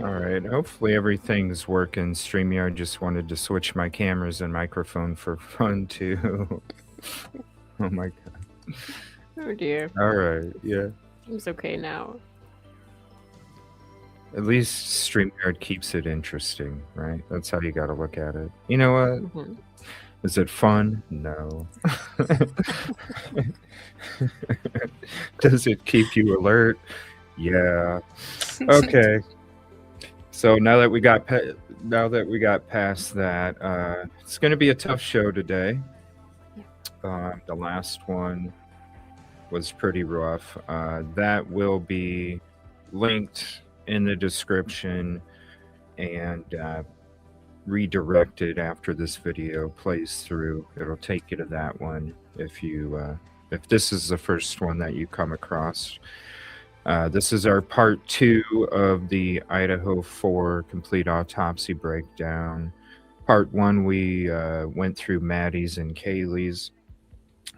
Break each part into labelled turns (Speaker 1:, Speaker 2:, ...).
Speaker 1: All right. Hopefully everything's working. StreamYard just wanted to switch my cameras and microphone for fun too. Oh my god.
Speaker 2: Oh dear.
Speaker 1: All right. Yeah.
Speaker 2: Seems okay now.
Speaker 1: At least StreamYard keeps it interesting, right? That's how you got to look at it. You know what?
Speaker 2: Hmm.
Speaker 1: Is it fun? No. Does it keep you alert? Yeah. Okay. So now that we got past that, it's going to be a tough show today. The last one was pretty rough. That will be linked in the description and redirected after this video plays through. It'll take you to that one if this is the first one that you come across. This is our part 2 of the Idaho 4 complete autopsy breakdown. Part 1, we went through Maddie's and Kaylee's.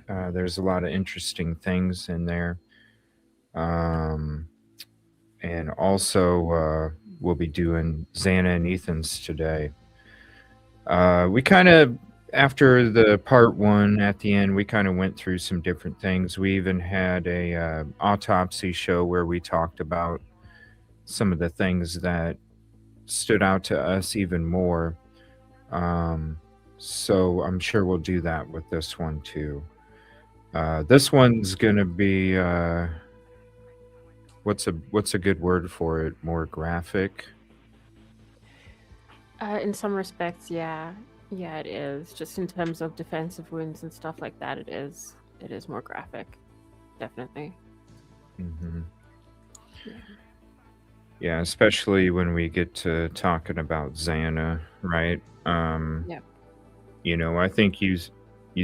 Speaker 1: There's a lot of interesting things in there. And also, we'll be doing Xana and Ethan's today. We kind of, after the part 1 at the end, we kind of went through some different things. We even had a autopsy show where we talked about some of the things that stood out to us even more. So I'm sure we'll do that with this one too. This one's gonna be what's a good word for it? More graphic.
Speaker 2: In some respects, yeah. Yeah, it is. Just in terms of defensive wounds and stuff like that, it is. It is more graphic. Definitely.
Speaker 1: Mm-hmm.
Speaker 2: Yeah.
Speaker 1: Yeah, especially when we get to talking about Xana, right?
Speaker 2: Yeah.
Speaker 1: You know, I think you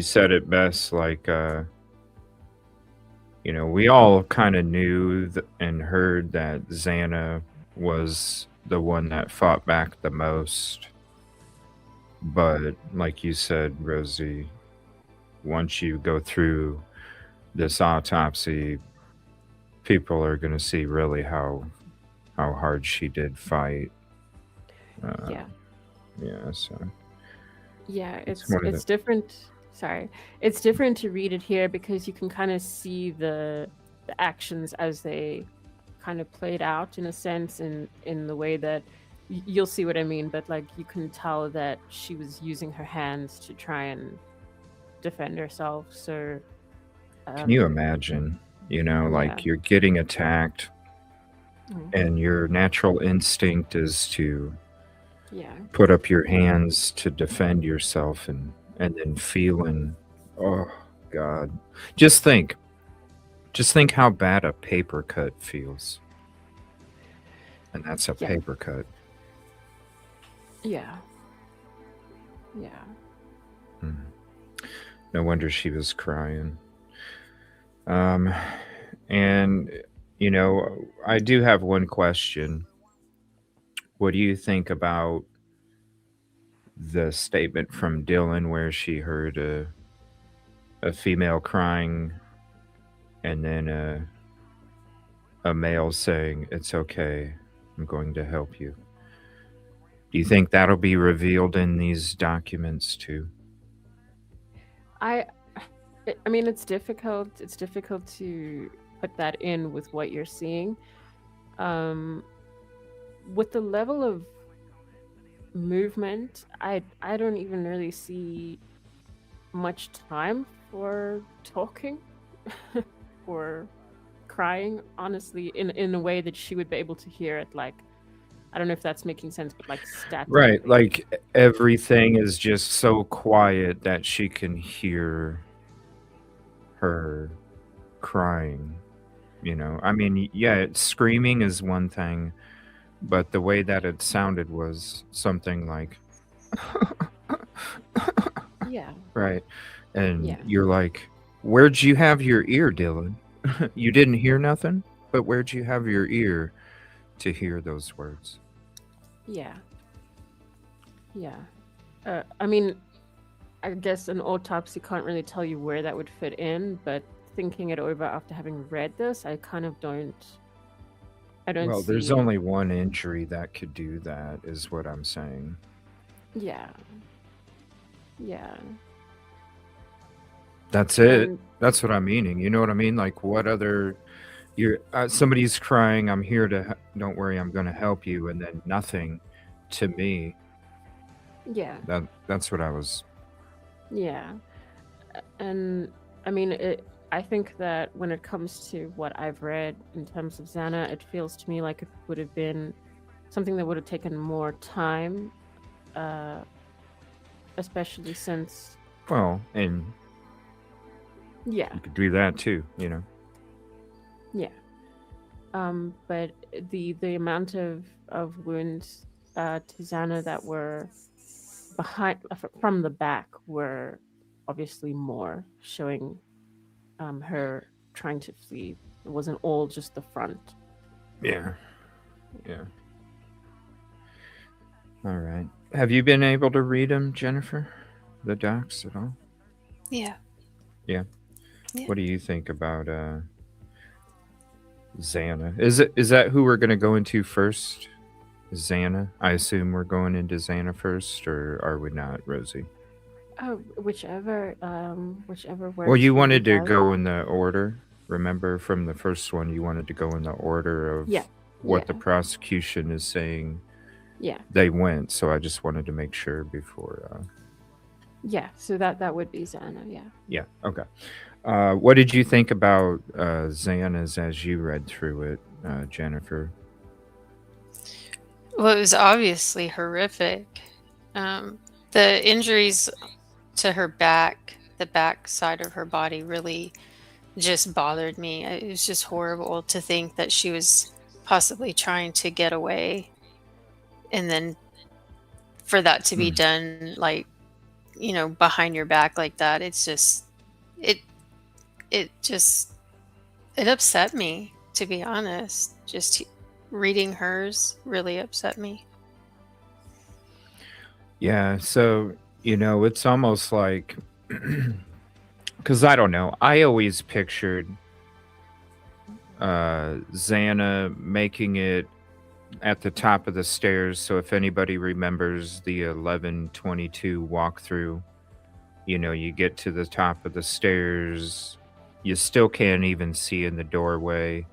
Speaker 1: said it best. Like, you know, we all kind of knew and heard that Xana was the one that fought back the most. But like you said, Rosee, once you go through this autopsy, people are going to see really how hard she did fight.
Speaker 2: Yeah.
Speaker 1: Yeah, so
Speaker 2: Yeah,
Speaker 1: it's
Speaker 2: it's
Speaker 1: one of the
Speaker 2: it's different. Sorry. It's different to read it here because you can kind of see the actions as they kind of played out in a sense in the way that you'll see what I mean, but like you can tell that she was using her hands to try and defend herself. So
Speaker 1: can you
Speaker 2: um
Speaker 1: imagine, you know,
Speaker 2: yeah.
Speaker 1: like you're getting attacked
Speaker 2: Mm.
Speaker 1: and your natural instinct is to
Speaker 2: Yeah.
Speaker 1: put up your hands to defend yourself and then feeling, oh god. Just think how bad a paper cut feels. And that's a
Speaker 2: Yeah.
Speaker 1: paper cut.
Speaker 2: Yeah. Yeah.
Speaker 1: Hmm. No wonder she was crying. Um, and you know, I do have one question. What do you think about the statement from Dylan where she heard a female crying and then a male saying, "It's okay, I'm going to help you." Do you think that'll be revealed in these documents too?
Speaker 2: I I mean it's difficult to put that in with what you're seeing. Um with the level of movement, I don't even really see much time for talking or crying, honestly, in a way that she would be able to hear it. Like, I don't know if that's making sense, but like
Speaker 1: Right,
Speaker 2: statically.
Speaker 1: like everything is just so quiet that she can hear her crying, you know. I mean, yeah, screaming is one thing, but the way that it sounded was something like
Speaker 2: Yeah.
Speaker 1: right. And
Speaker 2: Yeah.
Speaker 1: you're like, "Where'd you have your ear, Dylan? You didn't hear nothing? But where'd you have your ear to hear those words?"
Speaker 2: Yeah. Yeah. I mean, I guess an autopsy can't really tell you where that would fit in, but thinking it over after having read this, I kind of don't I don't
Speaker 1: Well, there's
Speaker 2: see.
Speaker 1: only one injury that could do that, is what I'm saying.
Speaker 2: Yeah, yeah,
Speaker 1: That's it.
Speaker 2: and
Speaker 1: That's what I'm meaning. You know what I mean? Like, what other? You're somebody's crying. I'm here to. Don't worry, I'm going to help you, and then nothing to me.
Speaker 2: yeah,
Speaker 1: That's what I was.
Speaker 2: yeah, and I mean it. I think that when it comes to what I've read in terms of Xana, it feels to me like it would have been something that would have taken more time, uh, especially since,
Speaker 1: Well, and
Speaker 2: yeah,
Speaker 1: you could do that too. You know.
Speaker 2: yeah. But the amount of wounds to Xana that were behind from the back were obviously more, showing her trying to flee. It wasn't all just the front.
Speaker 1: Yeah. Yeah. All right. Have you been able to read them, Jennifer? The docs at all?
Speaker 3: Yeah.
Speaker 1: Yeah.
Speaker 3: Yeah.
Speaker 1: What do you think about Xana? Is that who we're going to go into first? Xana? I assume we're going into Xana first, or are we not, Rosie?
Speaker 2: Oh, whichever
Speaker 1: Well,
Speaker 2: works
Speaker 1: you
Speaker 2: for you
Speaker 1: wanted to
Speaker 2: guys.
Speaker 1: go in the order. Remember from the first one, you wanted to go in the order of
Speaker 2: Yeah,
Speaker 1: what
Speaker 2: yeah,
Speaker 1: the prosecution is saying
Speaker 2: yeah,
Speaker 1: they went. So I just wanted to make sure before.
Speaker 2: yeah. So that would be Xana. Yeah.
Speaker 1: Yeah. Okay. What did you think about Xana's as you read through it, Jennifer?
Speaker 3: Well, it was obviously horrific. The injuries to her back, the back side of her body, really just bothered me. It was just horrible to think that she was possibly trying to get away, and then for that to be
Speaker 1: Mm.
Speaker 3: done, like, behind your back like that. It's just, it it just, it upset me, to be honest. Just reading hers really upset me.
Speaker 1: Yeah. So, it's almost like, because I don't know, I always pictured Xana making it at the top of the stairs. So if anybody remembers the 1122 walkthrough, you get to the top of the stairs, you still can't even see in the doorway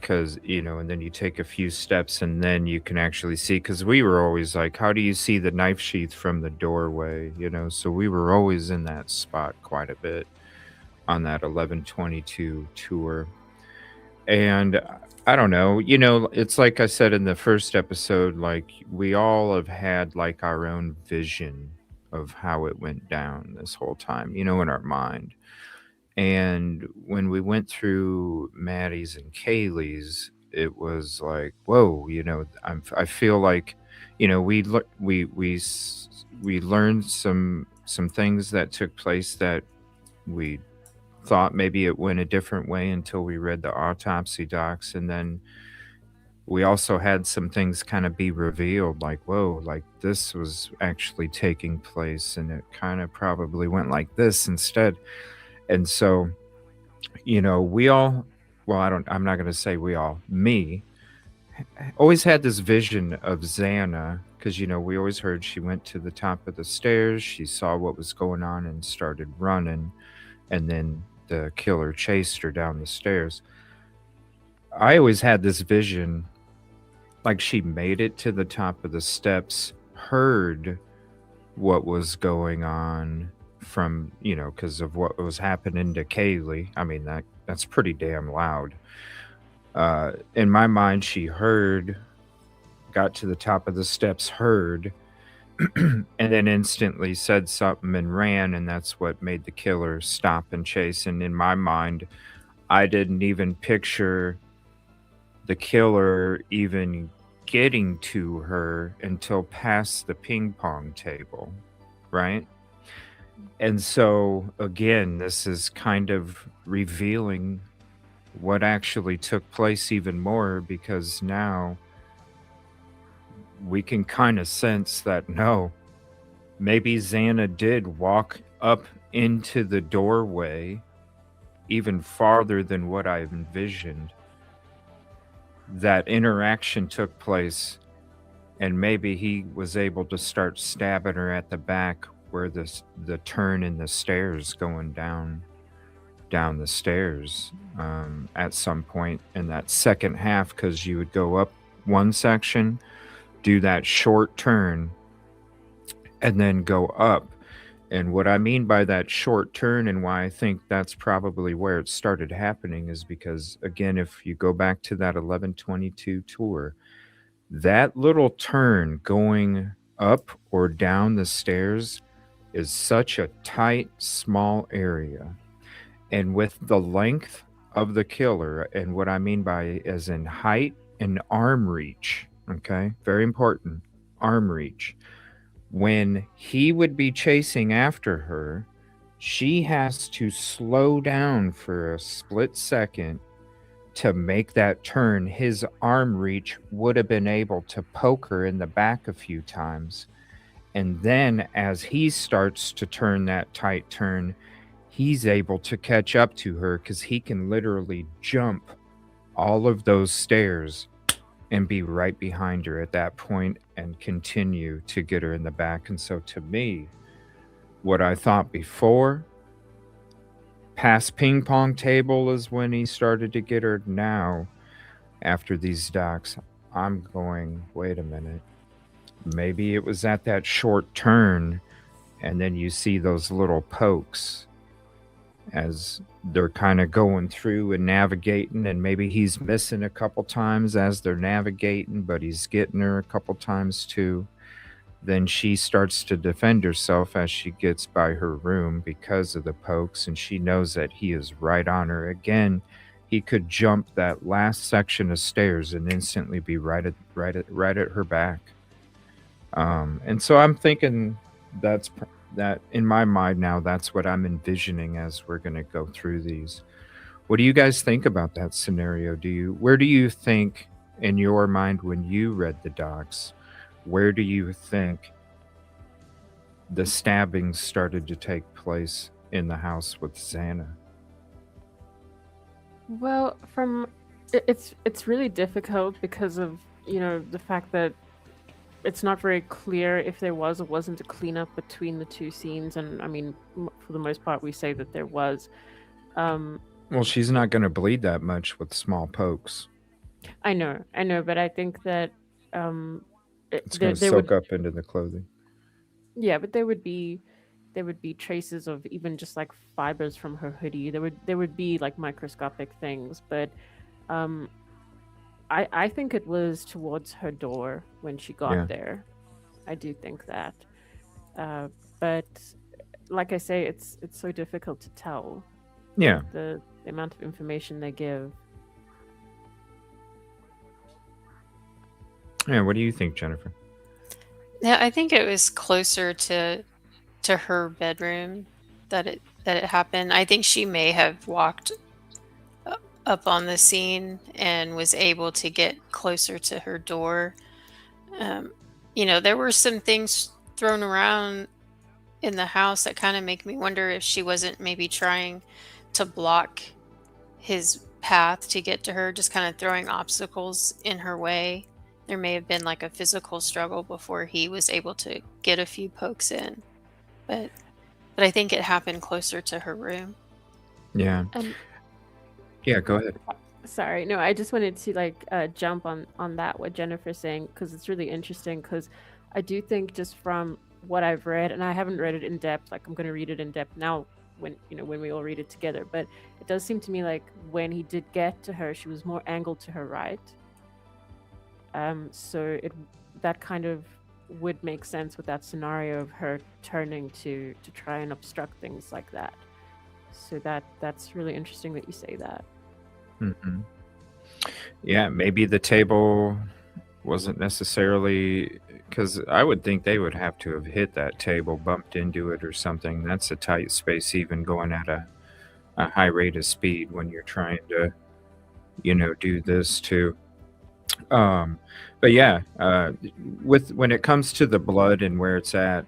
Speaker 1: because, and then you take a few steps and then you can actually see. Because we were always like, how do you see the knife sheath from the doorway? So we were always in that spot quite a bit on that 1122 tour. And I don't know, it's like I said in the first episode, like we all have had like our own vision of how it went down this whole time, in our mind. And when we went through Maddie's and Kaylee's, it was like, whoa, I feel like, we learned some things that took place that we thought maybe it went a different way until we read the autopsy docs. And then we also had some things kind of be revealed, like, whoa, like this was actually taking place and it kind of probably went like this instead. And so, we all, well, I'm not going to say we all, me, always had this vision of Xana because, we always heard she went to the top of the stairs, she saw what was going on and started running. And then the killer chased her down the stairs. I always had this vision like she made it to the top of the steps, heard what was going on from, because of what was happening to Kaylee. I mean, that's pretty damn loud. In my mind, she heard, got to the top of the steps, heard, and then instantly said something and ran, and that's what made the killer stop and chase. And in my mind, I didn't even picture the killer even getting to her until past the ping pong table, right? And so again, this is kind of revealing what actually took place even more, because now we can kind of sense that no, maybe Xana did walk up into the doorway even farther than what I've envisioned. that interaction took place, and maybe he was able to start stabbing her at the back where the turn in the stairs going down the stairs at some point in that second half, because you would go up one section, do that short turn, and then go up. And what I mean by that short turn and why I think that's probably where it started happening is because, again, if you go back to that 1122 tour, that little turn going up or down the stairs is such a tight, small area. And with the length of the killer, and what I mean by as in height and arm reach, okay, very important, arm reach. When he would be chasing after her, she has to slow down for a split second to make that turn. His arm reach would have been able to poke her in the back a few times. And then as he starts to turn that tight turn, he's able to catch up to her because he can literally jump all of those stairs and be right behind her at that point and continue to get her in the back. And so to me, what I thought before, past ping pong table is when he started to get her. Now, after these docs, I'm going, wait a minute. Maybe it was at that short turn, and then you see those little pokes as they're kind of going through and navigating, and maybe he's missing a couple times as they're navigating, but he's getting her a couple times too. Then she starts to defend herself as she gets by her room because of the pokes, and she knows that he is right on her. Again, he could jump that last section of stairs and instantly be right at her back. And so I'm thinking that in my mind now, that's what I'm envisioning as we're going to go through these. What do you guys think about that scenario? Where do you think in your mind when you read the docs, where do you think the stabbings started to take place in the house with Xana?
Speaker 2: Well, it's really difficult because of the fact that it's not very clear if there was or wasn't a cleanup between the two scenes, and I mean, for the most part, we say that there was.
Speaker 1: Well, she's not going to bleed that much with small pokes.
Speaker 2: I know, but I think that
Speaker 1: It's going to soak up into the clothing.
Speaker 2: Yeah, but there would be traces of even just like fibers from her hoodie. There would be like microscopic things, but I think it was towards her door when she got there. I do think that. But like I say, it's so difficult to tell.
Speaker 1: Yeah.
Speaker 2: The amount of information they give.
Speaker 1: Yeah, what do you think, Jennifer?
Speaker 3: Yeah, I think it was closer to her bedroom that it happened. I think she may have walked up on the scene and was able to get closer to her door. There were some things thrown around in the house that kind of make me wonder if she wasn't maybe trying to block his path to get to her, just kind of throwing obstacles in her way. There may have been like a physical struggle before he was able to get a few pokes in, but I think it happened closer to her room.
Speaker 1: Yeah. Yeah, go ahead.
Speaker 2: Sorry, no, I just wanted to jump on that what Jennifer's saying, because it's really interesting. Because I do think, just from what I've read, and I haven't read it in depth, like I'm going to read it in depth now when we all read it together, but it does seem to me like when he did get to her, she was more angled to her right. So that kind of would make sense with that scenario of her turning to try and obstruct things like that. So that's really interesting that you say that.
Speaker 1: Mm-hmm. Yeah, maybe the table wasn't necessarily, because I would think they would have to have hit that table, bumped into it or something. That's a tight space, even going at a high rate of speed when you're trying to, do this too. But yeah, when it comes to the blood and where it's at,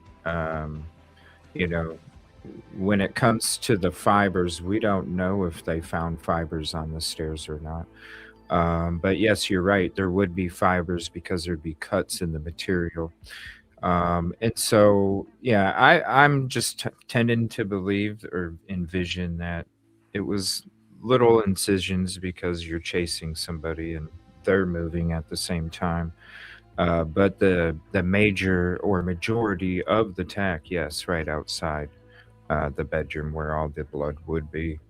Speaker 1: when it comes to the fibers, we don't know if they found fibers on the stairs or not. But yes, you're right. There would be fibers because there'd be cuts in the material. And so, yeah, I'm just tending to believe or envision that it was little incisions because you're chasing somebody and they're moving at the same time. But the major or majority of the tack, yes, right outside the bedroom where all the blood would be.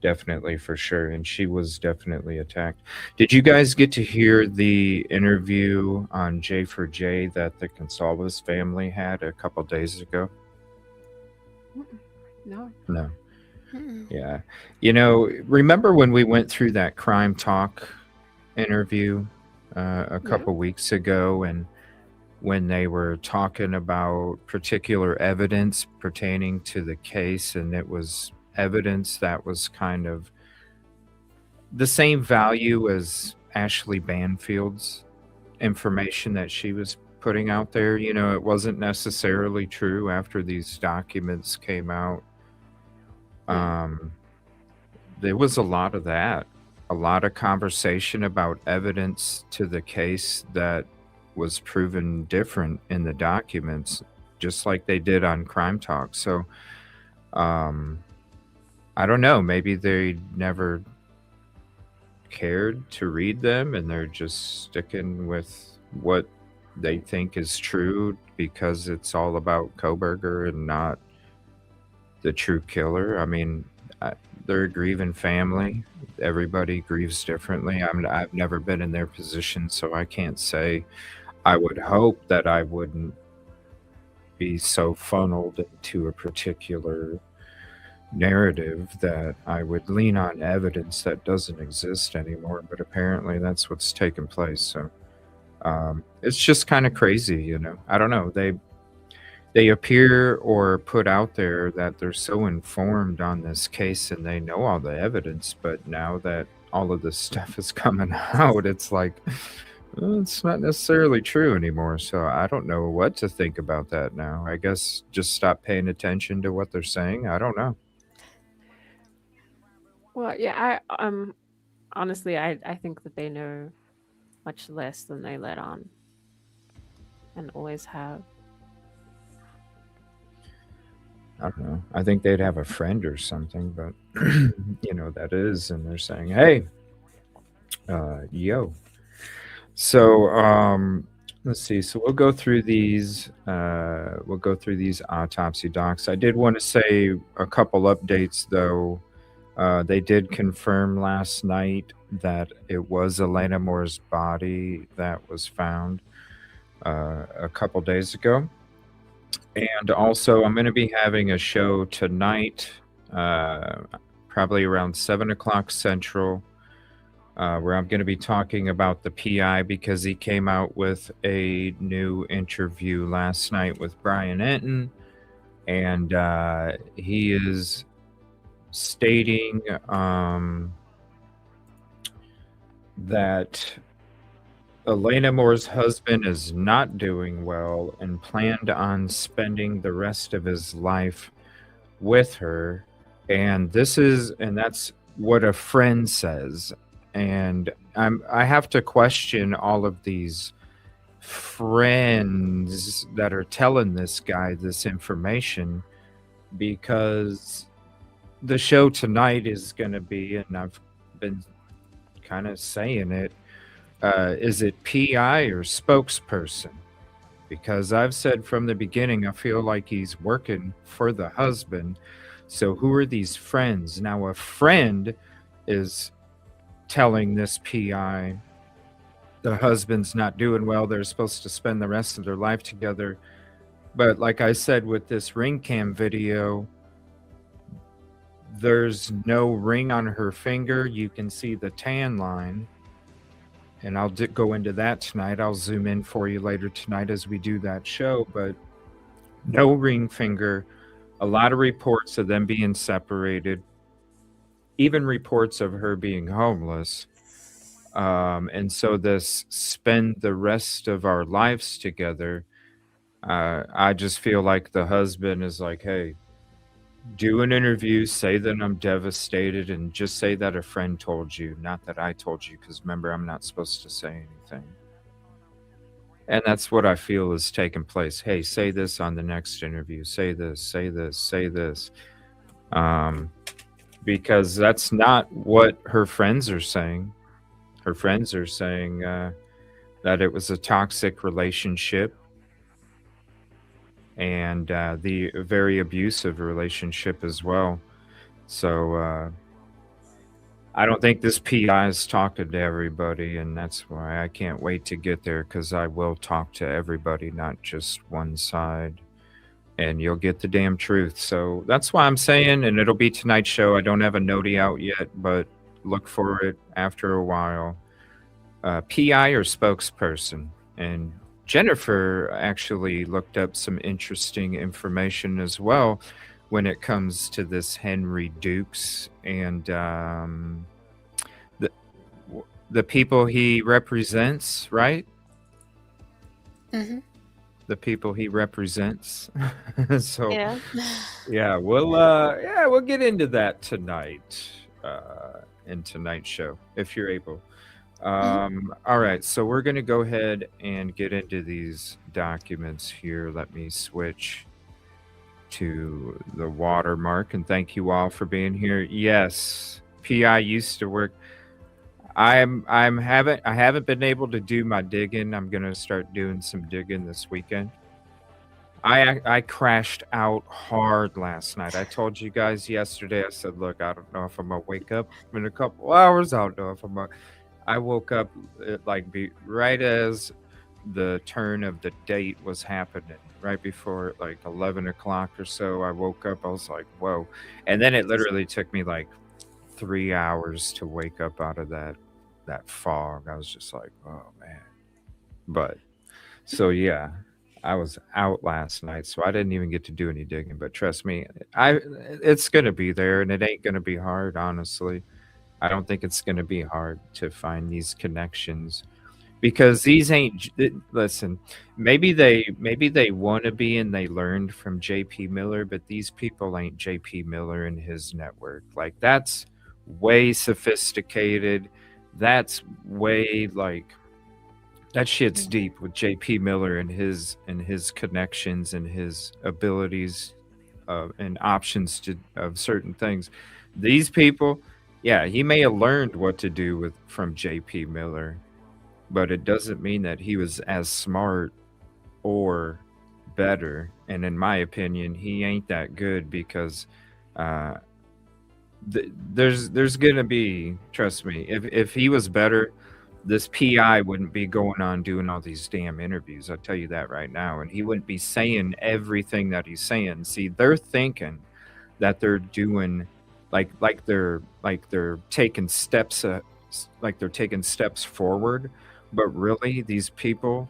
Speaker 1: Definitely, for sure. And she was definitely attacked. Did you guys get to hear the interview on J for J that the Consalvas family had a couple days ago?
Speaker 2: No.
Speaker 1: No.
Speaker 3: Mm.
Speaker 1: Yeah. Remember when we went through that crime talk interview a
Speaker 2: Yeah.
Speaker 1: couple weeks ago, and when they were talking about particular evidence pertaining to the case, and it was evidence that was kind of the same value as Ashley Banfield's information that she was putting out there. It wasn't necessarily true after these documents came out.
Speaker 2: Yeah.
Speaker 1: There was a lot of that, a lot of conversation about evidence to the case that was proven different in the documents, just like they did on Crime Talk. So, um, I don't know. Maybe they never cared to read them and they're just sticking with what they think is true because it's all about Koberger and not the true killer. I mean, they're a grieving family. Everybody grieves differently. I've never been in their position, so I can't say. I would hope that I wouldn't be so funneled into a particular narrative that I would lean on evidence that doesn't exist anymore, but apparently that's what's taken place. So it's just kind of crazy. I don't know. They appear or put out there that they're so informed on this case and they know all the evidence, but now that all of this stuff is coming out, it's like it's not necessarily true anymore. So I don't know what to think about that now. I guess just stop paying attention to what they're saying. I don't know.
Speaker 2: Well, yeah, honestly, I think that they know much less than they let on and always have.
Speaker 1: I don't know. I think they'd have a friend or something, but that is, and they're saying, "Hey, yo." So, let's see. So we'll go through these. We'll go through these autopsy docs. I did want to say a couple updates, though. They did confirm last night that it was Elena Moore's body that was found a couple days ago. And also, I'm going to be having a show tonight, probably around 7 o'clock Central, where I'm going to be talking about the PI because he came out with a new interview last night with Brian Enton. And he is stating that Elena Moore's husband is not doing well and planned on spending the rest of his life with her. And that's what a friend says. And I have to question all of these friends that are telling this guy this information, because the show tonight is going to be, and I've been kind of saying it, is it PI or spokesperson? Because I've said from the beginning, I feel like he's working for the husband. So who are these friends? Now, a friend is telling this PI the husband's not doing well. They're supposed to spend the rest of their life together. But like I said, with this ring cam video, there's no ring on her finger. You can see the tan line. And I'll go into that tonight. I'll zoom in for you later tonight as we do that show. But no ring finger. A lot of reports of them being separated. Even reports of her being homeless. And so this spend the rest of our lives together. I just feel like the husband is like, hey, Do an interview, say that I'm devastated, and just say that a friend told you, not that I told you, because remember, I'm not supposed to say anything. And that's what I feel is taking place. Hey, say this on the next interview. Say this, say this, say this. Um, because that's not what her friends are saying. Her friends are saying that it was a toxic relationship and the very abusive relationship as well. So I don't think this PI is talking to everybody, and that's why I can't wait to get there because I will talk to everybody, not just one side. And you'll get the damn truth. So that's why I'm saying, and it'll be tonight's show. I don't have a notey out yet, but look for it after a while. PI or spokesperson. And Jennifer actually looked up some interesting information as well when it comes to this Henry Dukes and the the people he represents, right?
Speaker 3: Mm-hmm.
Speaker 1: The people he represents. So
Speaker 3: Yeah.
Speaker 1: yeah, we'll get into that tonight in tonight's show if you're able. All right, so we're gonna go ahead and get into these documents here. Let me switch to the watermark and thank you all for being here. Yes, PI used to work. I haven't been able to do my digging. I'm gonna start doing some digging this weekend. I crashed out hard last night. I told you guys yesterday. I said, look, I don't know if I'm gonna wake up in a couple hours. I don't know if I'm gonna. I woke up right as the turn of the date was happening, right before like 11 o'clock or so. I woke up. I was like, whoa, and then it literally took me like 3 hours to wake up out of that fog. I was just like, oh man. But so yeah, I was out last night, so I didn't even get to do any digging. But trust me, it's gonna be there, and it ain't gonna be hard. Honestly, I don't think it's gonna be hard to find these connections because these ain't. Listen, maybe they want to be, and they learned from J.P. Miller, but these people ain't J.P. Miller and his network. Like that's way sophisticated. That's way like that shit's deep with J.P. Miller and his connections and his abilities and options to of certain things. These people, yeah, he may have learned what to do with from J.P. Miller, but it doesn't mean that he was as smart or better. And in my opinion, he ain't that good because uh, there's gonna be, trust me, if he was better, this PI wouldn't be going on doing all these damn interviews. I'll tell you that right now. And he wouldn't be saying everything that he's saying. See, they're thinking that they're doing like they're taking steps like they're taking steps forward, but really these people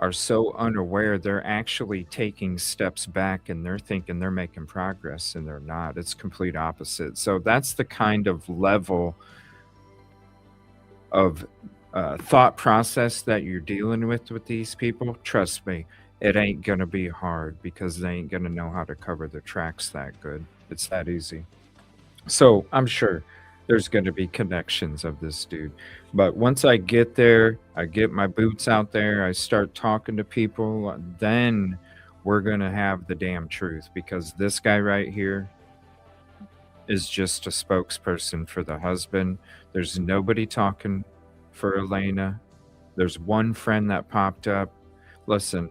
Speaker 1: are so unaware they're actually taking steps back and they're thinking they're making progress and they're not. It's complete opposite. So that's the kind of level of thought process that you're dealing with these people. Trust me, it ain't gonna be hard because they ain't gonna know how to cover their tracks that good. It's that easy. So I'm sure there's going to be connections of this dude. But once I get there, I get my boots out there, I start talking to people, then we're going to have the damn truth because this guy right here is just a spokesperson for the husband. There's nobody talking for Elena. There's one friend that popped up. Listen,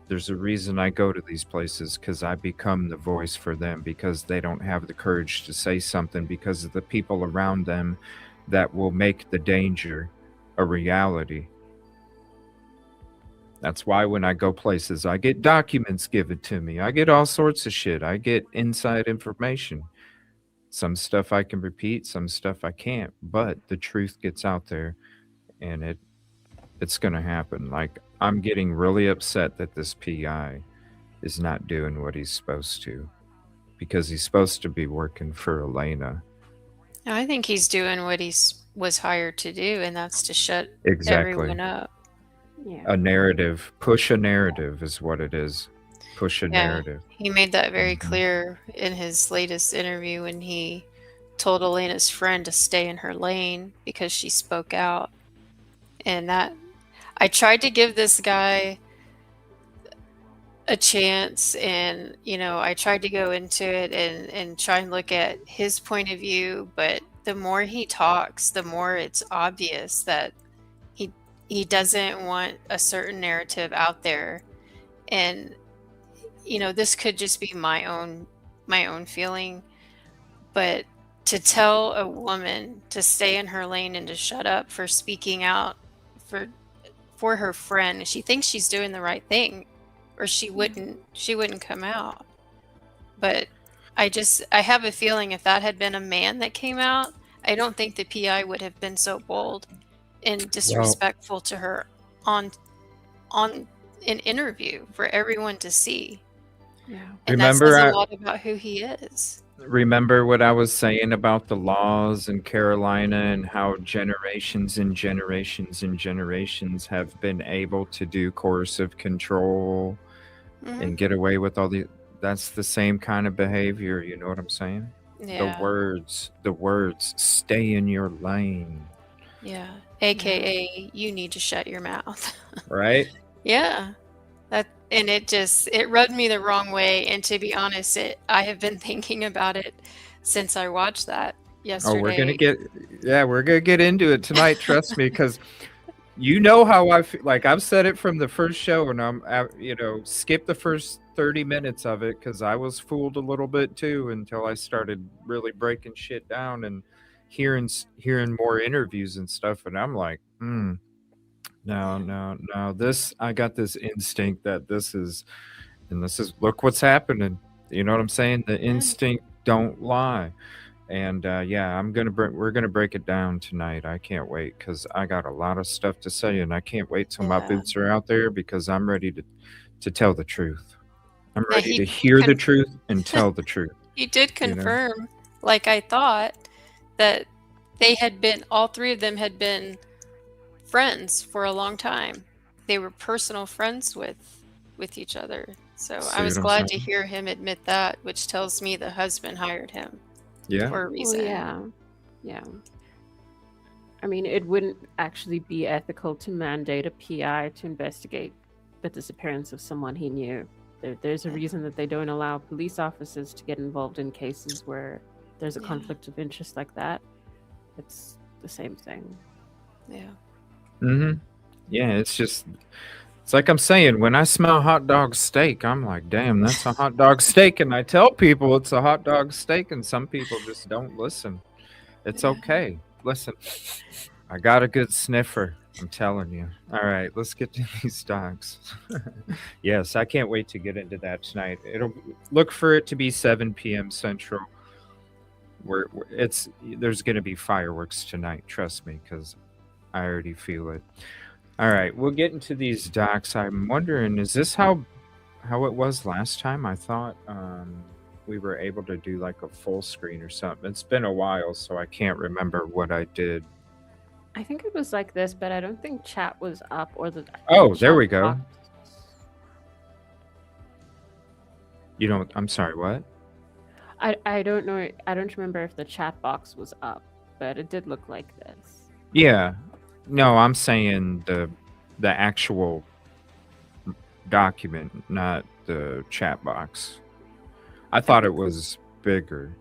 Speaker 1: there's a reason I go to these places because I become the voice for them because they don't have the courage to say something because of the people around them that will make the danger a reality. That's why when I go places, I get documents given to me. I get all sorts of shit. I get inside information. Some stuff I can repeat, some stuff I can't, but the truth gets out there and it's going to happen. Like I'm getting really upset that this PI is not doing what he's supposed to because he's supposed to be working for Elena.
Speaker 3: I think he's doing what was hired to do, and that's to shut
Speaker 1: Exactly.
Speaker 3: everyone up.
Speaker 2: Yeah.
Speaker 1: A narrative, push a narrative is what it is. push a
Speaker 3: Yeah,
Speaker 1: narrative.
Speaker 3: he made that very
Speaker 1: Mhm.
Speaker 3: clear in his latest interview when he told Elena's friend to stay in her lane because she spoke out. And that I tried to give this guy a chance, and I tried to go into it and try and look at his point of view, but the more he talks, the more it's obvious that he he doesn't want a certain narrative out there. And this could just be my own feeling, but to tell a woman to stay in her lane and to shut up for speaking out for for her friend, she thinks she's doing the right thing, or she wouldn't come out. But I have a feeling if that had been a man that came out, I don't think the PI would have been so bold and
Speaker 1: Well,
Speaker 3: disrespectful to her on on an interview for everyone to see.
Speaker 2: Yeah.
Speaker 3: And that says
Speaker 1: remember
Speaker 3: a
Speaker 1: I
Speaker 3: lot about who he is.
Speaker 1: remember what I was saying about the laws in Carolina and how generations and generations and generations have been able to do coercive control
Speaker 3: Hmm.
Speaker 1: and get away with all the that's the same kind of behavior, you know what I'm saying?
Speaker 3: Yeah,
Speaker 1: The words, stay in your lane,
Speaker 3: yeah.
Speaker 2: Yeah.
Speaker 3: AKA, you need to shut your mouth.
Speaker 1: right?
Speaker 3: Yeah. And it rubbed me the wrong way. And to be honest, I have been thinking about it since I watched that
Speaker 1: Oh,
Speaker 3: yesterday.
Speaker 1: we're gonna get into it tonight. Trust me, because you know how I feel. Like I've said it from the first show, and skip the first 30 minutes of it because I was fooled a little bit too until I started really breaking shit down and hearing more interviews and stuff, and I'm like, no,
Speaker 3: Yeah.
Speaker 1: no, no. This I got this instinct that this is look what's happening. You know what I'm saying? The
Speaker 3: Yeah.
Speaker 1: instinct don't lie. And yeah, we're gonna break it down tonight. I can't wait because I got a lot of stuff to say, and I can't wait till my
Speaker 3: Yeah.
Speaker 1: boots are out there because I'm ready to tell the truth. I'm
Speaker 3: Now
Speaker 1: ready
Speaker 3: he
Speaker 1: to
Speaker 3: did
Speaker 1: hear the truth and tell the truth.
Speaker 3: he did
Speaker 1: You know?
Speaker 3: confirm, like I thought, that all three of them had been friends for a long time. They were personal friends with each other. So I
Speaker 1: See
Speaker 3: was
Speaker 1: what I'm
Speaker 3: glad to
Speaker 1: saying?
Speaker 3: hear him admit that, which tells me the husband hired him
Speaker 1: Yeah.
Speaker 3: for a
Speaker 2: Well,
Speaker 3: reason.
Speaker 2: yeah. Yeah. I mean, it wouldn't actually be ethical to mandate a PI to investigate the disappearance of someone he knew. There's a reason that they don't allow police officers to get involved in cases where there's a
Speaker 3: Yeah.
Speaker 2: conflict of interest like that. It's the same thing.
Speaker 3: Yeah.
Speaker 1: Mm-hmm. Yeah. It's like I'm saying, when I smell hot dog steak, I'm like, damn, that's a hot dog steak. And I tell people it's a hot dog steak, and some people just don't listen. It's
Speaker 3: Yeah.
Speaker 1: okay. Listen, I got a good sniffer. I'm telling you. All right, let's get to these dogs. Yes, I can't wait to get into that tonight. It'll look for it to be 7 p.m. Central. There's going to be fireworks tonight. Trust me, because I already feel it. All right, we'll get into these docs. I'm wondering, is this how it was last time? I thought we were able to do like a full screen or something. It's been a while, so I can't remember what I did.
Speaker 2: I think it was like this, but I don't think chat was up or the
Speaker 1: Oh, there
Speaker 2: chat
Speaker 1: we go.
Speaker 2: box.
Speaker 1: I'm sorry, what?
Speaker 2: I don't know. I don't remember if the chat box was up, but it did look like this.
Speaker 1: Yeah. No, I'm saying the actual document, not the chat box. I thought it was bigger,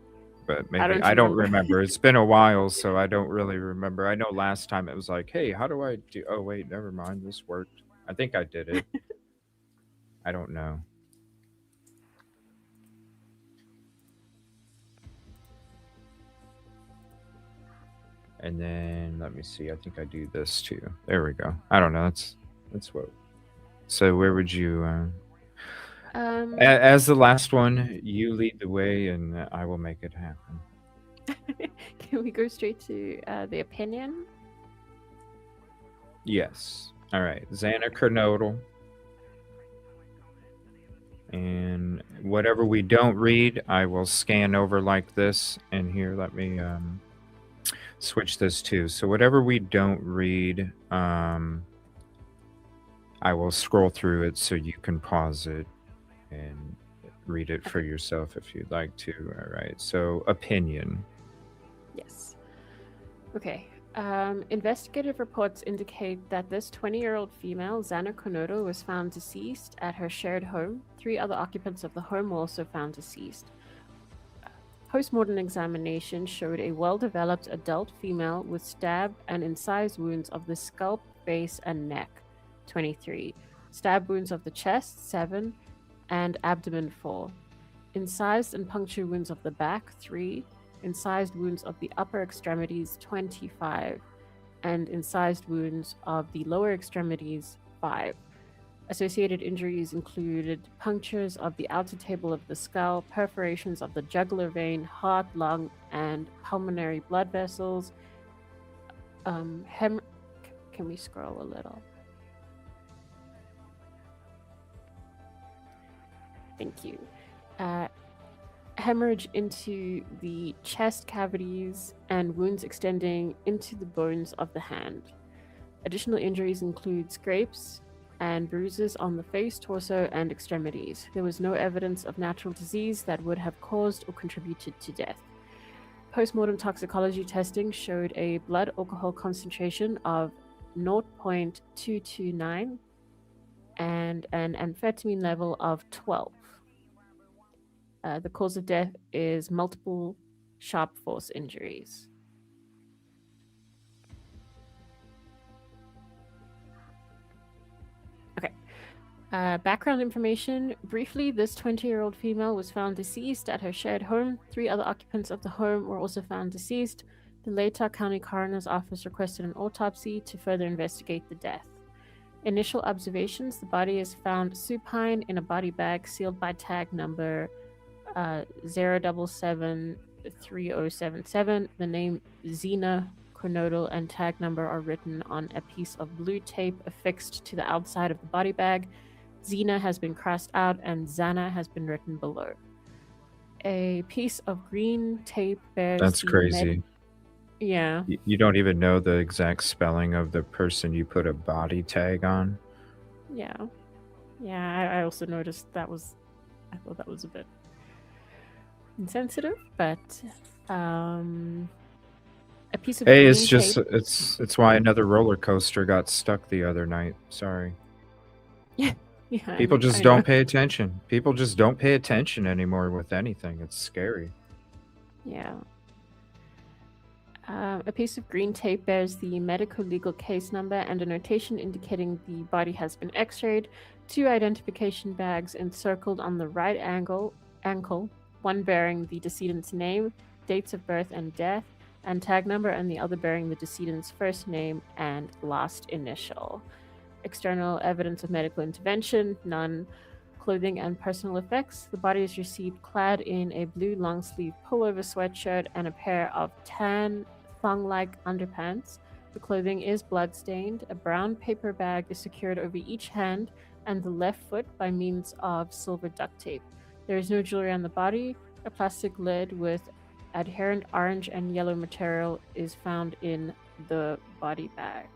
Speaker 1: but maybe
Speaker 2: don't
Speaker 1: I don't
Speaker 2: remember.
Speaker 1: remember. It's been a while, so I don't really remember. I know last time it was like, "Hey, how do I do?" Oh, wait, never mind. This worked. I think I did it. I don't know. And then let me see. I think I do this too. There we go. I don't know. That's what. So where would you? As the last one, you lead the way, and I will make it happen.
Speaker 2: Can we go straight to the opinion?
Speaker 1: Yes. All right. Xana Kernodle. And whatever we don't read, I will scan over like this. And here, let me switch this too. So whatever we don't read, I will scroll through it so you can pause it. and read it for yourself if you'd like to. All right. So, opinion.
Speaker 2: Yes. Okay. Investigative reports indicate that this 20-year-old female, Xana Konodo, was found deceased at her shared home. 3 other occupants of the home were also found deceased. Postmortem examination showed a well-developed adult female with stab and incised wounds of the scalp, face, and neck, 23. Stab wounds of the chest, 7, and abdomen, 4. Incised and puncture wounds of the back, 3. Incised wounds of the upper extremities, 25. And incised wounds of the lower extremities, 5. Associated injuries included punctures of the outer table of the skull, perforations of the jugular vein, heart, lung, and pulmonary blood vessels. Can we scroll a little? Thank you. Hemorrhage into the chest cavities and wounds extending into the bones of the hand. Additional injuries include scrapes and bruises on the face, torso, and extremities. There was no evidence of natural disease that would have caused or contributed to death. Postmortem toxicology testing showed a blood alcohol concentration of 0.229 and an amphetamine level of 12. The cause of death is multiple sharp force injuries. Okay. Background information. Briefly, this 20-year-old female was found deceased at her shared home. 3 other occupants of the home were also found deceased. The Latah County Coroner's Office requested an autopsy to further investigate the death. Initial observations: the body is found supine in a body bag sealed by tag number 0773077. The name Xana Konodo and tag number are written on a piece of blue tape affixed to the outside of the body bag. Xana has been crossed out and Xana has been written below. A piece of green tape bears.
Speaker 1: That's crazy.
Speaker 2: Yeah.
Speaker 1: You don't even know the exact spelling of the person you put a body tag on.
Speaker 2: Yeah. Yeah, I also noticed that was. I thought that was a bit insensitive, but a piece of.
Speaker 1: Hey,
Speaker 2: green
Speaker 1: it's just
Speaker 2: tape.
Speaker 1: it's why another roller coaster got stuck the other night. Sorry.
Speaker 2: Yeah.
Speaker 1: People just don't pay attention. People just don't pay attention anymore with anything. It's scary.
Speaker 2: Yeah. A piece of green tape bears the medical legal case number and a notation indicating the body has been x-rayed. 2 identification bags encircled on the right ankle, one bearing the decedent's name, dates of birth and death, and tag number, and the other bearing the decedent's first name and last initial. External evidence of medical intervention, none. Clothing and personal effects. The body is received clad in a blue long-sleeve pullover sweatshirt and a pair of tan thong-like underpants. The clothing is blood-stained. A brown paper bag is secured over each hand and the left foot by means of silver duct tape. There is no jewelry on the body. A plastic lid with adherent orange and yellow material is found in the body bag.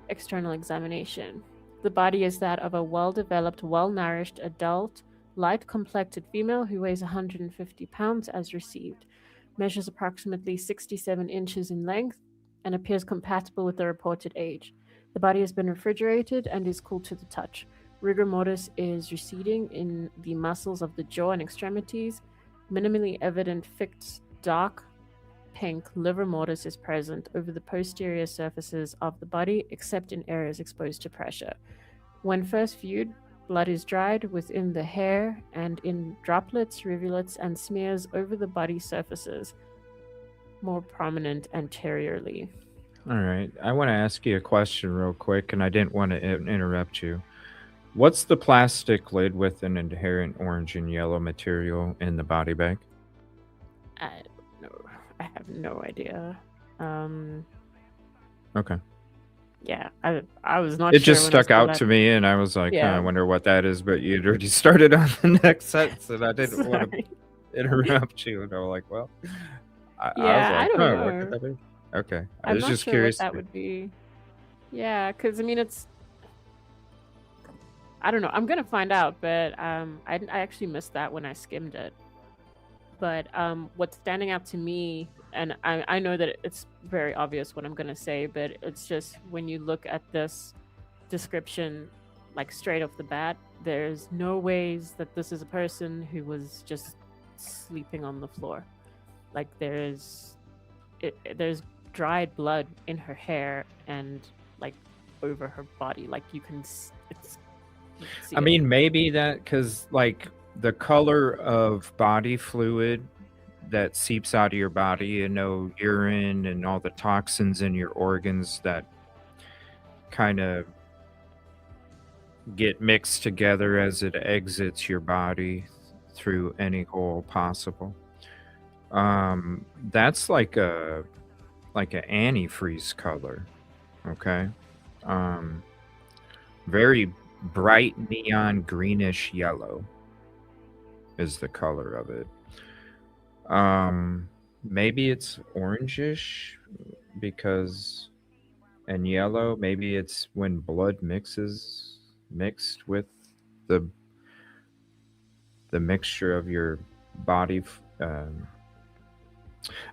Speaker 2: External examination. The body is that of a well-developed, well-nourished, adult, light-complected female who weighs 150 pounds as received, measures approximately 67 inches in length, and appears compatible with the reported age. The body has been refrigerated and is cool to the touch. Rigor mortis is receding in the muscles of the jaw and extremities. Minimally evident fixed dark pink liver mortis is present over the posterior surfaces of the body, except in areas exposed to pressure. When first viewed, blood is dried within the hair and in droplets, rivulets, and smears over the body surfaces, more prominent anteriorly.
Speaker 1: All right. I want to ask you a question real quick, and I didn't want to interrupt you. What's the plastic lid with an inherent orange and yellow material in the body bag?
Speaker 2: I have no idea.
Speaker 1: Okay.
Speaker 2: Yeah, I was not
Speaker 1: It
Speaker 2: sure
Speaker 1: just
Speaker 2: when I
Speaker 1: stuck
Speaker 2: saw
Speaker 1: out
Speaker 2: that.
Speaker 1: to me, and I was like,
Speaker 2: Yeah.
Speaker 1: I wonder what that is, but you'd already started on the next sentence, and I didn't want to
Speaker 2: Sorry.
Speaker 1: interrupt you. And I was like, well, I
Speaker 2: Yeah, I
Speaker 1: was like,
Speaker 2: don't
Speaker 1: what
Speaker 2: know.
Speaker 1: could that be? Okay. I
Speaker 2: I'm
Speaker 1: was
Speaker 2: not
Speaker 1: just
Speaker 2: sure
Speaker 1: curious.
Speaker 2: what that would be. Yeah, because I mean, it's I don't know. I'm gonna find out, but I actually missed that when I skimmed it. But what's standing out to me, and I know that it's very obvious what I'm gonna say, but it's just when you look at this description, like straight off the bat, there's no ways that this is a person who was just sleeping on the floor. Like there's dried blood in her hair and like over her body. Like you can see
Speaker 1: I
Speaker 2: it.
Speaker 1: mean, maybe that because like the color of body fluid that seeps out of your body, urine and all the toxins in your organs that kind of get mixed together as it exits your body through any hole possible. That's like a antifreeze color. Okay. Um, very bright neon greenish yellow is the color of it. Maybe it's orangish because and yellow. Maybe it's when blood mixed with the mixture of your body.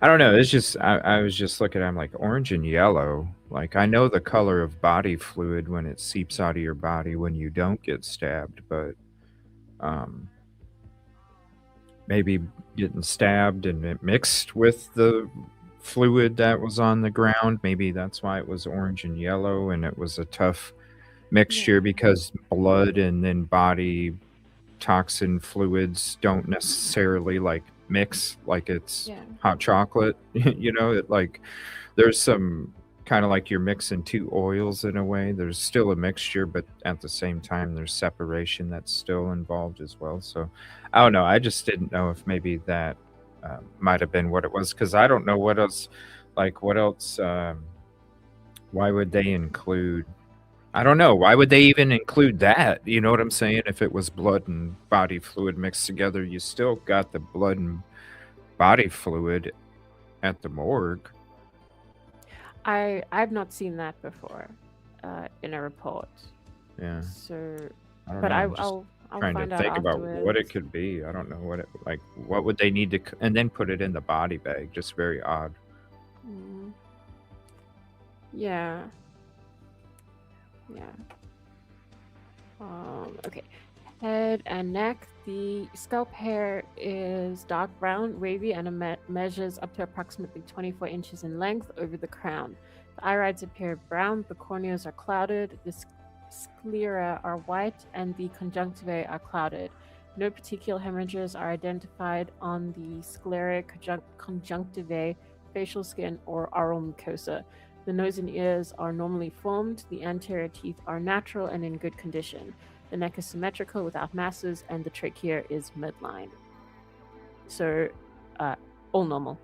Speaker 1: I don't know. It's just I was just looking. I'm like orange and yellow. Like I know the color of body fluid when it seeps out of your body when you don't get stabbed, but um, maybe getting stabbed and it mixed with the fluid that was on the ground. Maybe that's why it was orange and yellow, and it was a tough mixture
Speaker 2: Yeah.
Speaker 1: because blood and then body toxin fluids don't necessarily like mix like it's
Speaker 2: Yeah.
Speaker 1: hot chocolate. It like there's some kind of like you're mixing two oils in a way. There's still a mixture, but at the same time there's separation that's still involved as well. So I don't know, I just didn't know if maybe that might have been what it was, because I don't know what else, why would they include, I don't know. Why would they even include that? You know what I'm saying? If it was blood and body fluid mixed together, you still got the blood and body fluid at the morgue.
Speaker 2: I've not seen that before in a report.
Speaker 1: Yeah.
Speaker 2: So,
Speaker 1: I don't
Speaker 2: but
Speaker 1: know. I'm just
Speaker 2: I'll
Speaker 1: trying to
Speaker 2: find out
Speaker 1: think about what it
Speaker 2: afterwards.
Speaker 1: could be. I don't know what it like. What would they need to, and then put it in the body bag? Just very odd.
Speaker 2: Mm, yeah. Yeah. Okay. Head and neck. The scalp hair is dark brown, wavy, and measures up to approximately 24 inches in length over the crown. The irides appear brown, the corneas are clouded, the sclera are white, and the conjunctivae are clouded. No petechial hemorrhages are identified on the sclera, conjunctivae, facial skin, or oral mucosa. The nose and ears are normally formed. The anterior teeth are natural and in good condition. The neck is symmetrical without masses, and the trachea is midline. So, all normal.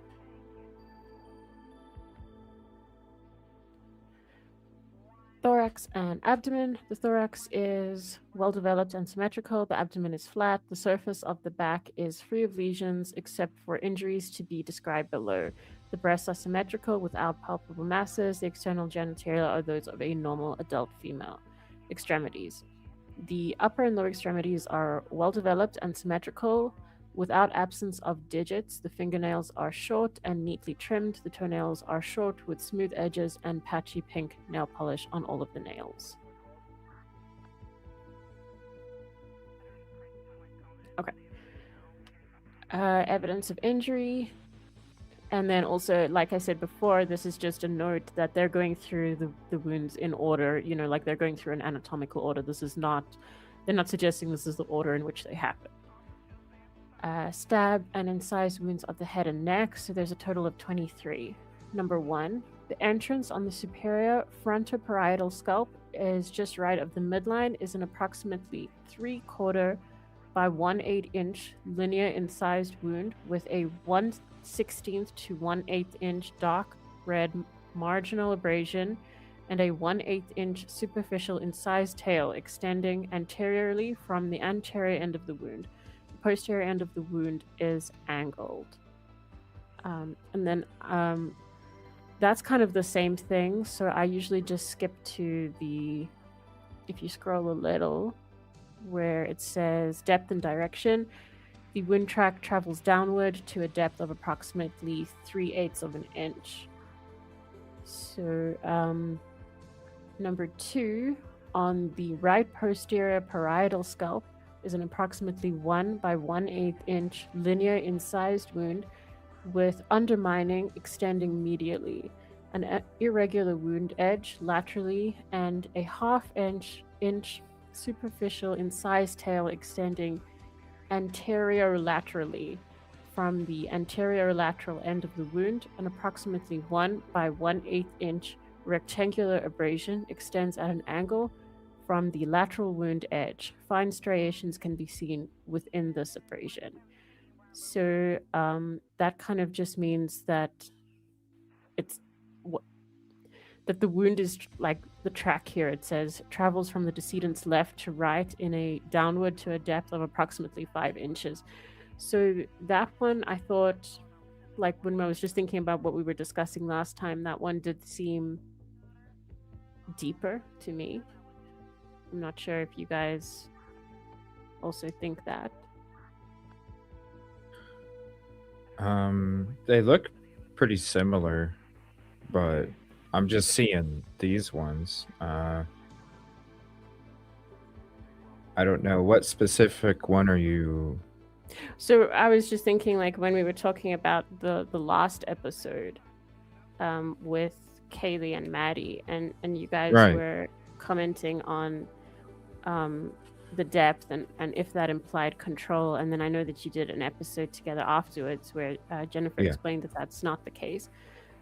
Speaker 2: Thorax and abdomen. The thorax is well developed and symmetrical. The abdomen is flat. The surface of the back is free of lesions except for injuries to be described below. The breasts are symmetrical without palpable masses. The external genitalia are those of a normal adult female. Extremities. The upper and lower extremities are well developed and symmetrical without absence of digits. The fingernails are short and neatly trimmed. The toenails are short with smooth edges and patchy pink nail polish on all of the nails. Okay. Evidence of injury. And then also, like I said before, this is just a note that they're going through the wounds in order, like they're going through an anatomical order. They're not suggesting this is the order in which they happen. Stab and incised wounds of the head and neck. So there's a total of 23. Number 1, the entrance on the superior frontoparietal scalp is just right of the midline is an approximately 3/4 by 1/8 inch linear incised wound with a 1/16 to 1/8 inch dark red marginal abrasion and a 1/8 inch superficial incised tail extending anteriorly from the anterior end of the wound. The posterior end of the wound is angled. And then that's kind of the same thing. So I usually just skip to if you scroll a little, where it says depth and direction. The wound track travels downward to a depth of approximately 3/8 of an inch. So, number 2, on the right posterior parietal scalp is an approximately 1 by 1/8 inch linear incised wound with undermining extending medially, an irregular wound edge laterally, and a half-inch superficial incised tail extending anterior-laterally from the anterior-lateral end of the wound. An approximately 1 by 1/8 inch rectangular abrasion extends at an angle from the lateral wound edge. Fine striations can be seen within this abrasion. So that kind of just means that it's that the wound is like the track here. It says travels from the decedent's left to right in a downward to a depth of approximately 5 inches. So that one, I thought, like when I was just thinking about what we were discussing last time, that one did seem deeper to me. I'm not sure if you guys also think that.
Speaker 1: They look pretty similar, but I'm just seeing these ones. I don't know what specific one are you.
Speaker 2: So I was just thinking, like when we were talking about the last episode, with Kaylee and Maddie, and you guys
Speaker 1: Right.
Speaker 2: were commenting on the depth and if that implied control. And then I know that you did an episode together afterwards where Jennifer
Speaker 1: Yeah.
Speaker 2: explained that that's not the case.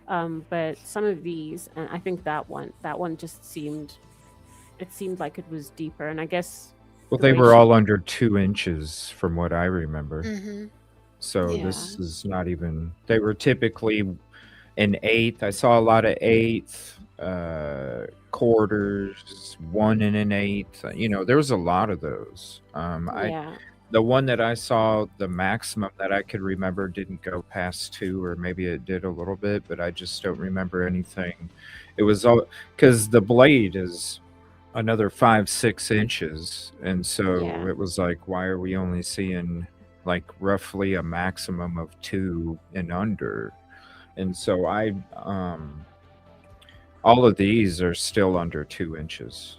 Speaker 2: But some of these, and I think that one just seemed like it was deeper. And I guess
Speaker 1: Well,
Speaker 2: the
Speaker 1: they
Speaker 2: way
Speaker 1: were
Speaker 2: she-
Speaker 1: all under 2 inches from what I remember.
Speaker 3: Mm-hmm.
Speaker 1: So
Speaker 2: Yeah.
Speaker 1: this is not even. They were typically an eighth. I saw a lot of eighths, quarters, 1 and an eighth. You know, there was a lot of those.
Speaker 2: yeah.
Speaker 1: The one that I saw, the maximum that I could remember didn't go past 2, or maybe it did a little bit, but I just don't remember anything. It was all because the blade is another 5-6 inches, and so
Speaker 2: Yeah.
Speaker 1: it was like, why are we only seeing like roughly a maximum of 2 and under? And so all of these are still under 2 inches.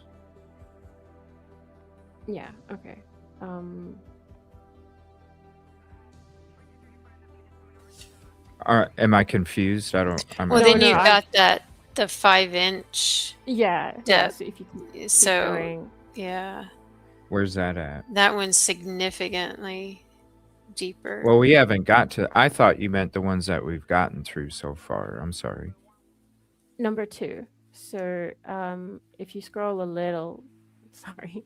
Speaker 2: Yeah. Okay.
Speaker 1: Am I confused? I don't. I'm
Speaker 3: Well,
Speaker 1: not
Speaker 3: then
Speaker 2: No,
Speaker 3: you
Speaker 1: sure.
Speaker 3: got that the 5 inch.
Speaker 2: yeah.
Speaker 3: Depth.
Speaker 2: So if you can keep
Speaker 3: So
Speaker 2: going.
Speaker 3: yeah,
Speaker 1: Where's that at?
Speaker 3: that one's significantly deeper.
Speaker 1: Well, we haven't got to. I thought you meant the ones that we've gotten through so far. I'm sorry.
Speaker 2: Number 2. So if you scroll a little, sorry,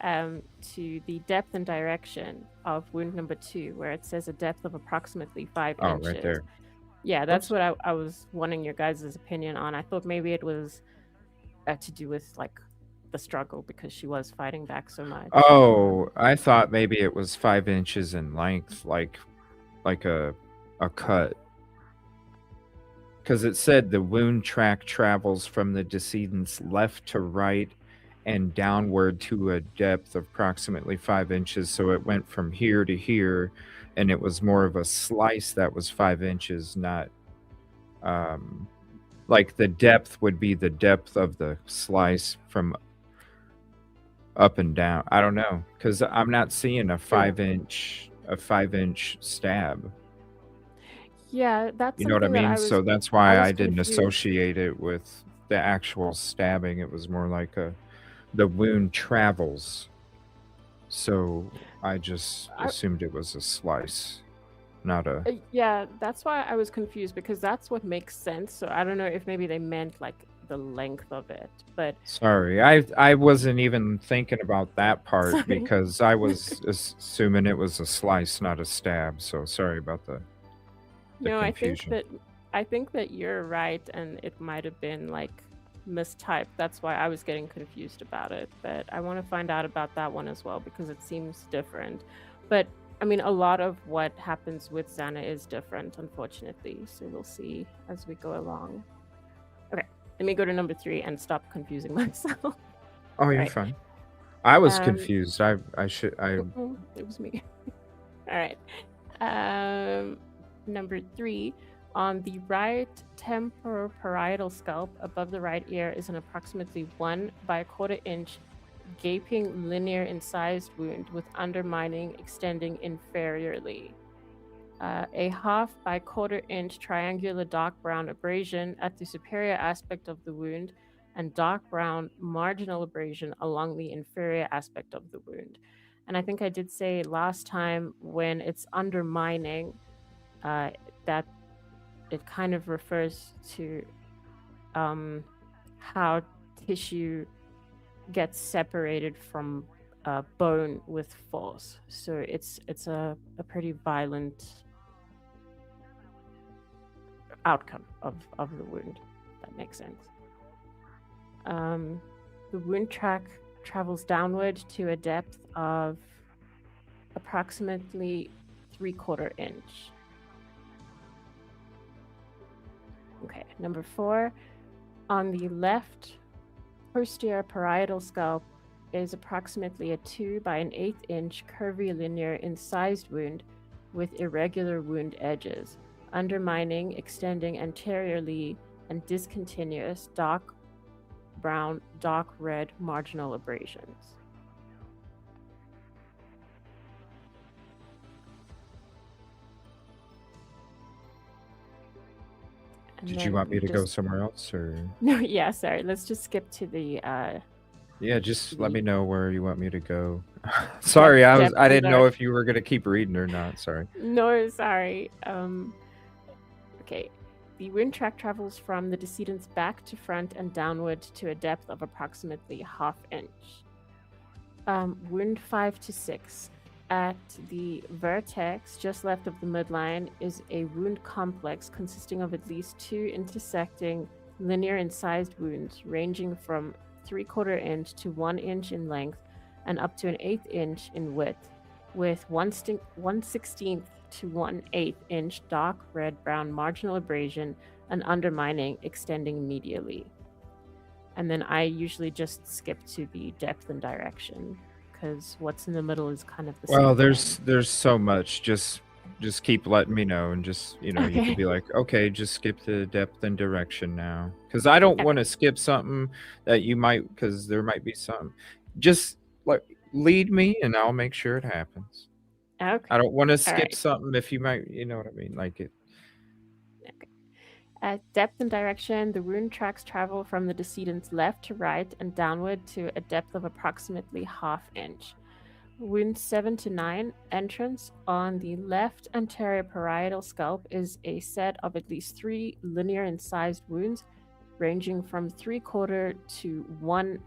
Speaker 2: to the depth and direction of wound number 2, where it says a depth of approximately 5
Speaker 1: Oh,
Speaker 2: inches.
Speaker 1: right there.
Speaker 2: Yeah, that's
Speaker 1: Oops.
Speaker 2: what I was wanting your guys' opinion on. I thought maybe it was to do with like the struggle because she was fighting back so much.
Speaker 1: Oh, I thought maybe it was 5 inches in length, like a cut. Because it said the wound track travels from the decedent's left to right and downward to a depth of approximately 5 inches. So it went from here to here, and it was more of a slice that was 5 inches, not like the depth would be the depth of the slice from up and down. I don't know, because I'm not seeing a 5-inch stab.
Speaker 2: Yeah, that's
Speaker 1: You know what I
Speaker 2: something that
Speaker 1: mean?
Speaker 2: I was.
Speaker 1: So that's why
Speaker 2: was
Speaker 1: I didn't
Speaker 2: confused.
Speaker 1: associate it with the actual stabbing. It was more like the wound travels. So I just assumed it was a slice, not a.
Speaker 2: Yeah, that's why I was confused because that's what makes sense. So I don't know if maybe they meant like the length of it, but
Speaker 1: Sorry, I wasn't even thinking about that part
Speaker 2: Sorry.
Speaker 1: because I was assuming it was a slice, not a stab. So sorry about the
Speaker 2: no,
Speaker 1: confusion.
Speaker 2: I think that you're right, and it might have been like mistyped. That's why I was getting confused about it. But I want to find out about that one as well because it seems different. But I mean, a lot of what happens with Xana is different, unfortunately. So we'll see as we go along. Okay, let me go to number 3 and stop confusing myself.
Speaker 1: Oh, you're
Speaker 2: Right.
Speaker 1: fine. I was
Speaker 2: Um,
Speaker 1: confused. I should I
Speaker 2: it was me. All right. Number 3, on the right temporoparietal scalp above the right ear is an approximately 1 by a quarter inch gaping linear incised wound with undermining extending inferiorly. A half by quarter inch triangular dark brown abrasion at the superior aspect of the wound and dark brown marginal abrasion along the inferior aspect of the wound. And I think I did say last time when it's undermining, that it kind of refers to how tissue gets separated from bone with force. So it's a pretty violent outcome of the wound. That makes sense. The wound track travels downward to a depth of approximately 3/4 inch. Okay, number 4, on the left posterior parietal scalp is approximately a 2 by an 1/8 inch curvilinear incised wound with irregular wound edges, undermining, extending anteriorly, and discontinuous dark brown, dark red marginal abrasions. And
Speaker 1: Did you
Speaker 2: then
Speaker 1: want me
Speaker 2: we
Speaker 1: to go
Speaker 2: just
Speaker 1: somewhere else, or
Speaker 2: no, yeah, sorry. Let's just skip to the
Speaker 1: yeah, just let me
Speaker 2: the
Speaker 1: know where you want me to go. Sorry,
Speaker 2: depth
Speaker 1: I
Speaker 2: and
Speaker 1: didn't know
Speaker 2: direct.
Speaker 1: if you were gonna keep reading or not. Sorry.
Speaker 2: No, sorry. Okay. The wound track travels from the decedent's back to front and downward to a depth of approximately ½ inch. Wound 5 to 6. At the vertex just left of the midline is a wound complex consisting of at least 2 intersecting linear incised wounds ranging from 3/4 inch to 1 inch in length and up to an 1/8 inch in width, with 1/16 to 1/8 inch dark red brown marginal abrasion and undermining extending medially. And then I usually just skip to the depth and direction because what's in the middle is kind of the
Speaker 1: Well,
Speaker 2: same thing.
Speaker 1: there's so much. Just keep letting me know, and just you could
Speaker 2: Okay.
Speaker 1: be like, okay, just skip the depth and direction now, because I don't want
Speaker 2: Okay.
Speaker 1: to skip something that you might, because there might be some. Just like lead me, and I'll make sure it happens. I
Speaker 2: Okay.
Speaker 1: don't want to
Speaker 2: All
Speaker 1: skip
Speaker 2: right.
Speaker 1: something if you might, you know what I mean, like it.
Speaker 2: Okay. At depth and direction, the wound tracks travel from the decedent's left to right and downward to a depth of approximately ½ inch. Wound 7 to 9, entrance on the left anterior parietal scalp is a set of at least 3 linear incised wounds ranging from 3/4 to 1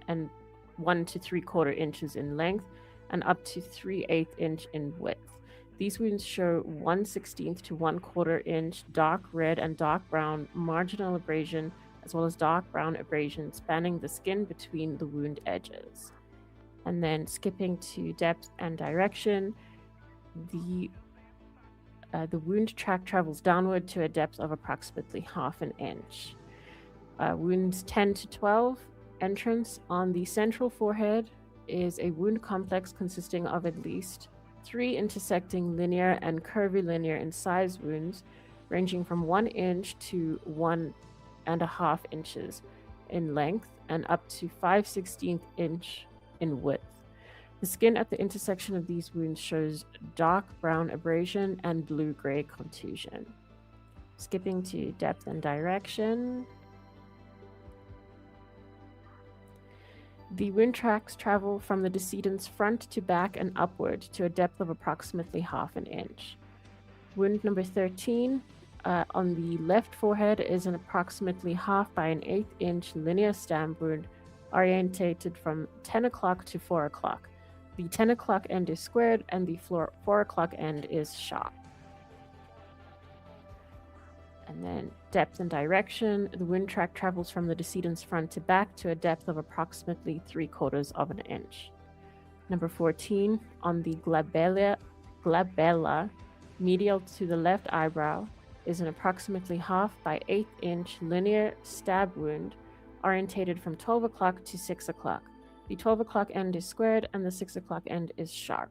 Speaker 2: and 1 to 3/4 inches in length and up to 3/8 inch in width. These wounds show 1/16 to 1/4 inch dark red and dark brown marginal abrasion, as well as dark brown abrasion spanning the skin between the wound edges. And then skipping to depth and direction, the wound track travels downward to a depth of approximately ½ an inch. Wounds 10 to 12, entrance on the central forehead is a wound complex consisting of at least 3 intersecting linear and curvilinear incised wounds ranging from 1 inch to 1.5 inches in length and up to 5/16 inch in width. The skin at the intersection of these wounds shows dark brown abrasion and blue-gray contusion. Skipping to depth and direction. The wound tracks travel from the decedent's front to back and upward to a depth of approximately ½ an inch. Wound number 13 on the left forehead is an approximately ½ by an 1/8 inch linear stab wound orientated from 10 o'clock to 4 o'clock. The 10 o'clock end is squared and the 4 o'clock end is sharp. And then depth and direction. The wound track travels from the decedent's front to back to a depth of approximately 3/4 of an inch. Number 14, on the glabella, medial to the left eyebrow, is an approximately ½ by 1/8 inch linear stab wound orientated from 12 o'clock to 6 o'clock. The 12 o'clock end is squared and the 6 o'clock end is sharp.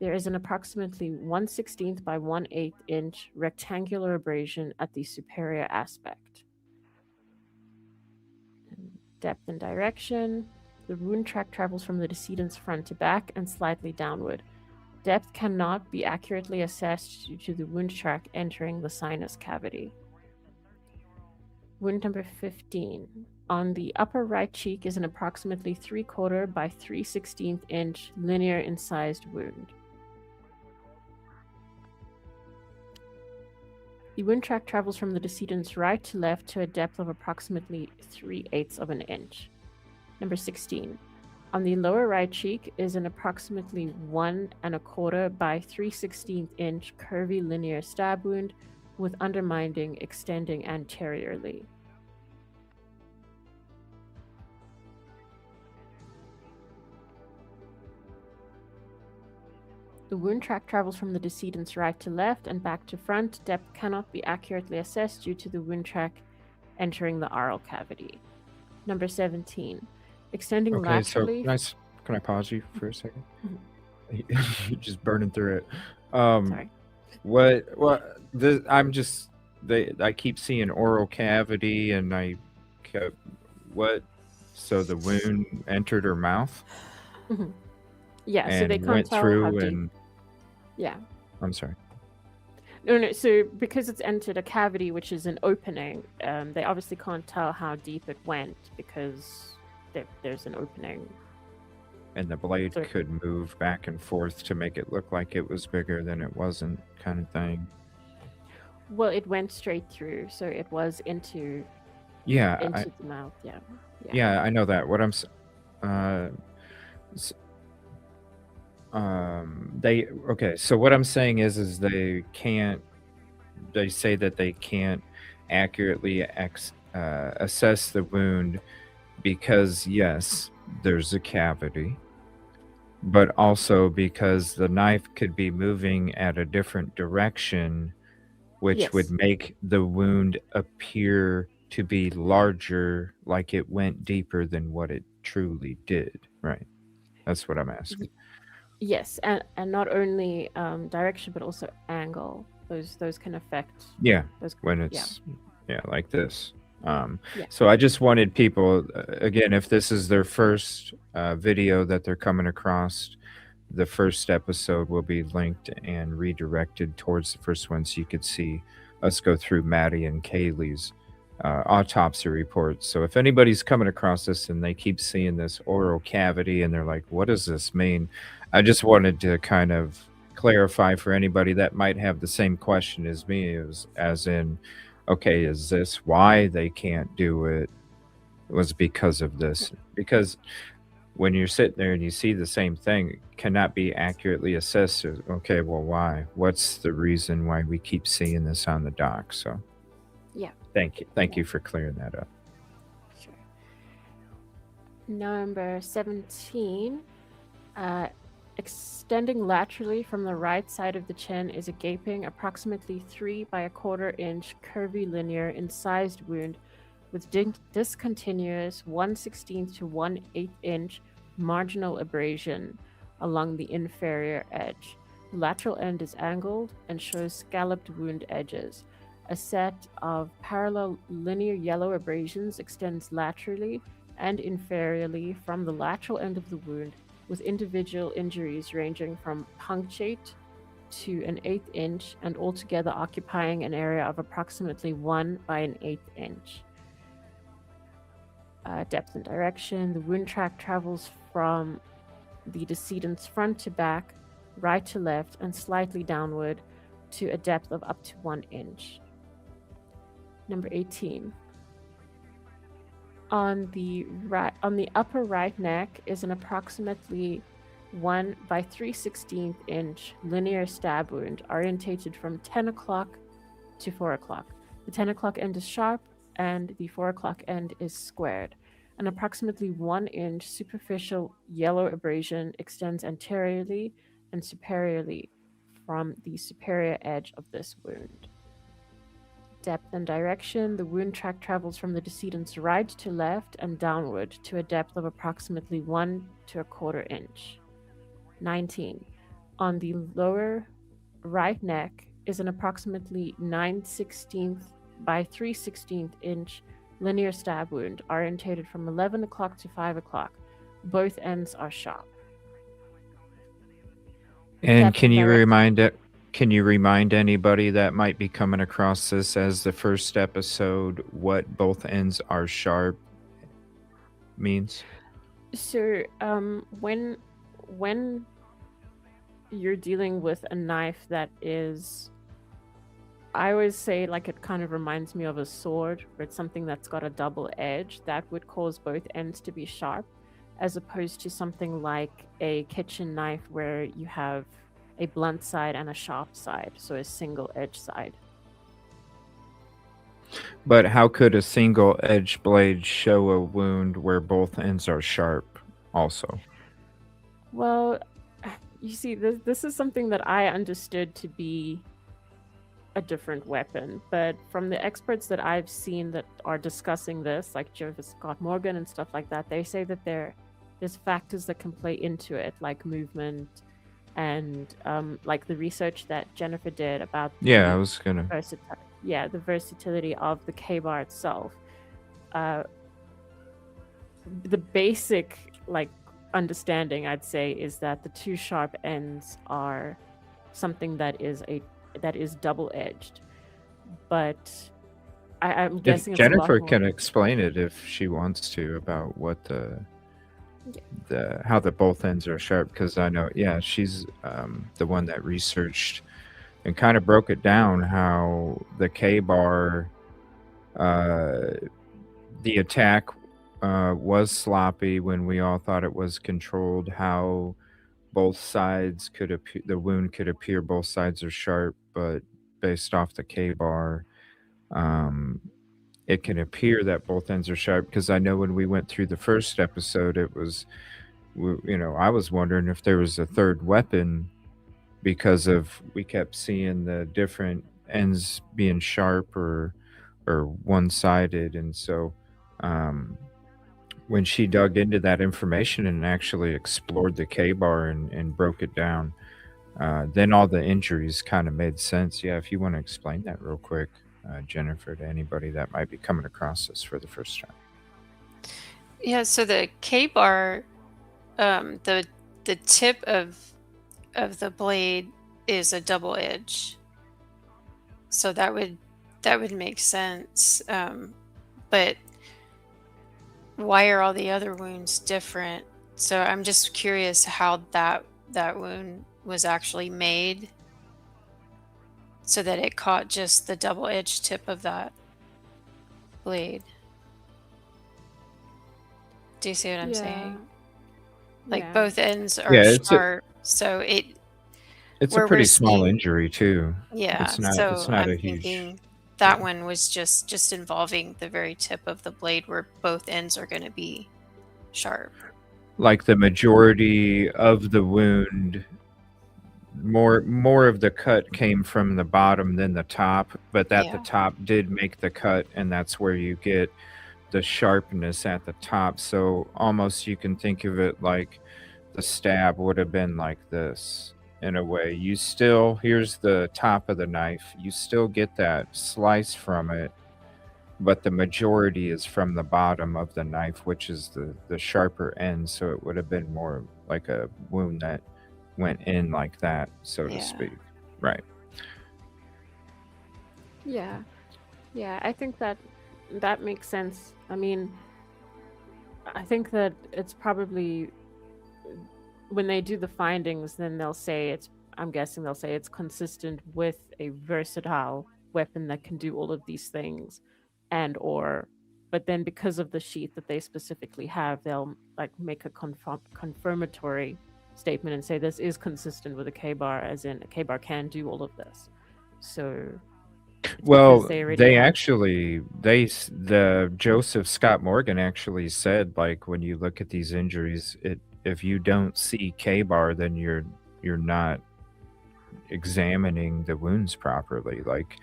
Speaker 2: There is an approximately 1/16 by 1/8 inch rectangular abrasion at the superior aspect. Depth and direction. The wound track travels from the decedent's front to back and slightly downward. Depth cannot be accurately assessed due to the wound track entering the sinus cavity. Wound number 15. On the upper right cheek is an approximately 3/4 by 3/16 inch linear incised wound. The wound track travels from the decedent's right to left to a depth of approximately 3/8 of an inch. Number 16. On the lower right cheek is an approximately 1¼ by 3/16 inch curvy linear stab wound with undermining extending anteriorly. The wound track travels from the decedent's right to left and back to front. Depth cannot be accurately assessed due to the wound track entering the oral cavity. Number 17. Extending
Speaker 1: Okay, so
Speaker 2: laterally.
Speaker 1: can I pause you for a second?
Speaker 2: Mhm.
Speaker 1: You're just burning through it.
Speaker 2: Sorry.
Speaker 1: I keep seeing oral cavity, and what? So the wound entered her mouth
Speaker 2: Yeah, so they
Speaker 1: and
Speaker 2: can't
Speaker 1: went
Speaker 2: tell how
Speaker 1: through,
Speaker 2: deep.
Speaker 1: and
Speaker 2: Yeah.
Speaker 1: I'm sorry.
Speaker 2: No. So because it's entered a cavity, which is an opening, they obviously can't tell how deep it went because there's an opening.
Speaker 1: And the blade
Speaker 2: So-
Speaker 1: could move back and forth to make it look like it was bigger than it wasn't, kind of thing.
Speaker 2: Well, it went straight through, so it was into
Speaker 1: Yeah,
Speaker 2: the mouth. Yeah.
Speaker 1: yeah, I know that. What I'm, s- they okay. So what I'm saying is they can't. They say that they can't accurately assess the wound because yes, there's a cavity, but also because the knife could be moving at a different direction, which would
Speaker 2: Yes.
Speaker 1: make the wound appear to be larger, like it went deeper than what it truly did. Right. That's what I'm asking.
Speaker 2: Yes, and not only direction but also angle. Those can affect.
Speaker 1: Yeah,
Speaker 2: Those.
Speaker 1: when it's like this.
Speaker 2: Yeah.
Speaker 1: So I just wanted people, again, if this is their first video that they're coming across, the first episode will be linked and redirected towards the first one, so you could see us go through Maddie and Kaylee's autopsy report. So if anybody's coming across this and they keep seeing this oral cavity and they're like, what does this mean? I just wanted to kind of clarify for anybody that might have the same question as me, as in, okay, is this why they can't do it? It was because of this. Because when you're sitting there and you see the same thing, it cannot be accurately assessed. Okay, well, why? What's the reason why we keep seeing this on the dock? So,
Speaker 2: Yeah.
Speaker 1: thank you for clearing that up.
Speaker 2: Sure. Number 17. Extending laterally from the right side of the chin is a gaping, approximately 3 by 1/4 inch curvy linear incised wound with discontinuous 1/16 to 1/8 inch marginal abrasion along the inferior edge. The lateral end is angled and shows scalloped wound edges. A set of parallel linear yellow abrasions extends laterally and inferiorly from the lateral end of the wound, with individual injuries ranging from punctate to an 1/8 inch and altogether occupying an area of approximately 1 by an 1/8 inch. Depth and direction. The wound track travels from the decedent's front to back, right to left, and slightly downward to a depth of up to 1 inch. Number 18. On the upper right neck is an approximately 1 by 3/16 inch linear stab wound orientated from 10 o'clock to 4 o'clock. The 10 o'clock end is sharp and the 4 o'clock end is squared. An approximately 1 inch superficial yellow abrasion extends anteriorly and superiorly from the superior edge of this wound. Depth and direction. The wound track travels from the decedent's right to left and downward to a depth of approximately 1 to a quarter inch. 19. On the lower right neck is an approximately 9/16 by 3/16 inch linear stab wound orientated from 11 o'clock to 5 o'clock. Both ends are sharp.
Speaker 1: And
Speaker 2: Depth and direction.
Speaker 1: can you remind anybody that might be coming across this as the first episode what both ends are sharp means?
Speaker 2: So, when you're dealing with a knife that is, I always say, like, it kind of reminds me of a sword, or it's something that's got a double edge, that would cause both ends to be sharp, as opposed to something like a kitchen knife where you have a blunt side and a sharp side, so a single edge side.
Speaker 1: But how could a single edge blade show a wound where both ends are sharp also?
Speaker 2: Well, you see, this is something that I understood to be a different weapon, but from the experts that I've seen that are discussing this, like Joseph Scott Morgan and stuff like that, they say that there's factors that can play into it, like movement and like the research that Jennifer did about
Speaker 1: Yeah, I
Speaker 2: the
Speaker 1: was gonna.
Speaker 2: the versatility of the K-bar itself. Uh, the basic like understanding, I'd say, is that the two sharp ends are something that is double-edged, but I'm
Speaker 1: If
Speaker 2: guessing it's a lot
Speaker 1: Jennifer
Speaker 2: more.
Speaker 1: can explain it if she wants to about what
Speaker 2: Yeah.
Speaker 1: the how the both ends are sharp, because I know, yeah, she's the one that researched and kind of broke it down how the K bar, uh, the attack was sloppy when we all thought it was controlled. How both sides could appear, the wound could appear both sides are sharp, but based off the K bar, um, it can appear that both ends are sharp. Because I know when we went through the first episode, it was, I was wondering if there was a third weapon because of we kept seeing the different ends being sharp or one sided, and so um, when she dug into that information and actually explored the K bar and broke it down, then all the injuries kind of made sense. Yeah, if you want to explain that real quick, Jennifer, to anybody that might be coming across this for the first time.
Speaker 3: Yeah, so the K bar, the tip of the blade is a double edge, so that would make sense. But why are all the other wounds different? So I'm just curious how that wound was actually made, so that it caught just the double edged tip of that blade. Do you see what I'm
Speaker 2: Yeah.
Speaker 3: saying? Like
Speaker 2: Yeah.
Speaker 3: both ends are
Speaker 1: Yeah,
Speaker 3: sharp, so
Speaker 1: it's a
Speaker 3: where we're
Speaker 1: pretty small
Speaker 3: seeing,
Speaker 1: injury too.
Speaker 3: yeah.
Speaker 1: It's
Speaker 3: So
Speaker 1: not
Speaker 3: I'm
Speaker 1: a huge.
Speaker 3: thinking that
Speaker 1: Yeah.
Speaker 3: one was just involving the very tip of the blade where both ends are going to be sharp.
Speaker 1: Like the majority of the wound, more of the cut came from the bottom than the top, but at the
Speaker 3: Yeah.
Speaker 1: top did make the cut, and that's where you get the sharpness at the top. So almost you can think of it like the stab would have been like this in a way. You still, here's the top of the knife, you still get that slice from it, but the majority is from the bottom of the knife, which is the sharper end. So it would have been more like a wound that went in like that, so to
Speaker 3: Yeah.
Speaker 1: speak. Right.
Speaker 2: Yeah. Yeah, I think that makes sense. I mean, I think that it's probably when they do the findings, then they'll say I'm guessing they'll say it's consistent with a versatile weapon that can do all of these things, but then because of the sheet that they specifically have, they'll like make a confirmatory statement and say this is consistent with a K bar, as in a K bar can do all of this. So it's
Speaker 1: Well,
Speaker 2: because they already
Speaker 1: they
Speaker 2: have.
Speaker 1: actually the Joseph Scott Morgan actually said, like, when you look at these injuries, if you don't see K bar, then you're not examining the wounds properly. Like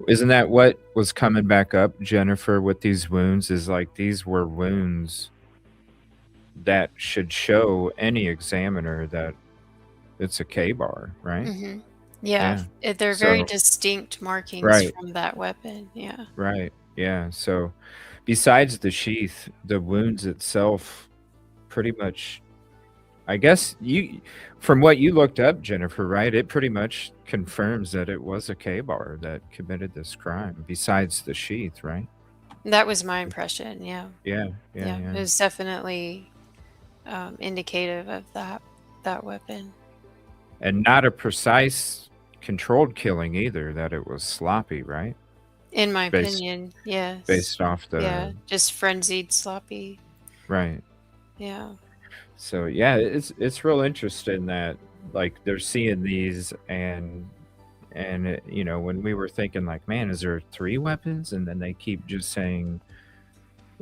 Speaker 1: Isn't that what was coming back up, Jennifer, with these wounds? Is like these were wounds that should show any examiner that it's a K bar, right?
Speaker 3: Hmm. Yeah,
Speaker 1: Yeah.
Speaker 3: they're very
Speaker 1: So,
Speaker 3: distinct markings
Speaker 1: right,
Speaker 3: from that weapon. Yeah.
Speaker 1: right. Yeah. So, besides the sheath, the wounds itself pretty much, I guess from what you looked up, Jennifer, right? It pretty much confirms that it was a K bar that committed this crime, besides the sheath, right?
Speaker 3: That was my impression. Yeah.
Speaker 1: Yeah, yeah,
Speaker 3: Yeah.
Speaker 1: yeah.
Speaker 3: It was definitely indicative of that weapon.
Speaker 1: And not a precise controlled killing either, that it was sloppy, right?
Speaker 3: In my
Speaker 1: Based
Speaker 3: opinion, yes.
Speaker 1: based off
Speaker 3: Yeah,
Speaker 1: the
Speaker 3: just frenzied, sloppy.
Speaker 1: right.
Speaker 3: Yeah.
Speaker 1: So yeah, it's real interesting that like they're seeing these and it, when we were thinking like, man, is there 3 weapons? And then they keep just saying,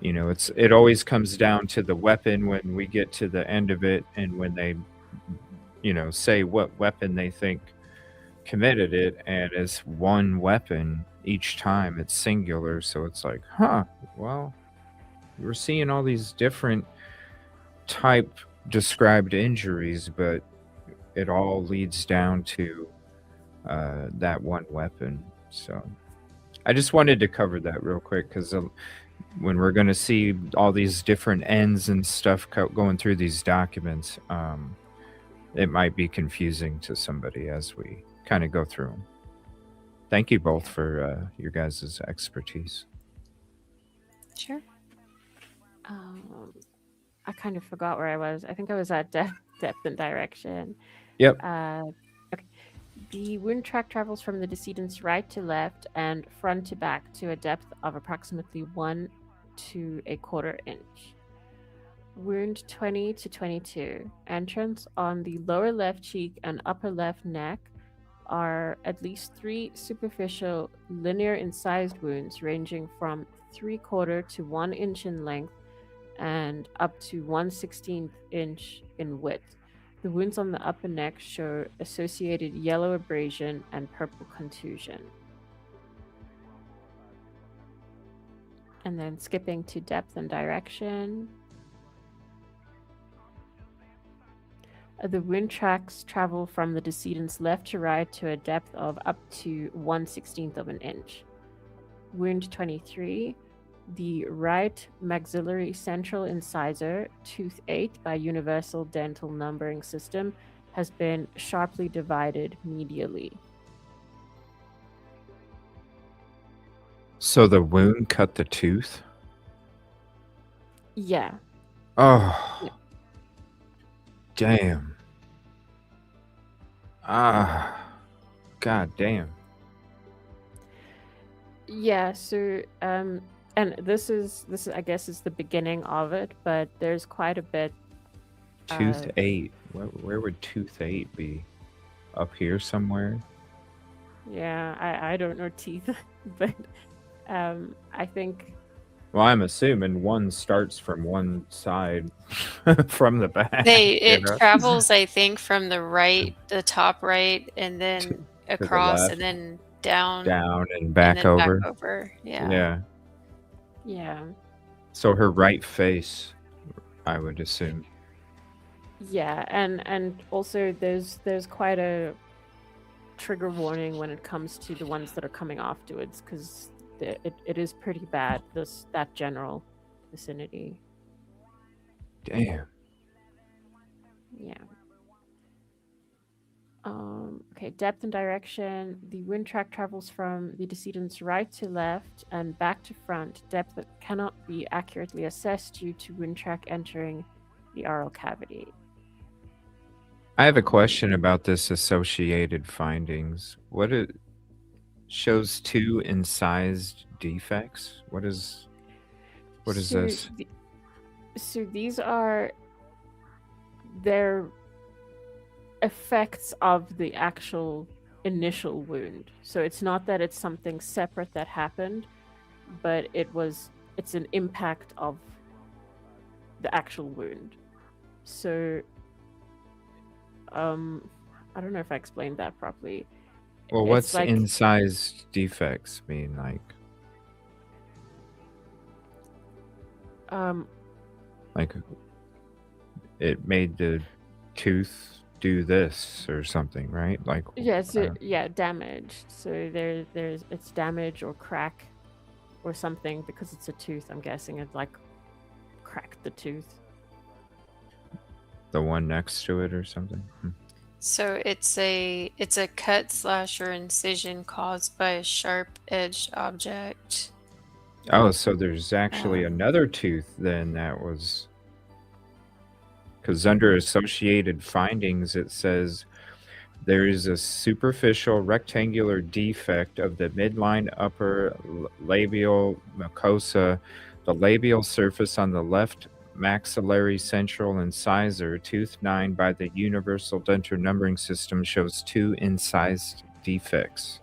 Speaker 1: it always comes down to the weapon when we get to the end of it, and when they say what weapon they think committed it, and it's one weapon each time, it's singular. So it's like, well, we're seeing all these different type described injuries, but it all leads down to that one weapon. So I just wanted to cover that real quick, because when we're going to see all these different ends and stuff going through these documents, it might be confusing to somebody as we kind of go through them. Thank you both for your guys' expertise.
Speaker 3: Sure.
Speaker 2: I kind of forgot where I was. I think I was at depth and direction.
Speaker 1: Yep.
Speaker 2: Okay. The wound track travels from the decedent's right to left and front to back to a depth of approximately 1 to a quarter inch. Wound 20 to 22. Entrance on the lower left cheek and upper left neck are at least 3 superficial linear incised wounds ranging from 3/4 to 1 inch in length and up to 1/16 inch in width. The wounds on the upper neck show associated yellow abrasion and purple contusion. And then skipping to depth and direction. The wound tracks travel from the decedent's left to right to a depth of up to 1/16 of an inch. Wound 23. The right maxillary central incisor, tooth 8 by universal dental numbering system, has been sharply divided medially.
Speaker 1: So the wound cut the tooth?
Speaker 2: Yeah.
Speaker 1: Oh.
Speaker 2: Yeah.
Speaker 1: Damn. God damn.
Speaker 2: Yeah, so and this is I guess is the beginning of it, but there's quite a bit.
Speaker 1: Tooth 8. Where would tooth 8 be? Up here somewhere?
Speaker 2: Yeah, I don't know teeth, but I think.
Speaker 1: Well, I'm assuming one starts from one side from the back.
Speaker 3: It travels, I think, from the top right, and then
Speaker 1: To
Speaker 3: across,
Speaker 1: left.
Speaker 3: and then down
Speaker 1: And back
Speaker 3: and then
Speaker 1: over.
Speaker 3: back over. Yeah.
Speaker 1: Yeah.
Speaker 2: Yeah.
Speaker 1: So her right face, I would assume.
Speaker 2: Yeah, and also there's quite a trigger warning when it comes to the ones that are coming afterwards, because it is pretty bad, that general vicinity.
Speaker 1: Damn.
Speaker 2: Yeah. Okay, depth and direction. The wound track travels from the decedent's right to left and back to front, depth that cannot be accurately assessed due to wound track entering the oral cavity.
Speaker 1: I have a question about this associated findings. What it shows 2 incised defects? What is this?
Speaker 2: So these are their effects of the actual initial wound. So it's not that it's something separate that happened, but it's an impact of the actual wound. So I don't know if I explained that properly.
Speaker 1: Well,
Speaker 2: It's
Speaker 1: what's
Speaker 2: like
Speaker 1: incised defects mean?
Speaker 2: um
Speaker 1: Like it made the tooth do this or something, right? Like,
Speaker 2: yeah,
Speaker 1: uh,
Speaker 2: yeah, damaged. So there's it's damage or crack or something because it's a tooth. I'm guessing it like cracked the tooth.
Speaker 1: the one next to it or something.
Speaker 3: So it's a cut, slash, or incision caused by a sharp-edged object.
Speaker 1: Oh, so there's actually
Speaker 2: Um,
Speaker 1: another tooth then that was, because under associated findings it says there is a superficial rectangular defect of the midline upper labial mucosa. The labial surface on the left maxillary central incisor, tooth 9 by the universal dental numbering system, shows 2 incised defects.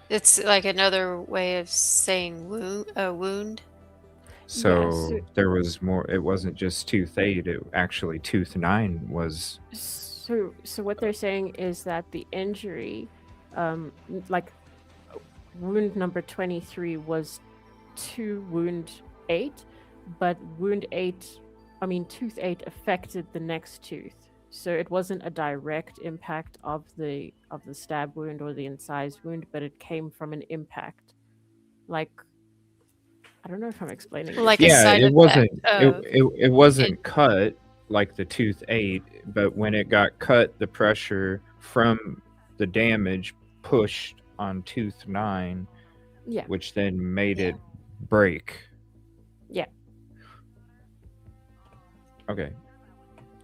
Speaker 3: It's like another way of saying wound, a wound.
Speaker 2: yeah,
Speaker 1: So there was more. It wasn't just tooth 8. It actually tooth 9 was.
Speaker 2: so what they're saying is that the injury, like wound number 23 was to wound 8, but wound 8, I mean tooth 8 affected the next tooth. So it wasn't a direct impact of the stab wound or the incised wound, but it came from an impact. Like, I don't know if I'm explaining this
Speaker 3: Like a
Speaker 1: Yeah,
Speaker 2: right.
Speaker 3: side
Speaker 1: it
Speaker 3: effect
Speaker 1: wasn't. It
Speaker 3: of
Speaker 1: it, it
Speaker 3: it.
Speaker 1: wasn't cut like the tooth 8, but when it got cut, the pressure from the damage pushed on tooth 9,
Speaker 2: Yeah.
Speaker 1: which then made
Speaker 3: Yeah.
Speaker 1: it break.
Speaker 2: Yeah.
Speaker 1: Okay.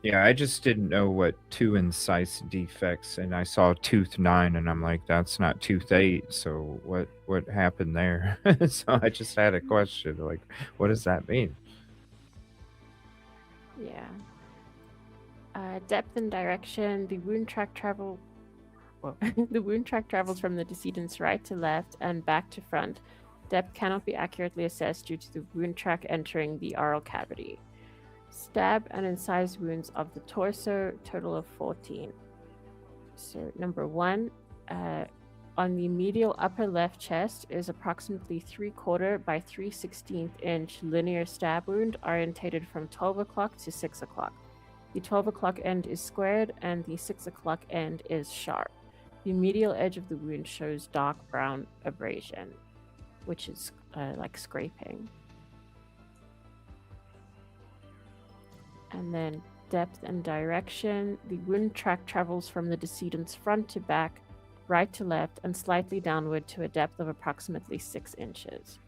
Speaker 1: Yeah, I just didn't know what 2 incised defects, and I saw tooth 9, and I'm like, that's not tooth 8. So what happened there? So I just had a question, like, what does that mean?
Speaker 2: Yeah. Depth and direction. The wound track the wound track travels from the decedent's right to left and back to front. Depth cannot be accurately assessed due to the wound track entering the oral cavity. Stab and incised wounds of the torso, total of 14. So number 1, on the medial upper left chest is approximately 3/4 by 3/16 inch linear stab wound orientated from 12 o'clock to 6 o'clock. The 12 o'clock end is squared and the 6 o'clock end is sharp. The medial edge of the wound shows dark brown abrasion, which is like scraping. And then depth and direction. The wound track travels from the decedent's front to back, right to left, and slightly downward to a depth of approximately 6 inches.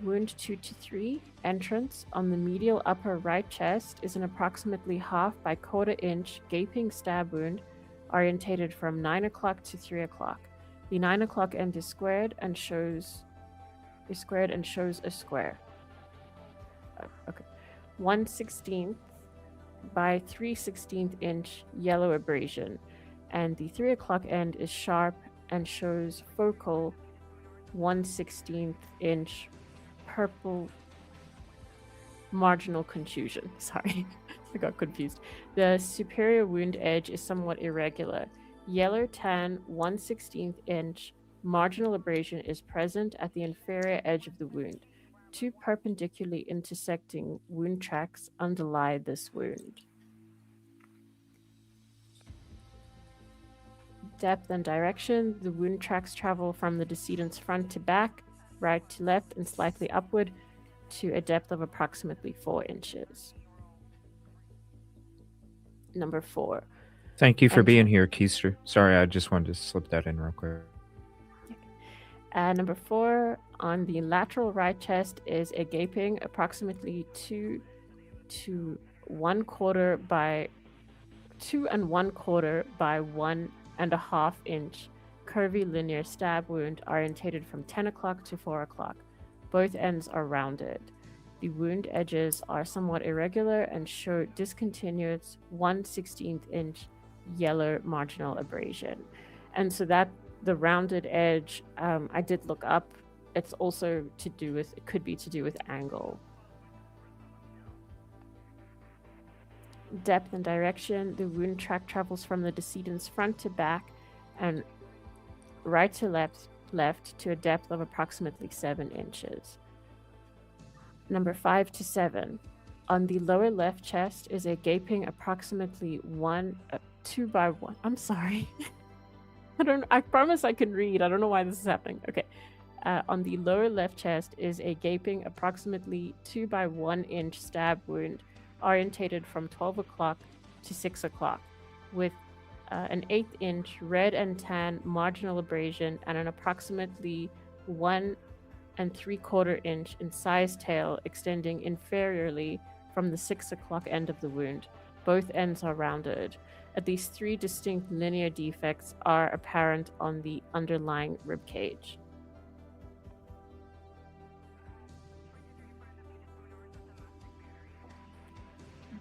Speaker 2: Wound 2 to 3, entrance, on the medial upper right chest is an approximately 1/2 by 1/4 inch gaping stab wound orientated from 9 o'clock to 3 o'clock. The 9 o'clock end is squared and shows a square. Okay. 1/16 by 3/16 inch yellow abrasion, and the 3 o'clock end is sharp and shows focal 1/16 inch purple marginal contusion. Sorry, I got confused. The superior wound edge is somewhat irregular. Yellow tan 1/16 inch marginal abrasion is present at the inferior edge of the wound. 2 perpendicularly intersecting wound tracks underlie this wound. Depth and direction. The wound tracks travel from the decedent's front to back, right to left, and slightly upward to a depth of approximately 4 inches. Number 4.
Speaker 1: Thank you for being here, Keister. Sorry, I just wanted to slip that in real quick.
Speaker 2: Number 4, on the lateral right chest is a gaping approximately 2 to 1/4 by 2 1/4 by 1.5 inch curvy linear stab wound orientated from 10 o'clock to 4 o'clock. Both ends are rounded. The wound edges are somewhat irregular and show discontinuous 1/16 inch yellow marginal abrasion. And so that the rounded edge, I did look up. It's also to do with, it could be to do with angle. Depth and direction. The wound track travels from the decedent's front to back and right to left to a depth of approximately 7 inches. Number 5 to 7. On the lower left chest is a gaping approximately 2 by 1. I'm sorry. I promise I can read. I don't know why this is happening. Okay. On the lower left chest is a gaping approximately 2 by 1 inch stab wound orientated from 12 o'clock to 6 o'clock with an 1/8 inch red and tan marginal abrasion and an approximately 1 3/4 inch incised tail extending inferiorly from the 6 o'clock end of the wound. Both ends are rounded. At least 3 distinct linear defects are apparent on the underlying rib cage.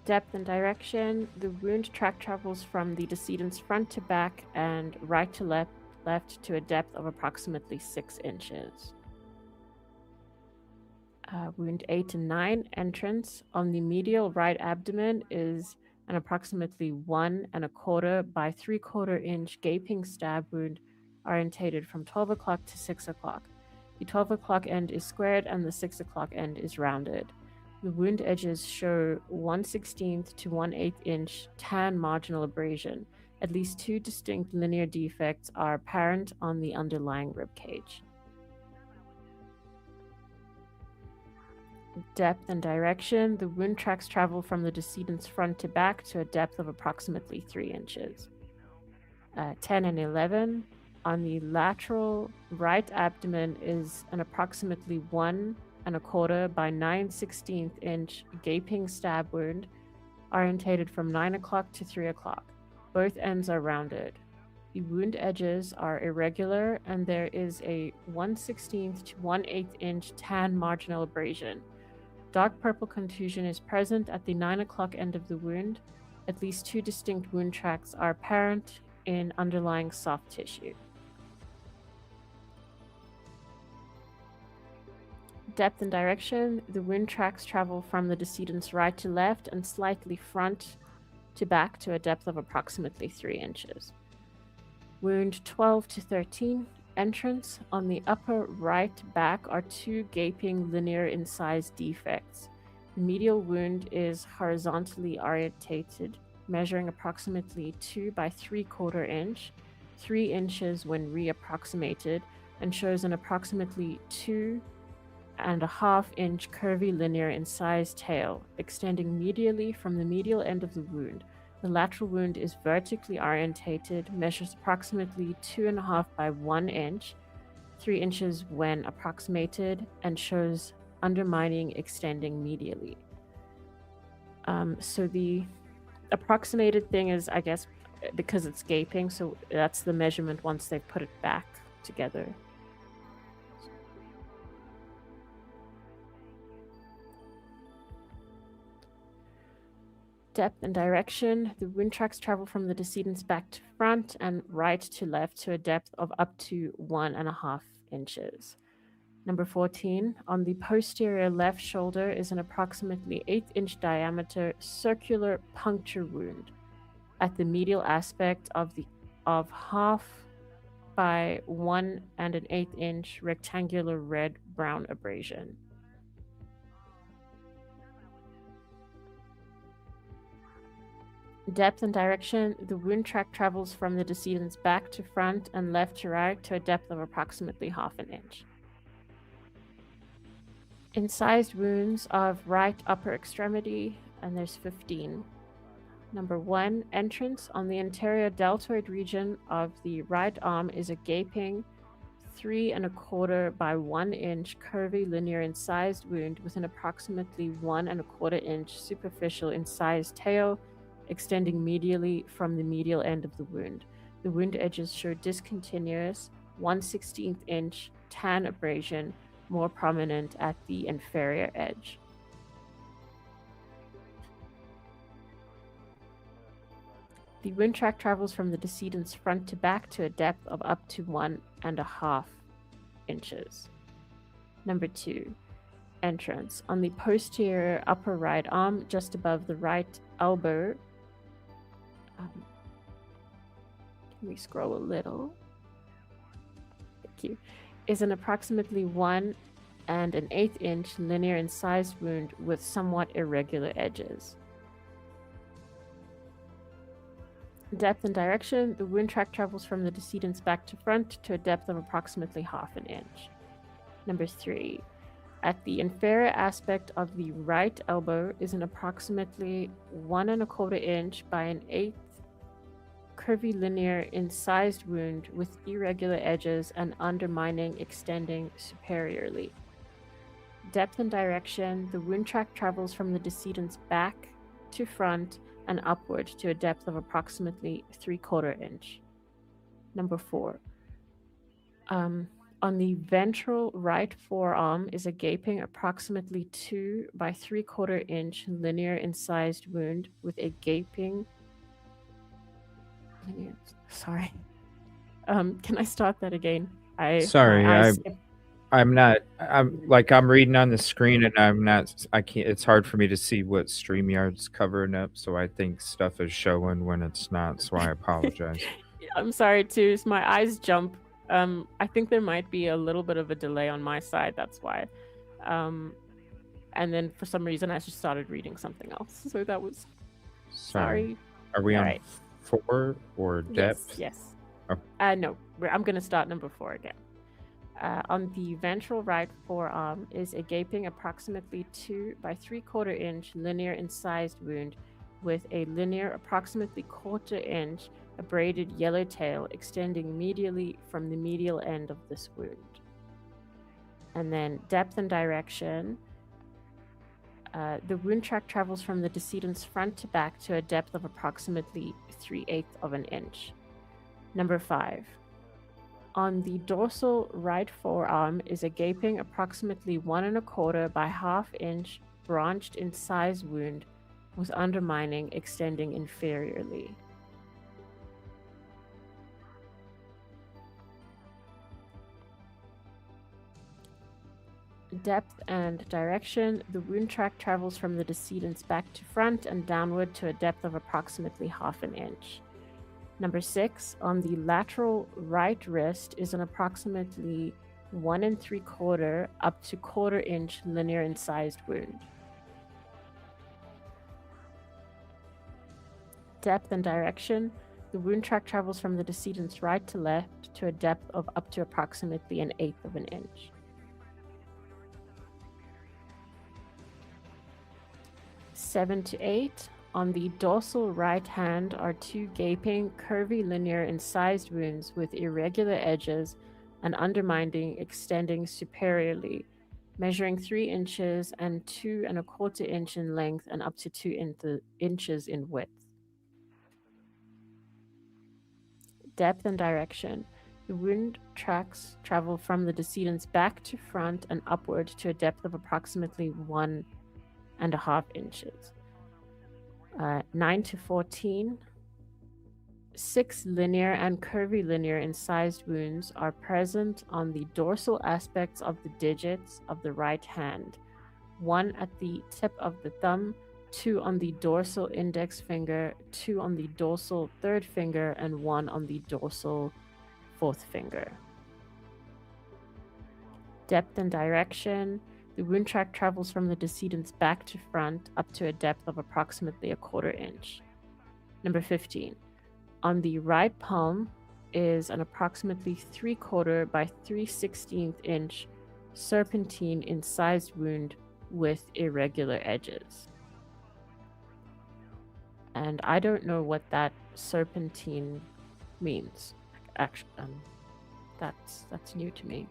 Speaker 2: Depth and direction. The wound track travels from the decedent's front to back and right to left to a depth of approximately 6 inches. Wound 8 and 9, entrance. On the medial right abdomen is an approximately 1 1/4 by 3/4 inch gaping stab wound orientated from 12 o'clock to 6 o'clock. The 12 o'clock end is squared and the 6 o'clock end is rounded. The wound edges show 1/16 to 1/8 inch tan marginal abrasion. At least 2 distinct linear defects are apparent on the underlying rib cage. Depth and direction. The wound tracks travel from the decedent's front to back to a depth of approximately 3 inches. 10 and 11. On the lateral right abdomen is an approximately 1 1/4 by 9/16 inch gaping stab wound orientated from 9 o'clock to 3 o'clock. Both ends are rounded. The wound edges are irregular and there is a 1/16 to 1/8 inch tan marginal abrasion. Dark purple contusion is present at the 9 o'clock end of the wound. At least 2 distinct wound tracks are apparent in underlying soft tissue. Depth and direction. The wound tracks travel from the decedent's right to left and slightly front to back to a depth of approximately 3 inches. Wound 12 to 13, entrance. On the upper right back are 2 gaping linear incised defects. The medial wound is horizontally orientated, measuring approximately 2 by 3/4 inch, 3 inches when reapproximated, and shows an approximately 2.5 inch curvy linear incised tail extending medially from the medial end of the wound. The lateral wound is vertically orientated, measures approximately 2.5 by 1 inch, 3 inches when approximated, and shows undermining extending medially. So the approximated thing is, I guess, because it's gaping, so that's the measurement once they've put it back together. Depth and direction. The wound tracks travel from the decedent's back to front and right to left to a depth of up to 1.5 inches. Number 14. On the posterior left shoulder is an approximately 8-inch diameter circular puncture wound at the medial aspect of 1/2 by 1 1/8 inch rectangular red-brown abrasion. Depth and direction. The wound track travels from the decedent's back to front and left to right to a depth of approximately 1/2 inch. Incised wounds of right upper extremity, and there's 15. Number 1, entrance. On the anterior deltoid region of the right arm is a gaping 3.25 by 1 inch curvy linear incised wound with an approximately 1.25 inch superficial incised tail extending medially from the medial end of the wound. The wound edges show discontinuous 1/16 inch tan abrasion, more prominent at the inferior edge. The wound track travels from the decedent's front to back to a depth of up to 1.5 inches. Number 2, entrance. On the posterior upper right arm, just above the right elbow, can we scroll a little? Thank you. Is an approximately 1 1/8 inch linear incised wound with somewhat irregular edges. Depth and direction. The wound track travels from the decedent's back to front to a depth of approximately 1/2 inch. Number 3. At the inferior aspect of the right elbow is an approximately 1 1/4 inch by 1/8 curvilinear incised wound with irregular edges and undermining extending superiorly. Depth and direction. The wound track travels from the decedent's back to front and upward to a depth of approximately 3/4 inch. Number 4. On the ventral right forearm is a gaping approximately 2 by 3/4 inch linear incised wound with a gaping. Sorry. Can I start that again?
Speaker 1: Sorry,
Speaker 2: my eyes skipped.
Speaker 1: I'm not. I'm reading on the screen, and I'm not. I can't. It's hard for me to see what StreamYard's covering up, so I think stuff is showing when it's not. So I apologize.
Speaker 2: I'm sorry too. So my eyes jump. I think there might be a little bit of a delay on my side. That's why. And then for some reason I just started reading something else. So that was. Sorry.
Speaker 1: Are we
Speaker 2: All
Speaker 1: on
Speaker 2: right.
Speaker 1: 4 or depth?
Speaker 2: Yes.
Speaker 1: Oh.
Speaker 2: No. I'm gonna start number 4 again. On the ventral right forearm is a gaping approximately 2 by 3/4 inch linear incised wound with a linear approximately 1/4 inch abraded yellow tail extending medially from the medial end of this wound. And then depth and direction. The wound track travels from the decedent's front to back to a depth of approximately 3/8 of an inch. Number 5. On the dorsal right forearm is a gaping approximately 1 1/4 by 1/2 inch branched incised wound with undermining extending inferiorly. Depth and direction. The wound track travels from the decedent's back to front and downward to a depth of approximately 1/2 an inch. Number 6, on the lateral right wrist is an approximately 1 3/4 up to 1/4 inch linear incised wound. Depth and direction. The wound track travels from the decedent's right to left to a depth of up to approximately 1/8 of an inch. 7 to 8. On the dorsal right hand are 2 gaping, curvilinear incised wounds with irregular edges and undermining extending superiorly, measuring 3 inches and 2 1/4 inch in length and up to 2 inches in width. Depth and direction. The wound tracks travel from the decedent's back to front and upward to a depth of approximately 1.5 inches. 9 to 14. 6 linear and curvilinear incised wounds are present on the dorsal aspects of the digits of the right hand, 1 at the tip of the thumb, 2 on the dorsal index finger, 2 on the dorsal third finger, and 1 on the dorsal fourth finger. Depth and direction. The wound track travels from the decedent's back to front up to a depth of approximately 1/4 inch. Number 15. On the right palm is an approximately 3/4 by 3/16 inch serpentine incised wound with irregular edges. And I don't know what that serpentine means. Actually, that's new to me.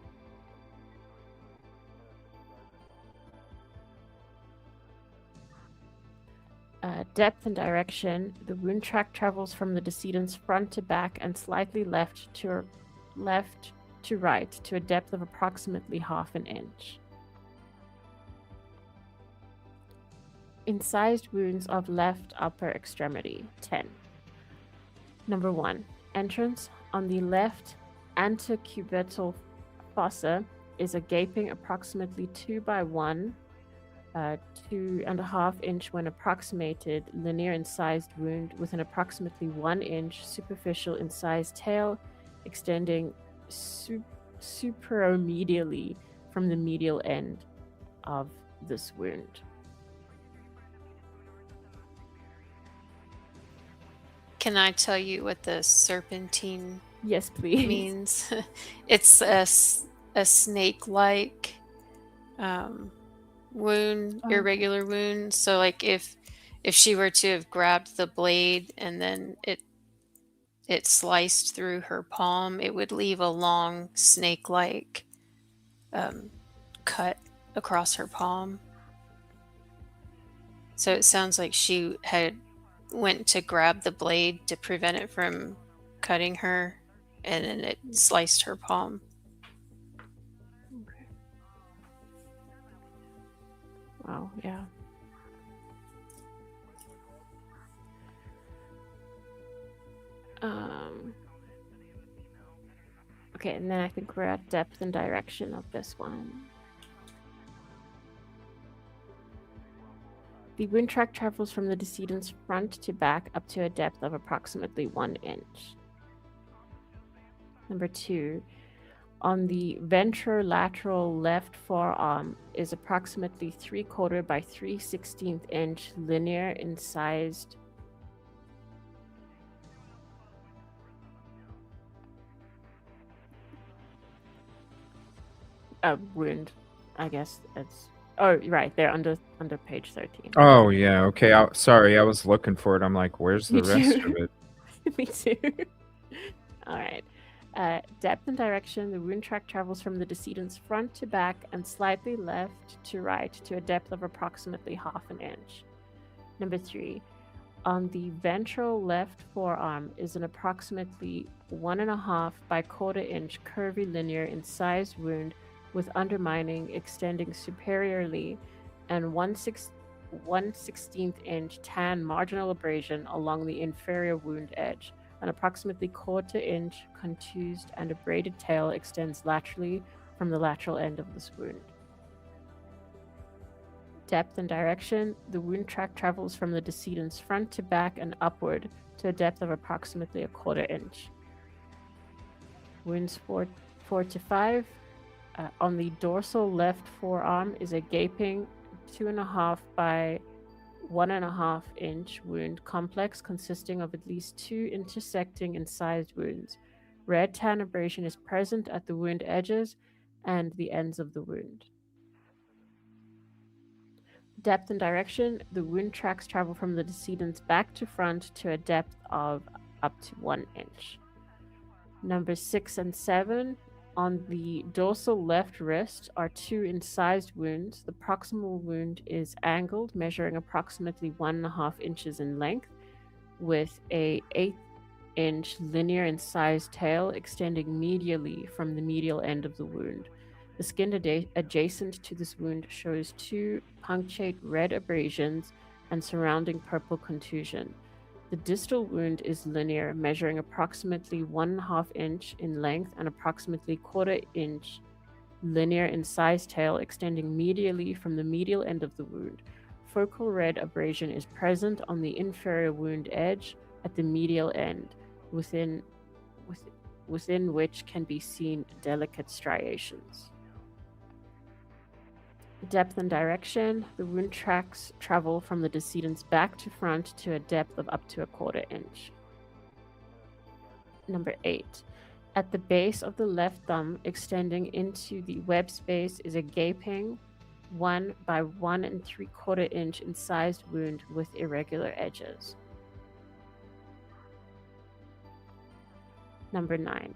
Speaker 2: Depth and direction. The wound track travels from the decedent's front to back and slightly left to right to a depth of approximately 1/2 an inch. Incised wounds of left upper extremity, 10. Number 1. Entrance. On the left antecubital fossa is a gaping approximately 2 by 1, 2.5 inch when approximated linear incised wound with an approximately 1 inch superficial incised tail extending superomedially from the medial end of this wound.
Speaker 3: Can I tell you what the serpentine
Speaker 2: Yes, please.
Speaker 3: means? It's a snake-like wound, irregular wound. So like if she were to have grabbed the blade and then it sliced through her palm, it would leave a long snake-like cut across her palm. So it sounds like she had went to grab the blade to prevent it from cutting her, and then it sliced her palm.
Speaker 2: Okay. Wow, yeah. Okay, and then I think we're at depth and direction of this one. The wound track travels from the decedent's front to back up to a depth of approximately 1 inch. Number 2, on the ventrolateral left forearm is approximately 3/4 by 3/16 inch linear incised wound. I guess it's right there under page 13.
Speaker 1: Oh yeah, okay. Sorry, I was looking for it. I'm like, where's the rest of it?
Speaker 2: Me too. All right. Depth and direction. The wound track travels from the decedent's front to back and slightly left to right to a depth of approximately 1/2 inch. Number 3. On the ventral left forearm is an approximately 1.5 by 1/4 inch curvilinear incised wound with undermining extending superiorly and 1/16 inch tan marginal abrasion along the inferior wound edge. An approximately 1/4 inch contused and abraded tail extends laterally from the lateral end of this wound. Depth and direction. The wound track travels from the decedent's front to back and upward to a depth of approximately 1/4 inch. Wounds 4 to 5. On the dorsal left forearm is a gaping 2.5 by 1.5 inch wound complex consisting of at least 2 intersecting incised wounds. Red tan abrasion is present at the wound edges and the ends of the wound. Depth and direction. The wound tracks travel from the decedent's back to front to a depth of up to 1 inch. Number 6 and 7. On the dorsal left wrist are 2 incised wounds. The proximal wound is angled, measuring approximately 1.5 inches in length, with a 1/8 inch linear incised tail extending medially from the medial end of the wound. The skin adjacent to this wound shows 2 punctate red abrasions and surrounding purple contusion. The distal wound is linear, measuring approximately 1.5 inch in length and approximately 1/4 inch linear incised tail extending medially from the medial end of the wound. Focal red abrasion is present on the inferior wound edge at the medial end, within which can be seen delicate striations. Depth and direction. The wound tracks travel from the decedent's back to front to a depth of up to 1/4 inch. Number 8. At the base of the left thumb, extending into the web space, is a gaping 1 by 1 3/4 inch incised wound with irregular edges. Number 9.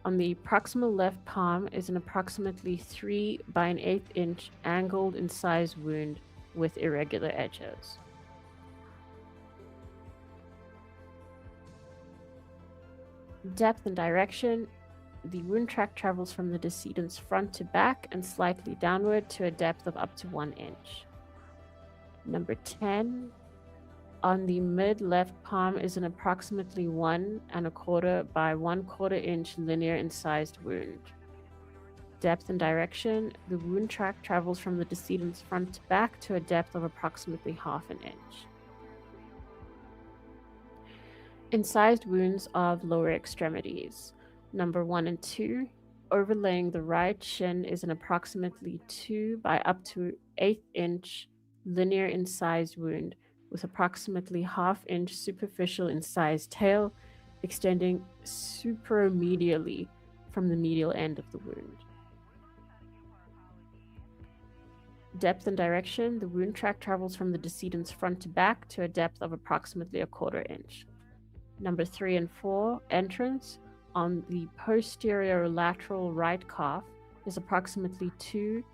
Speaker 2: On the proximal left palm is an approximately 3 by 1/8 inch angled incised wound with irregular edges. Depth and direction. The wound track travels from the decedent's front to back and slightly downward to a depth of up to 1 inch. Number 10. On the mid-left palm is an approximately 1.25 by 1/4 inch linear incised wound. Depth and direction. The wound track travels from the decedent's front to back to a depth of approximately 1/2 inch. Incised wounds of lower extremities. Number 1 and 2. overlaying the right shin is an approximately 2 by up to 1/8 inch linear incised wound with approximately ½ inch superficial incised tail extending supromedially from the medial end of the wound. Depth and direction, the wound track travels from the decedent's front to back to a depth of approximately 1/4 inch. Number 3 and 4, entrance on the posterior lateral right calf is approximately 2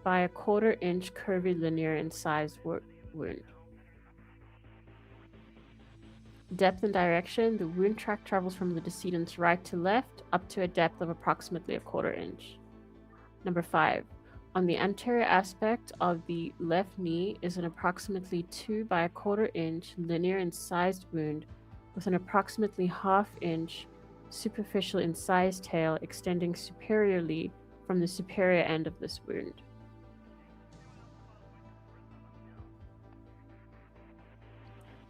Speaker 2: by 1/4 inch curvilinear incised wound. Depth and direction, the wound track travels from the decedent's right to left up to a depth of approximately 1/4 inch. Number 5, on the anterior aspect of the left knee is an approximately 2 by 1/4 inch linear incised wound with an approximately ½ inch superficial incised tail extending superiorly from the superior end of this wound.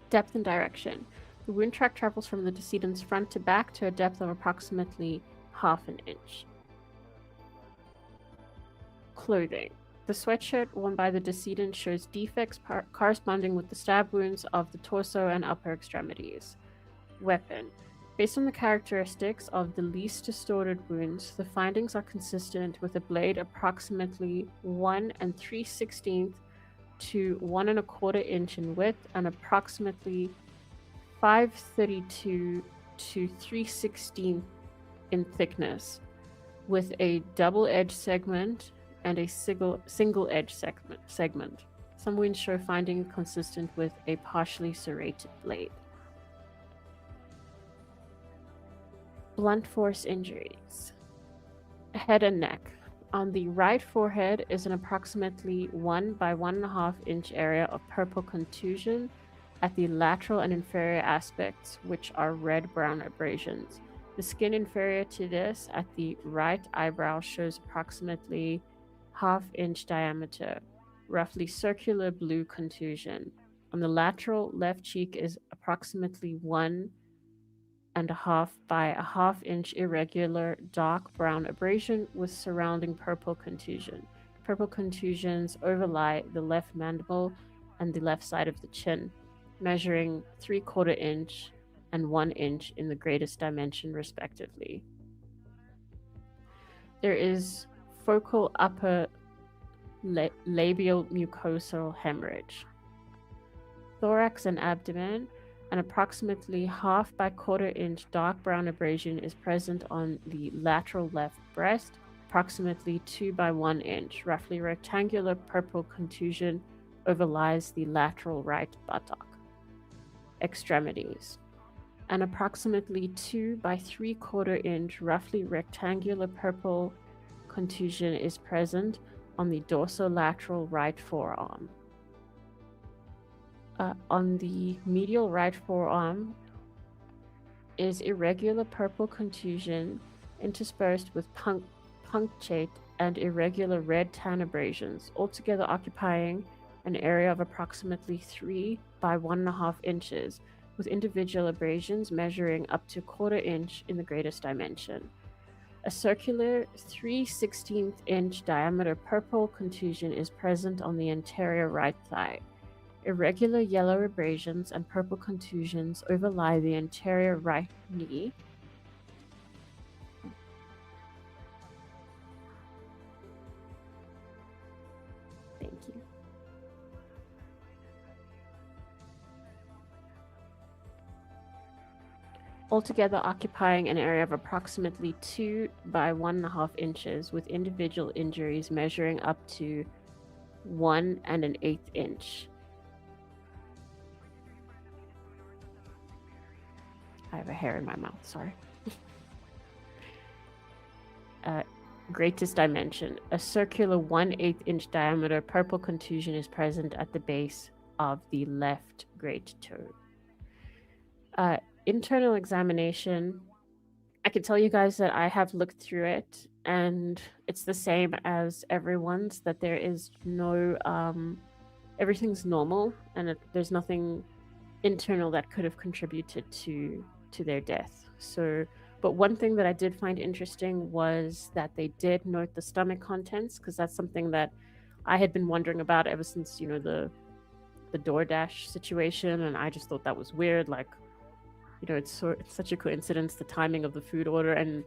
Speaker 2: Depth and direction. The wound track travels from the decedent's front to back to a depth of approximately ½ inch. Clothing. The sweatshirt worn by the decedent shows defects corresponding with the stab wounds of the torso and upper extremities. Weapon. Based on the characteristics of the least distorted wounds, the findings are consistent with a blade approximately 1 3/16 to 1 1/4 inch in width and approximately 5/32 to 3/16 in thickness, with a double edge segment and a single edge segment. Some wounds show finding consistent with a partially serrated blade. Blunt force injuries. Head and neck. On the right forehead is an approximately 1 by 1½ inch area of purple contusion at the lateral and inferior aspects, which are red-brown abrasions. The skin inferior to this at the right eyebrow shows approximately ½ inch diameter, roughly circular blue contusion. On the lateral left cheek is approximately 1 1/2 by ½ inch irregular dark brown abrasion with surrounding purple contusion. Purple contusions overlie the left mandible and the left side of the chin, measuring 3/4 inch and 1 inch in the greatest dimension, respectively. There is focal upper labial mucosal hemorrhage. Thorax and abdomen. An approximately 1/2 by 1/4 inch dark brown abrasion is present on the lateral left breast. Approximately 2 by 1 inch, roughly rectangular purple contusion overlies the lateral right buttock. Extremities. An approximately 2 by 3/4 inch, roughly rectangular purple contusion is present on the dorsolateral right forearm. On the medial right forearm is irregular purple contusion interspersed with punctate and irregular red-tan abrasions, altogether occupying an area of approximately 3 by 1½ inches, with individual abrasions measuring up to 1/4 inch in the greatest dimension. A circular 3/16 inch diameter purple contusion is present on the anterior right thigh. Irregular yellow abrasions and purple contusions overlie the anterior right knee. Thank you. Altogether occupying an area of approximately 2 by 1½ inches, with individual injuries measuring up to 1 1/8 inch. I have a hair in my mouth, sorry. Greatest dimension. A circular 1/8 inch diameter purple contusion is present at the base of the left great toe. Internal examination. I can tell you guys that I have looked through it and it's the same as everyone's, that there is no, everything's normal and there's nothing internal that could have contributed to their death. So, but one thing that I did find interesting was that they did note the stomach contents, because that's something that I had been wondering about ever since, the DoorDash situation, and I just thought that was weird. Like, it's such a coincidence, the timing of the food order, and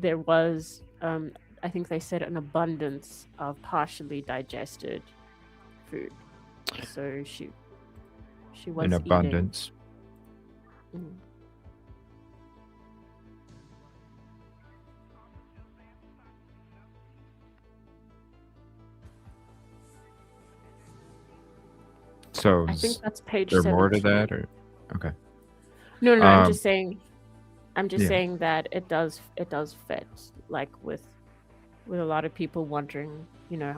Speaker 2: there was, I think they said, an abundance of partially digested food. So she
Speaker 1: In
Speaker 2: was eating.
Speaker 1: abundance.
Speaker 2: Mm.
Speaker 1: So
Speaker 2: I think
Speaker 1: is
Speaker 2: that's page
Speaker 1: there more to that,
Speaker 2: 17.
Speaker 1: or okay?
Speaker 2: No, no, no. I'm
Speaker 1: Um,
Speaker 2: just saying. I'm just
Speaker 1: yeah,
Speaker 2: saying that it does fit, like with a lot of people wondering,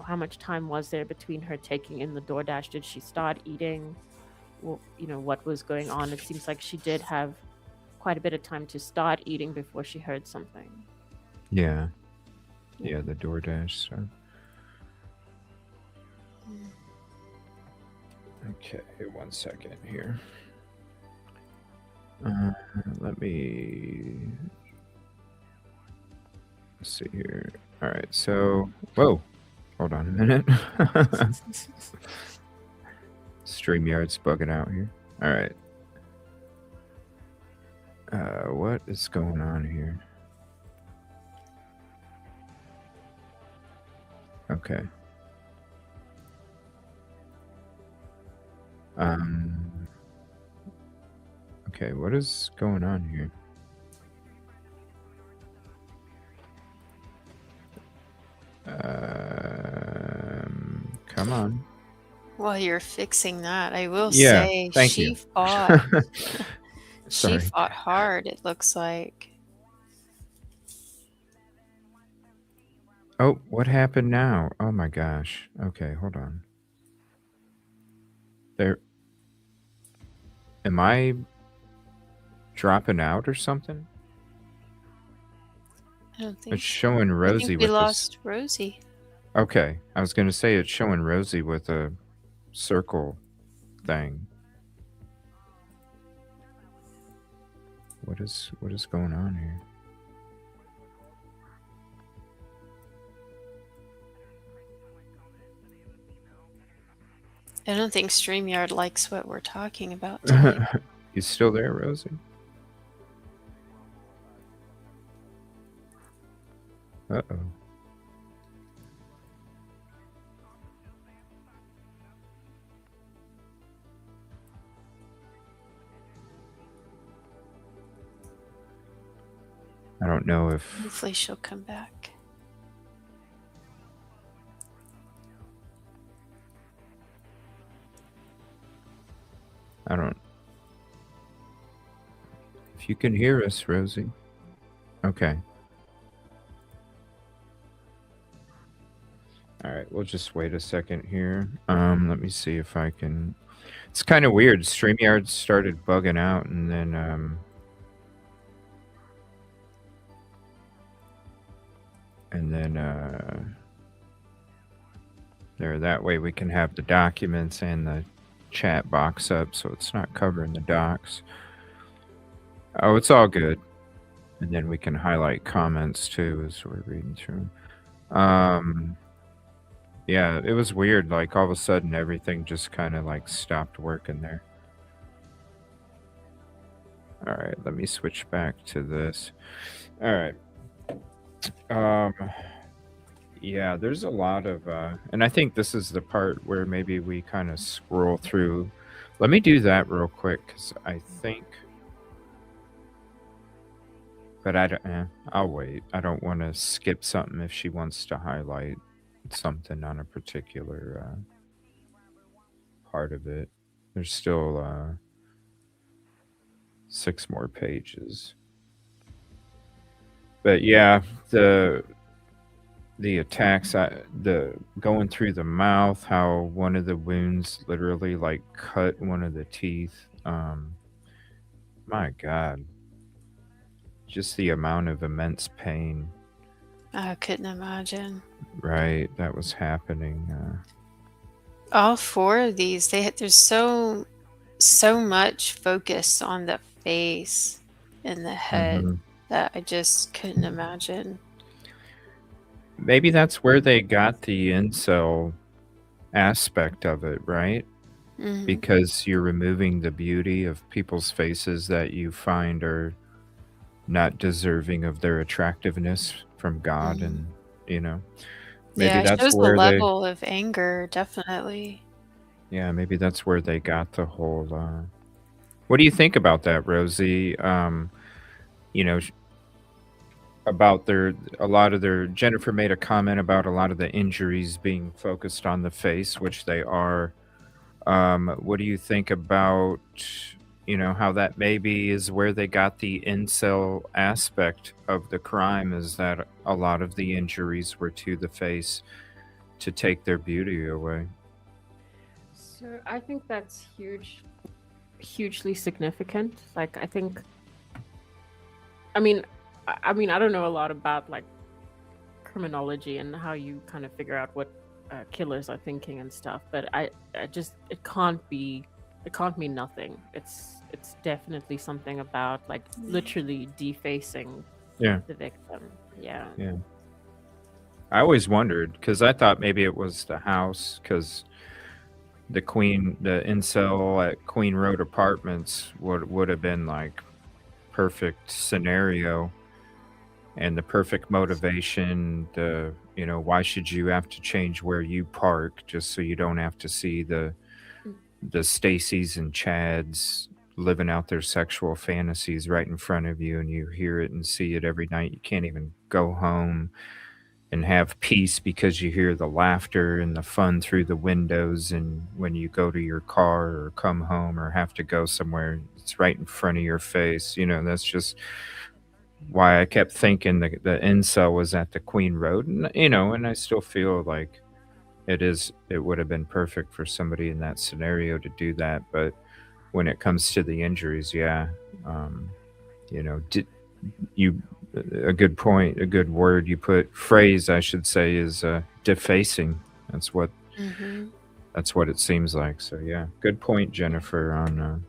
Speaker 2: how much time was there between her taking in the DoorDash? Did she start eating? Well, what was going on? It seems like she did have quite a bit of time to start eating before she heard something.
Speaker 1: yeah,
Speaker 2: Yeah.
Speaker 1: yeah. The DoorDash. So. Okay, 1 second here. Uh, let me see here. All right, so whoa, hold on a minute. StreamYard's bugging out here. All right. What is going on here? Okay. Okay, what is going on here? Come on.
Speaker 3: While you're fixing that, I will
Speaker 1: Yeah,
Speaker 3: say
Speaker 1: thank you.
Speaker 3: she
Speaker 1: Sorry.
Speaker 3: fought hard, it looks like.
Speaker 1: Oh, what happened now? Oh my gosh. Okay, hold on. There. Am I dropping out or something?
Speaker 3: I don't think
Speaker 1: It's
Speaker 3: so.
Speaker 1: showing
Speaker 3: I
Speaker 1: Rosee
Speaker 3: think we
Speaker 1: with this.
Speaker 3: lost Rosee.
Speaker 1: Okay, I was gonna say it's showing Rosee with a circle thing. What is going on here?
Speaker 3: I don't think StreamYard likes what we're talking about today.
Speaker 1: You still there, Rosee? Uh-oh. I don't know if
Speaker 3: Hopefully she'll come back.
Speaker 1: I don't. If you can hear us, Rosee. Okay. All right, we'll just wait a second here. Let me see if I can. It's kind of weird. StreamYard started bugging out, and then there. That way we can have the documents and the chat box up, so it's not covering the docs. Oh, it's all good. And then we can highlight comments too as we're reading through. Yeah, it was weird. Like all of a sudden, everything just kind of like stopped working there. All right, let me switch back to this. All right. Yeah, there's a lot of, and I think this is the part where maybe we kind of scroll through. Let me do that real quick because I think, but I don't. I'll wait. I don't want to skip something if she wants to highlight something on a particular part of it. There's still 6 more pages. But yeah, the attacks, the going through the mouth, how one of the wounds literally like cut one of the teeth. My God, just the amount of immense pain.
Speaker 3: I couldn't imagine.
Speaker 1: Right, that was happening.
Speaker 3: All 4 of these, there's so much focus on the face. in the head
Speaker 1: Hmm.
Speaker 3: that I just couldn't imagine.
Speaker 1: Maybe that's where they got the incel aspect of it, right?
Speaker 3: Mm-hmm.
Speaker 1: Because you're removing the beauty of people's faces that you find are not deserving of their attractiveness from God,
Speaker 3: Mm-hmm.
Speaker 1: and you know, maybe
Speaker 3: Yeah, it
Speaker 1: that's
Speaker 3: shows the
Speaker 1: where they,
Speaker 3: level of anger, definitely.
Speaker 1: yeah, maybe that's where they got the whole. What do you think about that, Rosie? You know, about their a lot of their Jennifer made a comment about a lot of the injuries being focused on the face, which they are. What do you think about, how that maybe is where they got the incel aspect of the crime, is that a lot of the injuries were to the face to take their beauty away?
Speaker 2: So I think that's hugely significant. Like, I think, I mean, I don't know a lot about like criminology and how you kind of figure out what killers are thinking and stuff, but I just it can't mean nothing. It's definitely something about like literally defacing
Speaker 1: Yeah,
Speaker 2: the victim. Yeah.
Speaker 1: yeah. I always wondered because I thought maybe it was the house, because the incel at Queen Road Apartments would have been like perfect scenario and the perfect motivation. Why should you have to change where you park just so you don't have to see the Stacys and Chads living out their sexual fantasies right in front of you, and you hear it and see it every night. You can't even go home and have peace because you hear the laughter and the fun through the windows, and when you go to your car or come home or have to go somewhere, it's right in front of your face. That's just why I kept thinking the incel was at the Queen Road, and I still feel like it would have been perfect for somebody in that scenario to do that. But when it comes to the injuries, yeah, um, did you a good point, a good word you put, phrase I should say, is defacing. That's what
Speaker 3: Mm-hmm.
Speaker 1: that's what it seems like. So yeah, good point, Jennifer, on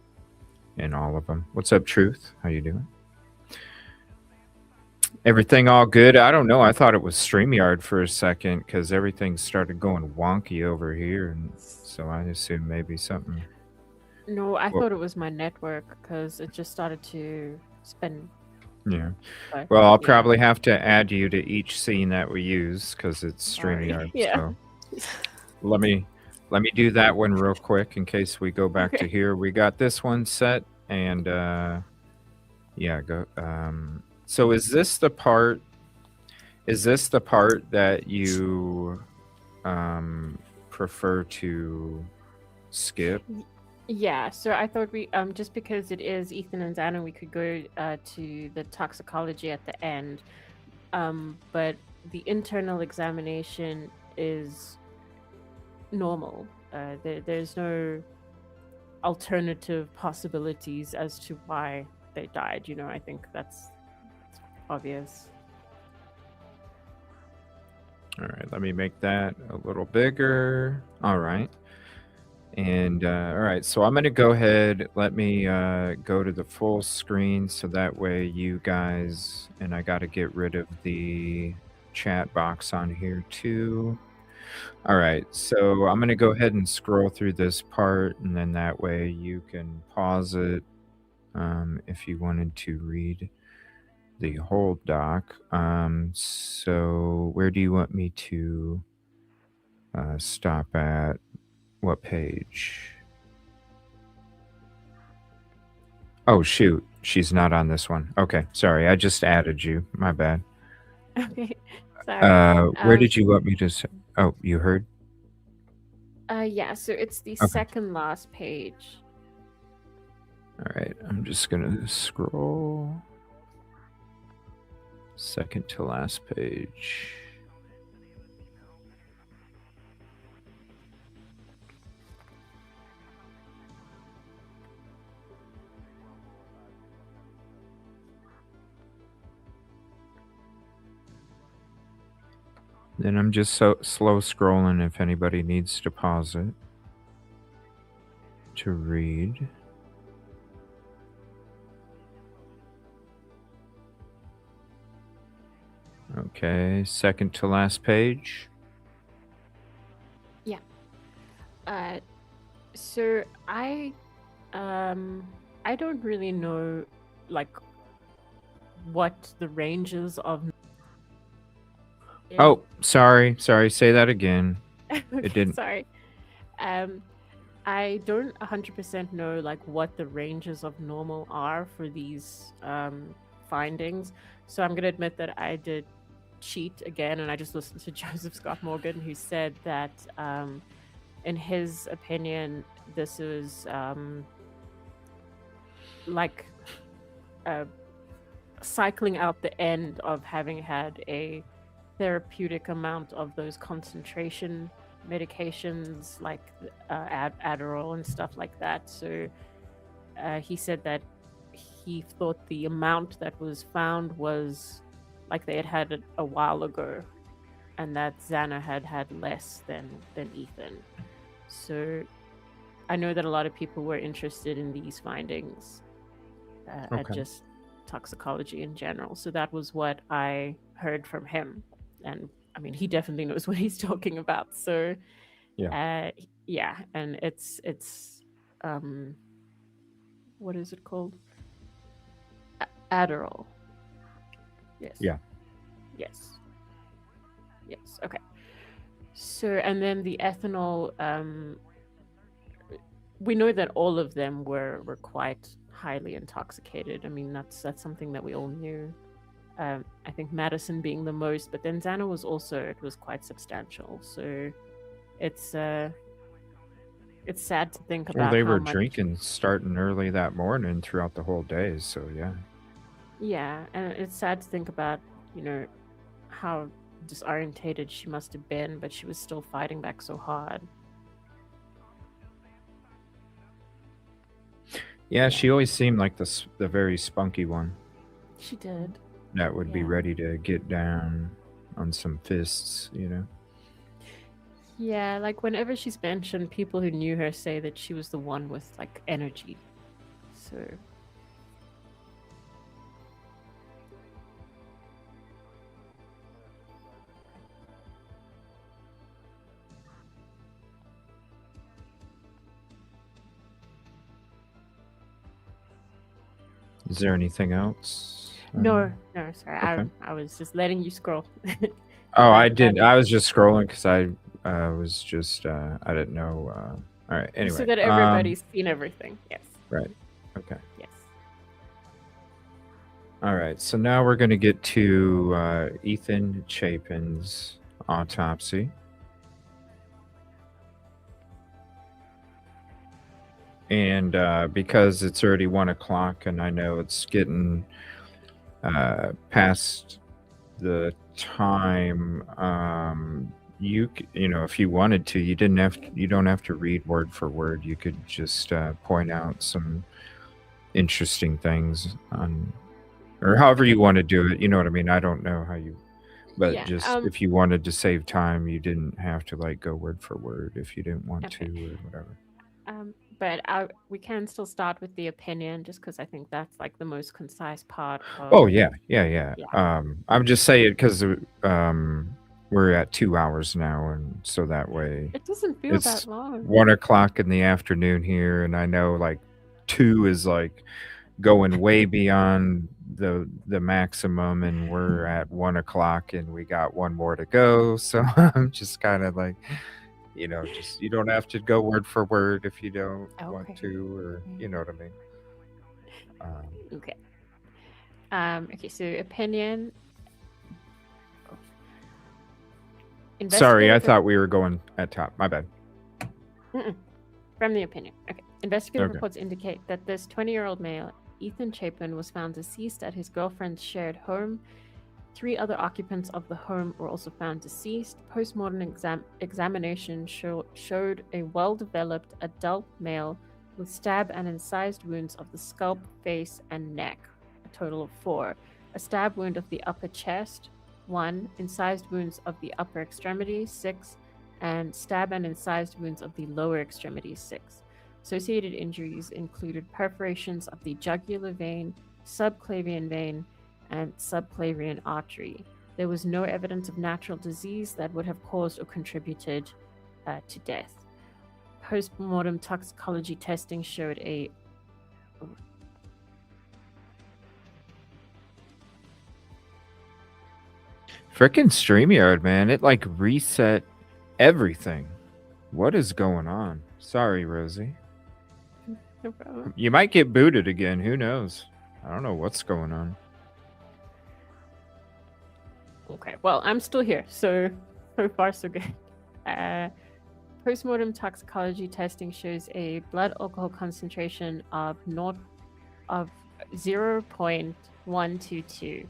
Speaker 1: in all of them. What's up, Truth? How you doing? Everything all good? I don't know. I thought it was StreamYard for a second because everything started going wonky over here, and so I assumed maybe something.
Speaker 2: No, I
Speaker 1: Well,
Speaker 2: thought it was my network because it just started to spin.
Speaker 1: yeah.
Speaker 2: But
Speaker 1: Well, I'll
Speaker 2: yeah,
Speaker 1: probably have to add you to each scene that we use because it's
Speaker 2: sorry.
Speaker 1: StreamYard.
Speaker 2: Yeah.
Speaker 1: So let me let me do that one real quick in case we go back to
Speaker 2: Okay.
Speaker 1: here. We got this one set, and yeah, go. So is this the part that you prefer to skip?
Speaker 2: Yeah, so I thought we just because it is Ethan and Xana, we could go to the toxicology at the end. But the internal examination is normal. There's no alternative possibilities as to why they died. I think that's obvious.
Speaker 1: All right, let me make that a little bigger. All right. And all right, so I'm going to go ahead. Let me go to the full screen so that way you guys, and I got to get rid of the chat box on here too. All right, so I'm going to go ahead and scroll through this part, and then that way you can pause it if you wanted to read the whole doc. So where do you want me to stop at? What page? Oh shoot, she's not on this one. Okay, sorry, I just added you. My bad.
Speaker 2: Okay, sorry.
Speaker 1: Where did you want me to? Oh, you heard?
Speaker 2: Yeah, so it's the
Speaker 1: Okay.
Speaker 2: second last page.
Speaker 1: All right, I'm just gonna scroll. Second to last page. Then I'm just so slow scrolling if anybody needs to pause it to read. Okay, second to last page.
Speaker 2: Yeah. So I don't really know like what the ranges of
Speaker 1: Oh, sorry. Say that again. It didn't.
Speaker 2: sorry. Um I don't 100% know like what the ranges of normal are for these findings. So I'm going to admit that I did cheat again and I just listened to Joseph Scott Morgan, who said that in his opinion this is like cycling out the end of having had a therapeutic amount of those concentration medications like Adderall and stuff like that. So he said that he thought the amount that was found was like they had it a while ago, and that Xana had less than Ethan. So I know that a lot of people were interested in these findings at
Speaker 1: Okay.
Speaker 2: just toxicology in general. So that was what I heard from him, and I mean he definitely knows what he's talking about. So yeah, and it's what is it called? Adderall. Yes.
Speaker 1: Yeah.
Speaker 2: Yes. Yes. Okay. So, and then the ethanol, we know that all of them were quite highly intoxicated. I mean, that's something that we all knew. I think Madison being the most, but then Xana was also, it was quite substantial. So it's sad to think about
Speaker 1: Well, they
Speaker 2: how
Speaker 1: were
Speaker 2: much.
Speaker 1: drinking starting early that morning throughout the whole day. So yeah.
Speaker 2: Yeah, and it's sad to think about, you know, how disorientated she must have been, but she was still fighting back so hard.
Speaker 1: Yeah, she always seemed like the very spunky one.
Speaker 2: She did.
Speaker 1: That would be
Speaker 2: Yeah.
Speaker 1: ready to get down on some fists, you know.
Speaker 2: Yeah, like whenever she's mentioned, people who knew her say that she was the one with like energy. So
Speaker 1: Is there anything else?
Speaker 2: no, sorry.
Speaker 1: Okay.
Speaker 2: I was just letting you scroll.
Speaker 1: Oh, I did. I was just scrolling because I was just I didn't know. All right. Anyway,
Speaker 2: so that everybody's seen everything. Yes.
Speaker 1: Right. Okay.
Speaker 2: Yes.
Speaker 1: All right. So now we're going to get to Ethan Chapin's autopsy. And because it's already 1:00 and I know it's getting past the time, you know, if you wanted to, you don't have to read word for word. You could just point out some interesting things on, or however you want to do it. You know what I mean? I don't know how you, but
Speaker 2: Yeah,
Speaker 1: just if you wanted to save time, you didn't have to like go word for word if you didn't want to or whatever.
Speaker 2: But we can still start with the opinion, just because I think that's like the most concise part.
Speaker 1: Oh yeah. I'm just saying because we're at 2 hours now, and so that way
Speaker 2: it doesn't feel
Speaker 1: it's
Speaker 2: that long.
Speaker 1: 1:00 in the afternoon here, and I know like 2 is like going way beyond the maximum, and we're at 1:00 and we got one more to go. So I'm just kind of like, you know, just you don't have to go word for word if you don't want to, or you know what I mean.
Speaker 2: Okay. Okay. So opinion.
Speaker 1: Sorry, I thought we were going at top. My bad.
Speaker 2: From the opinion. Okay. Investigative reports indicate that this 20-year-old male, Ethan Chapin, was found deceased at his girlfriend's shared home. 3 other occupants of the home were also found deceased. Postmortem examination showed a well-developed adult male with stab and incised wounds of the scalp, face, and neck, a total of 4. A stab wound of the upper chest, 1. Incised wounds of the upper extremity, 6. And stab and incised wounds of the lower extremity, 6. Associated injuries included perforations of the jugular vein, subclavian vein, and subclavian artery. There was no evidence of natural disease that would have caused or contributed to death. Post-mortem toxicology testing showed a
Speaker 1: Frickin' StreamYard, man. It like reset everything. What is going on? Sorry, Rosie.
Speaker 2: no problem.
Speaker 1: You might get booted again. Who knows? I don't know what's going on.
Speaker 2: Okay, well, I'm still here, so far so good. Postmortem toxicology testing shows a blood alcohol concentration of 0.122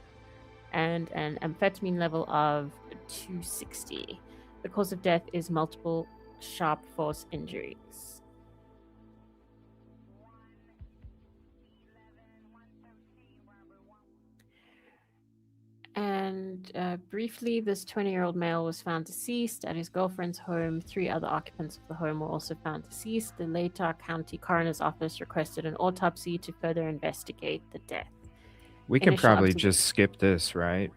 Speaker 2: and an amphetamine level of 260. The cause of death is multiple sharp force injuries. And briefly, this 20-year-old male was found deceased at his girlfriend's home. 3 other occupants of the home were also found deceased. The Latah County Coroner's Office requested an autopsy to further investigate the death.
Speaker 1: We can
Speaker 2: Initial
Speaker 1: probably
Speaker 2: observation-
Speaker 1: just skip this, right?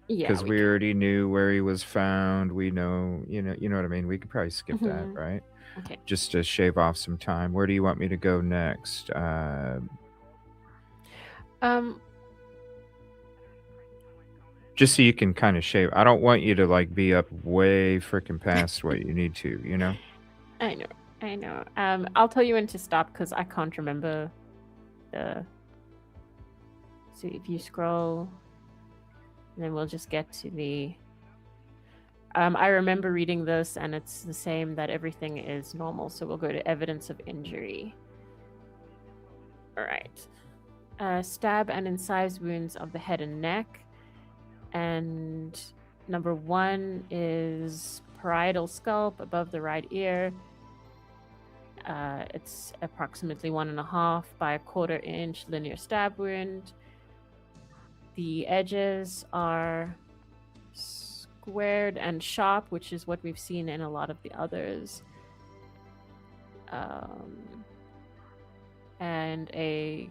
Speaker 2: Yeah,
Speaker 1: Because we
Speaker 2: can.
Speaker 1: already knew where he was found. We know, you know what I mean. We could probably skip that,
Speaker 2: Mhm.
Speaker 1: right?
Speaker 2: Okay.
Speaker 1: Just to shave off some time. Where do you want me to go next? Just so you can kind of shave. I don't want you to like be up way freaking past what you need to, you know?
Speaker 2: I know. I'll tell you when to stop because I can't remember the. So if you scroll, and then we'll just get to the. I remember reading this, and it's the same that everything is normal. So we'll go to evidence of injury. All right. Stab and incised wounds of the head and neck. And number 1 is parietal scalp above the right ear. It's approximately 1.5 by 1/4 inch linear stab wound. The edges are squared and sharp, which is what we've seen in a lot of the others. And a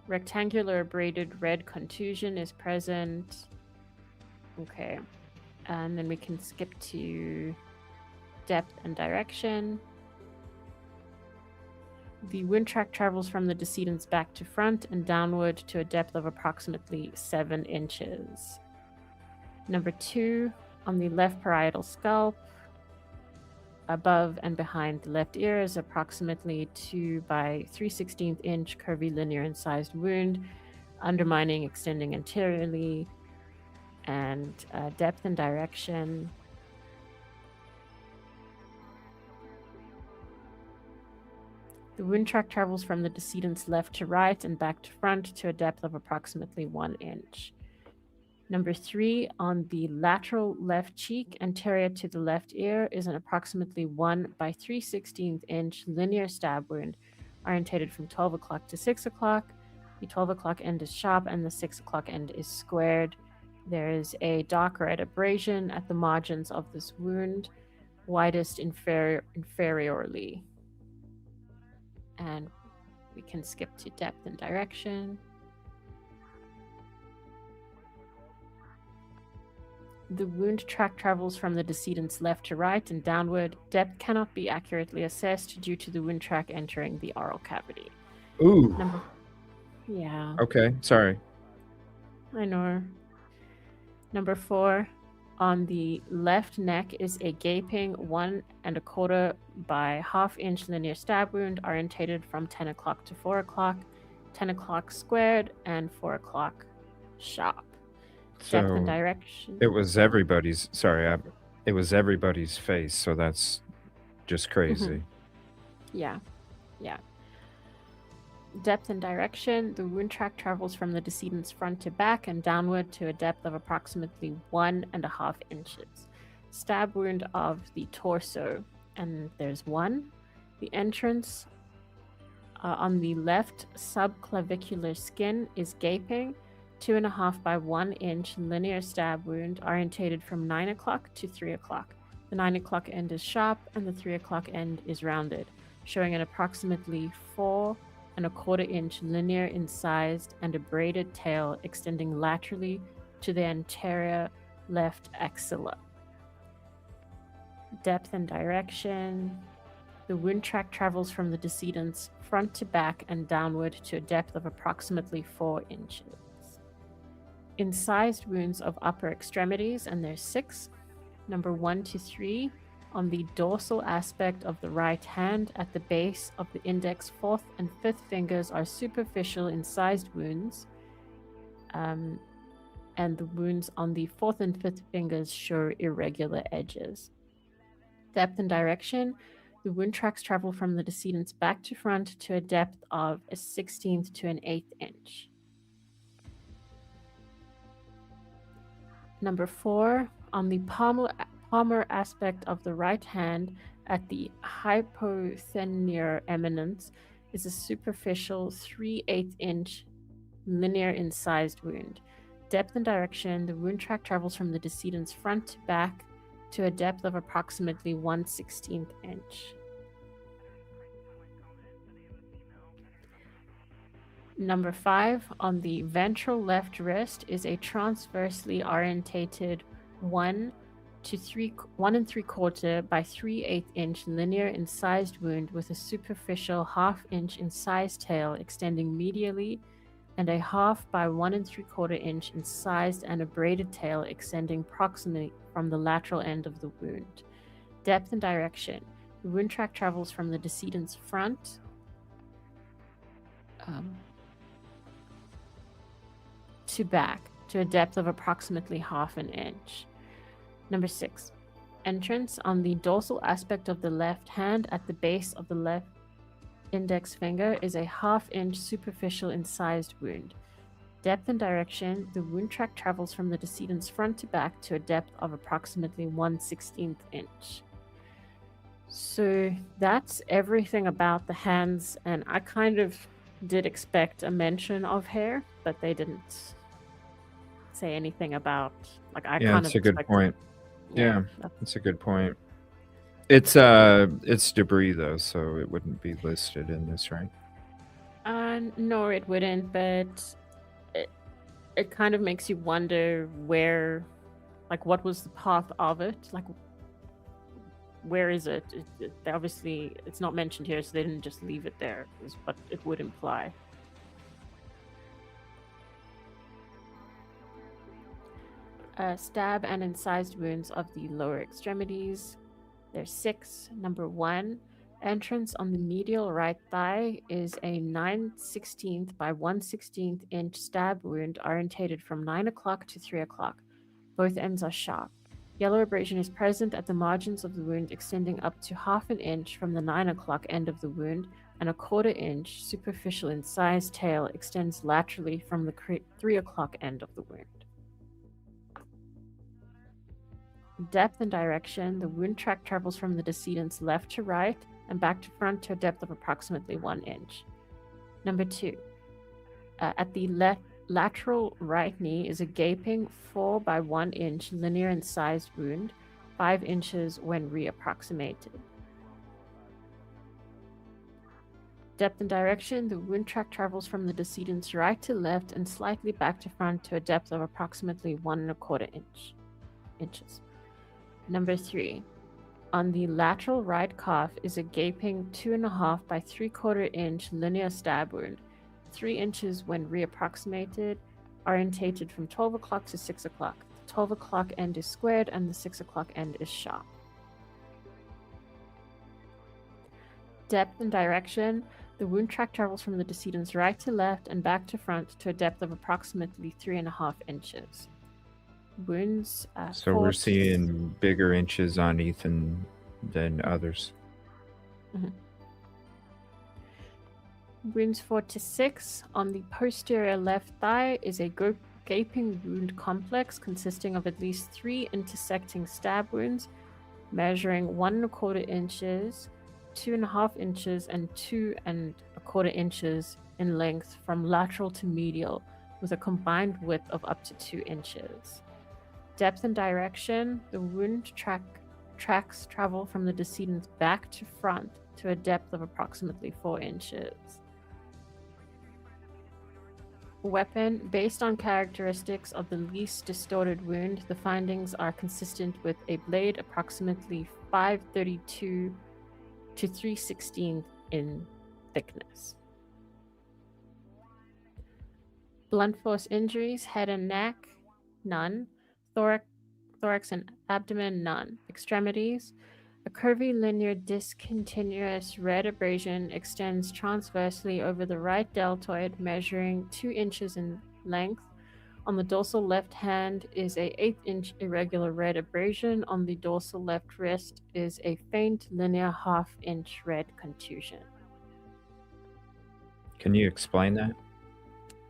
Speaker 2: rectangular braided red contusion is present. Okay. And then we can skip to depth and direction. The wound track travels from the decedent's back to front and downward to a depth of approximately 7 inches. Number 2, on the left parietal scalp, above and behind the left ear is approximately 2 by 3/16 inch curvy linear incised wound, undermining, extending anteriorly, and depth and direction. The wound track travels from the decedent's left to right and back to front to a depth of approximately 1 inch. Number 3, on the lateral left cheek, anterior to the left ear, is an approximately 1 by 3/16 inch linear stab wound, orientated from 12 o'clock to 6 o'clock. The 12 o'clock end is sharp and the 6 o'clock end is squared. There is a dark red abrasion at the margins of this wound, widest inferiorly. And we can skip to depth and direction. The wound track travels from the decedent's left to right and downward. Depth cannot be accurately assessed due to the wound track entering the oral cavity.
Speaker 1: Ooh.
Speaker 2: Yeah.
Speaker 1: Okay, sorry.
Speaker 2: I know. Number 4, on the left neck is a gaping 1 1/4 by 1/2 inch linear stab wound, orientated from 10 o'clock to 4 o'clock, 10 o'clock squared, and 4 o'clock sharp. Depth and
Speaker 1: So
Speaker 2: direction.
Speaker 1: it was everybody's. Sorry, it was everybody's face. So that's just crazy.
Speaker 2: Yeah. Depth and direction. The wound track travels from the decedent's front to back and downward to a depth of approximately 1.5 inches. Stab wound of the torso, and there's 1. The entrance on the left subclavicular skin is gaping, 2.5 by 1 inch linear stab wound, orientated from 9 o'clock to 3 o'clock. The 9 o'clock end is sharp and the 3 o'clock end is rounded, showing an approximately 4.25 inch linear incised and a braided tail extending laterally to the anterior left axilla. Depth and direction. The wound track travels from the decedent's front to back and downward to a depth of approximately 4 inches. Incised wounds of upper extremities, and there's 6. Number 1 to 3 on the dorsal aspect of the right hand at the base of the index, 4th, and 5th fingers are superficial incised wounds, and the wounds on the 4th and 5th fingers show irregular edges. Depth and direction. The wound tracks travel from the decedent's back to front to a depth of a 16th to an 8th inch. Number 4, on the palmar aspect of the right hand at the hypothenar eminence is a superficial 3/8 inch linear incised wound. Depth and direction. The wound track travels from the decedent's front to back to a depth of approximately 1/16 inch. Number 5, on the ventral left wrist is a transversely orientated 1 3/4 by 3/8 inch linear incised wound with a superficial 1/2 inch incised tail extending medially and a 1/2 by 1 3/4 inch incised and abraded tail extending proximally from the lateral end of the wound. Depth and direction. The wound track travels from the decedent's front to back to a depth of approximately 1/2 inch. Number 6. Entrance on the dorsal aspect of the left hand at the base of the left index finger is a 1/2 inch superficial incised wound. Depth and direction. The wound track travels from the decedent's front to back to a depth of approximately 1/16 inch. So that's everything about the hands, and I kind of did expect a mention of hair, but they didn't say anything about, like, I
Speaker 1: Yeah,
Speaker 2: kind
Speaker 1: it's
Speaker 2: of
Speaker 1: a good
Speaker 2: expected.
Speaker 1: point. Yeah,
Speaker 2: that's-
Speaker 1: that's a good point. It's debris though, so it wouldn't be listed in this, right?
Speaker 2: No, it wouldn't, but it kind of makes you wonder where, like, what was the path of it? Like, where is it? They obviously, it's not mentioned here, so they didn't just leave it there, is what it would imply. Stab and incised wounds of the lower extremities. There's 6. Number 1, entrance on the medial right thigh is a 9/16 by 1/16 inch stab wound orientated from 9 o'clock to 3 o'clock. Both ends are sharp. Yellow abrasion is present at the margins of the wound, extending up to 1/2 inch from the 9 o'clock end of the wound, and a 1/4 inch superficial incised tail extends laterally from the 3 o'clock end of the wound. Depth and direction. The wound track travels from the decedent's left to right and back to front to a depth of approximately 1 inch. Number 2, at the lateral right knee is a gaping 4 by 1 inch linear incised wound, 5 inches when reapproximated. Depth and direction. The wound track travels from the decedent's right to left and slightly back to front to a depth of approximately 1 1/4 inches. Number 3, on the lateral right calf is a gaping 2.5 by 3/4 inch linear stab wound, 3 inches when reapproximated, orientated from 12 o'clock to 6 o'clock. The 12 o'clock end is squared and the 6 o'clock end is sharp. Depth and direction. The wound track travels from the decedent's right to left and back to front to a depth of approximately 3.5 inches. Wounds.
Speaker 1: So we're seeing bigger inches on Ethan than others.
Speaker 2: Wounds 4 to 6 on the posterior left thigh is a gaping wound complex consisting of at least 3 intersecting stab wounds measuring 1 1/4 inches, 2.5 inches, and 2 1/4 inches in length from lateral to medial, with a combined width of up to 2 inches. Depth and direction. The wound tracks travel from the decedent's back to front to a depth of approximately 4 inches. Weapon. Based on characteristics of the least distorted wound, the findings are consistent with a blade approximately 532 to 316 in thickness. Blunt force injuries, head and neck, none. Thorax and abdomen, none. Extremities, a curvy linear discontinuous red abrasion extends transversely over the right deltoid, measuring 2 inches in length. On the dorsal left hand is a 1/8 inch irregular red abrasion. On the dorsal left wrist is a faint linear 1/2 inch red contusion.
Speaker 1: Can you explain that?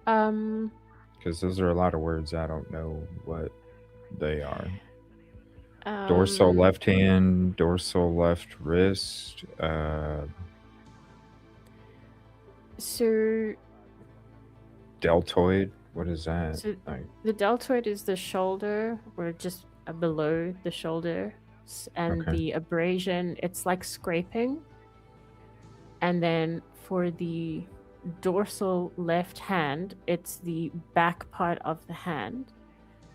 Speaker 2: Um,
Speaker 1: Because those are a lot of words. I don't know what they are. Dorsal
Speaker 2: um,
Speaker 1: left hand, dorsal left wrist.
Speaker 2: so
Speaker 1: Deltoid. What is that?
Speaker 2: So
Speaker 1: Like,
Speaker 2: the deltoid is the shoulder, or just below the shoulder, and
Speaker 1: okay.
Speaker 2: the abrasion, it's like scraping. And then for the dorsal left hand, it's the back part of the hand,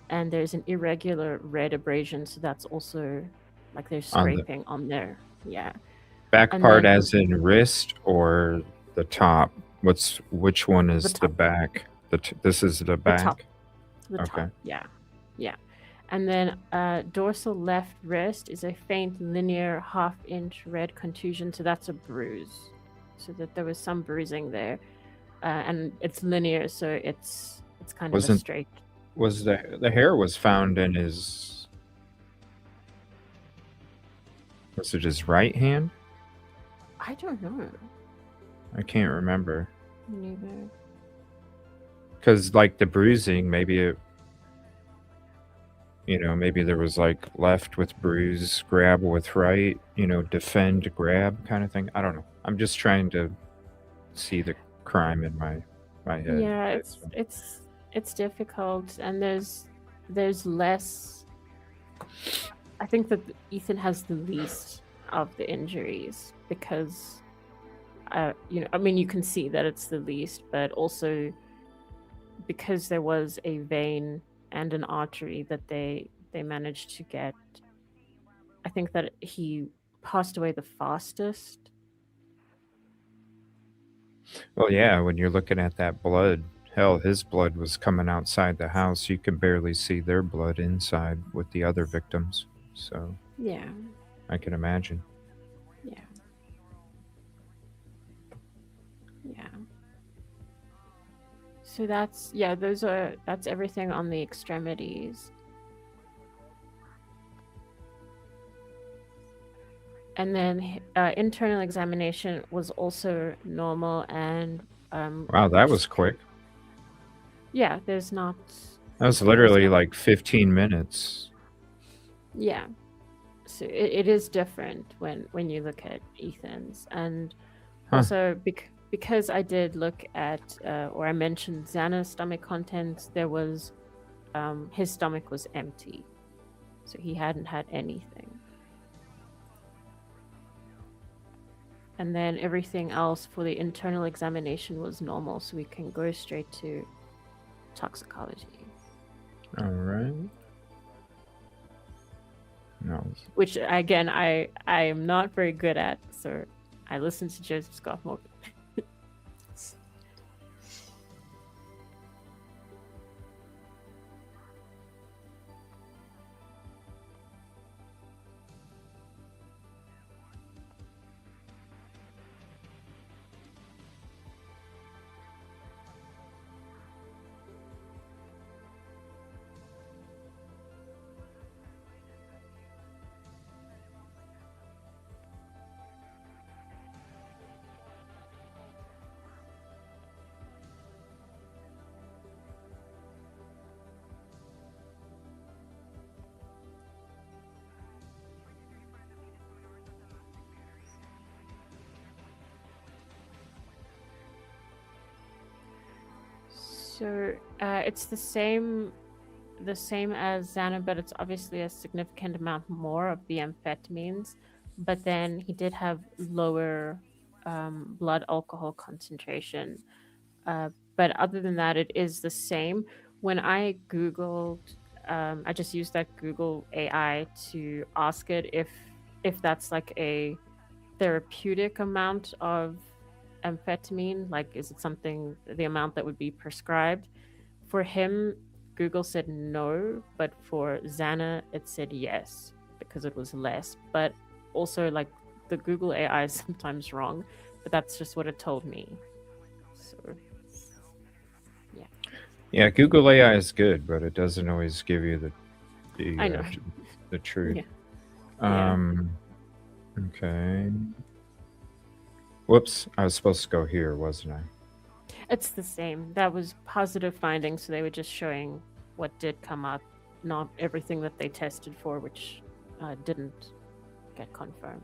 Speaker 2: and there's an irregular red abrasion, so that's also like there's
Speaker 1: On the
Speaker 2: scraping on there. Yeah.
Speaker 1: back
Speaker 2: And
Speaker 1: part,
Speaker 2: then
Speaker 1: as in wrist, or the top? Which one is the
Speaker 2: top.
Speaker 1: back? This is the
Speaker 2: The
Speaker 1: back.
Speaker 2: top. The
Speaker 1: Okay.
Speaker 2: top. Yeah. Yeah. And then dorsal left wrist is a faint linear 1/2 inch red contusion, so that's a bruise. So that there was some bruising there, and it's linear, so it's kind of a
Speaker 1: Wasn't
Speaker 2: straight.
Speaker 1: was the hair was found in his? Was it his right hand?
Speaker 2: I don't know.
Speaker 1: I can't remember.
Speaker 2: Neither.
Speaker 1: Because like the bruising, maybe it, maybe there was like left with bruise, grab with right, defend, grab kind of thing. I don't know. I'm just trying to see the crime in my head.
Speaker 2: Yeah,
Speaker 1: right?
Speaker 2: it's difficult, and there's less. I think that Ethan has the least of the injuries because, I mean, you can see that it's the least, but also because there was a vein and an artery that they managed to get. I think that he passed away the fastest.
Speaker 1: Well, yeah, when you're looking at that blood, hell, his blood was coming outside the house. You can barely see their blood inside with the other victims. So
Speaker 2: Yeah,
Speaker 1: I can imagine.
Speaker 2: yeah, yeah. So that's everything on the extremities. And then internal examination was also normal, and
Speaker 1: Wow, that
Speaker 2: just
Speaker 1: was quick.
Speaker 2: yeah, there's not.
Speaker 1: That was
Speaker 2: There was
Speaker 1: literally
Speaker 2: no.
Speaker 1: like 15 minutes.
Speaker 2: Yeah, so it is different when you look at Ethan's, and
Speaker 1: Huh.
Speaker 2: also because I did look at or I mentioned Xana's stomach contents, there was his stomach was empty, so he hadn't had anything. And then everything else for the internal examination was normal, so we can go straight to toxicology.
Speaker 1: All right. No.
Speaker 2: Which again I am not very good at, so I listened to Joseph Scott Morgan. So it's the same as Xana, but it's obviously a significant amount more of the amphetamines. But then he did have lower blood alcohol concentration. But other than that, it is the same. When I Googled, I just used that Google AI to ask it if that's like a therapeutic amount of amphetamine, like is it something the amount that would be prescribed. For him, Google said no, but for Xana it said yes because it was less. But also, like, the Google AI is sometimes wrong, but that's just what it told me. So yeah,
Speaker 1: Yeah, Google AI is good, but it doesn't always give you
Speaker 2: I know.
Speaker 1: the truth.
Speaker 2: Yeah. Yeah.
Speaker 1: Okay. Whoops, I was supposed to go here, wasn't I?
Speaker 2: It's the same. That was positive findings, so they were just showing what did come up, not everything that they tested for, which didn't get confirmed.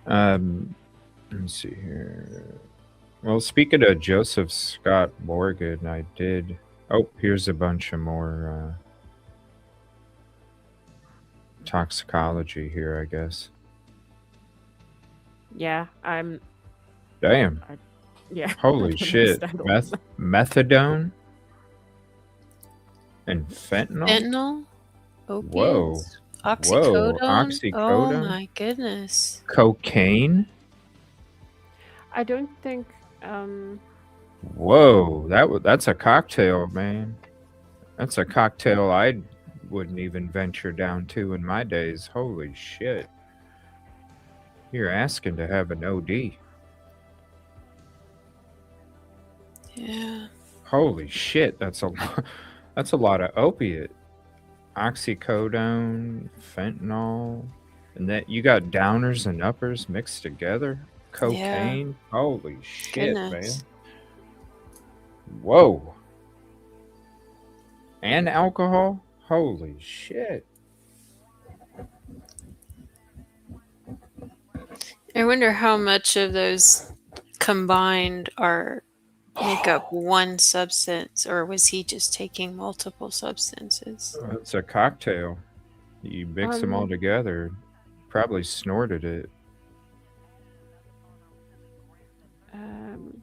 Speaker 1: Let me see here. Well, speaking of Joseph Scott Morgan, I did. Oh, here's a bunch of more toxicology here, I guess.
Speaker 2: Yeah, I'm.
Speaker 1: Damn.
Speaker 2: Yeah.
Speaker 1: Holy shit. Methadone and fentanyl?
Speaker 3: Fentanyl,
Speaker 1: Whoa.
Speaker 3: opiates,
Speaker 1: Whoa.
Speaker 3: oxycodone. Oh
Speaker 1: Oxycodone?
Speaker 3: my goodness.
Speaker 1: Cocaine?
Speaker 2: I don't think.
Speaker 1: Whoa, that's a cocktail, man. That's a cocktail I wouldn't even venture down to in my days. Holy shit. You're asking to have an OD.
Speaker 3: Yeah.
Speaker 1: Holy shit, that's a lot of opiate. Oxycodone, fentanyl, and that you got downers and uppers mixed together. Cocaine. Yeah. Holy shit,
Speaker 3: Goodness.
Speaker 1: man. Whoa. And alcohol? Holy shit.
Speaker 3: I wonder how much of those combined make up one substance, or was he just taking multiple substances?
Speaker 1: It's a cocktail. You mix them all together. Probably snorted it.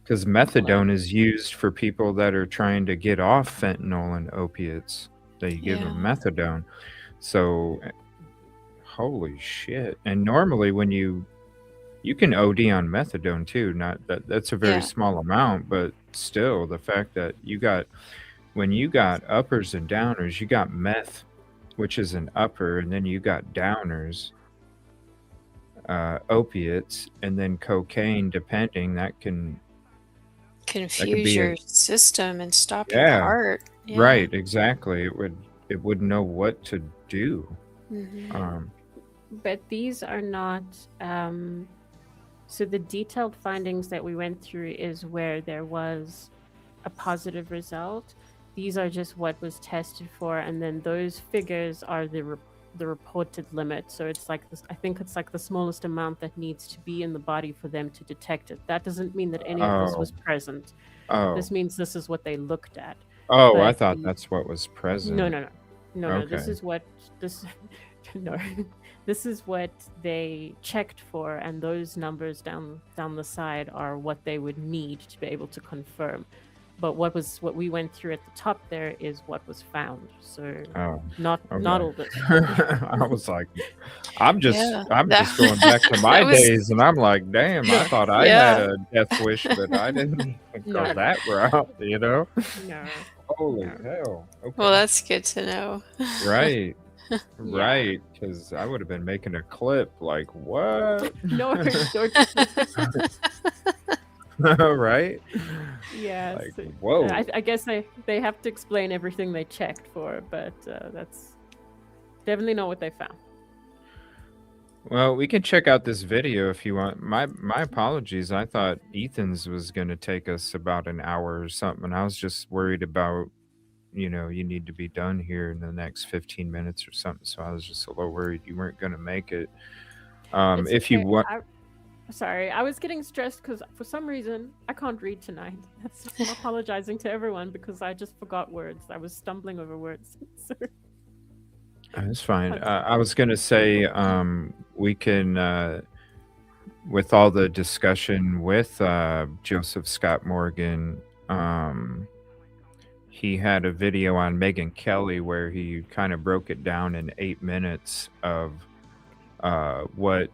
Speaker 1: Because methadone is used for people that are trying to get off fentanyl and opiates. They give them methadone. So, holy shit. And normally when you can OD on methadone too. Not that's a very small amount, but still the fact that when you got uppers and downers, you got meth, which is an upper, and then you got downers, opiates, and then cocaine, depending, that can
Speaker 3: confuse your system and stop your heart.
Speaker 1: Yeah. Right, exactly. It wouldn't know what to do.
Speaker 3: Mm-hmm.
Speaker 2: But these are not so the detailed findings that we went through is where there was a positive result. These are just what was tested for, and then those figures are the reported limit. So it's like this, I think it's like the smallest amount that needs to be in the body for them to detect it. That doesn't mean that any of this was present. This means this is what they looked at.
Speaker 1: Oh, but I thought that's what was present.
Speaker 2: No.
Speaker 1: Okay.
Speaker 2: No. This is what no. This is what they checked for, and those numbers down the side are what they would need to be able to confirm. But what we went through at the top there is what was found. So not all this.
Speaker 1: I was like, I'm just going back to my days, and I'm like, damn, I thought I had a death wish, but I didn't go that route, you know?
Speaker 2: No.
Speaker 1: Holy hell. Okay.
Speaker 3: Well, that's good to know.
Speaker 1: Right. Right, because I would have been making a clip like, what?
Speaker 2: No.
Speaker 1: Right?
Speaker 2: Yeah.
Speaker 1: Like, whoa.
Speaker 2: I guess they have to explain everything they checked for, but that's definitely not what they found.
Speaker 1: Well, we can check out this video if you want. My apologies. I thought Ethan's was going to take us about an hour or something. I was just worried about, you need to be done here in the next 15 minutes or something. So I was just a little worried you weren't going to make it. If you want.
Speaker 2: Sorry, I was getting stressed because for some reason I can't read tonight. I'm apologizing to everyone because I just forgot words. I was stumbling over words.
Speaker 1: That's fine. I was going to say, we can, with all the discussion with Joseph Scott Morgan, he had a video on Megyn Kelly where he kind of broke it down in 8 minutes of what.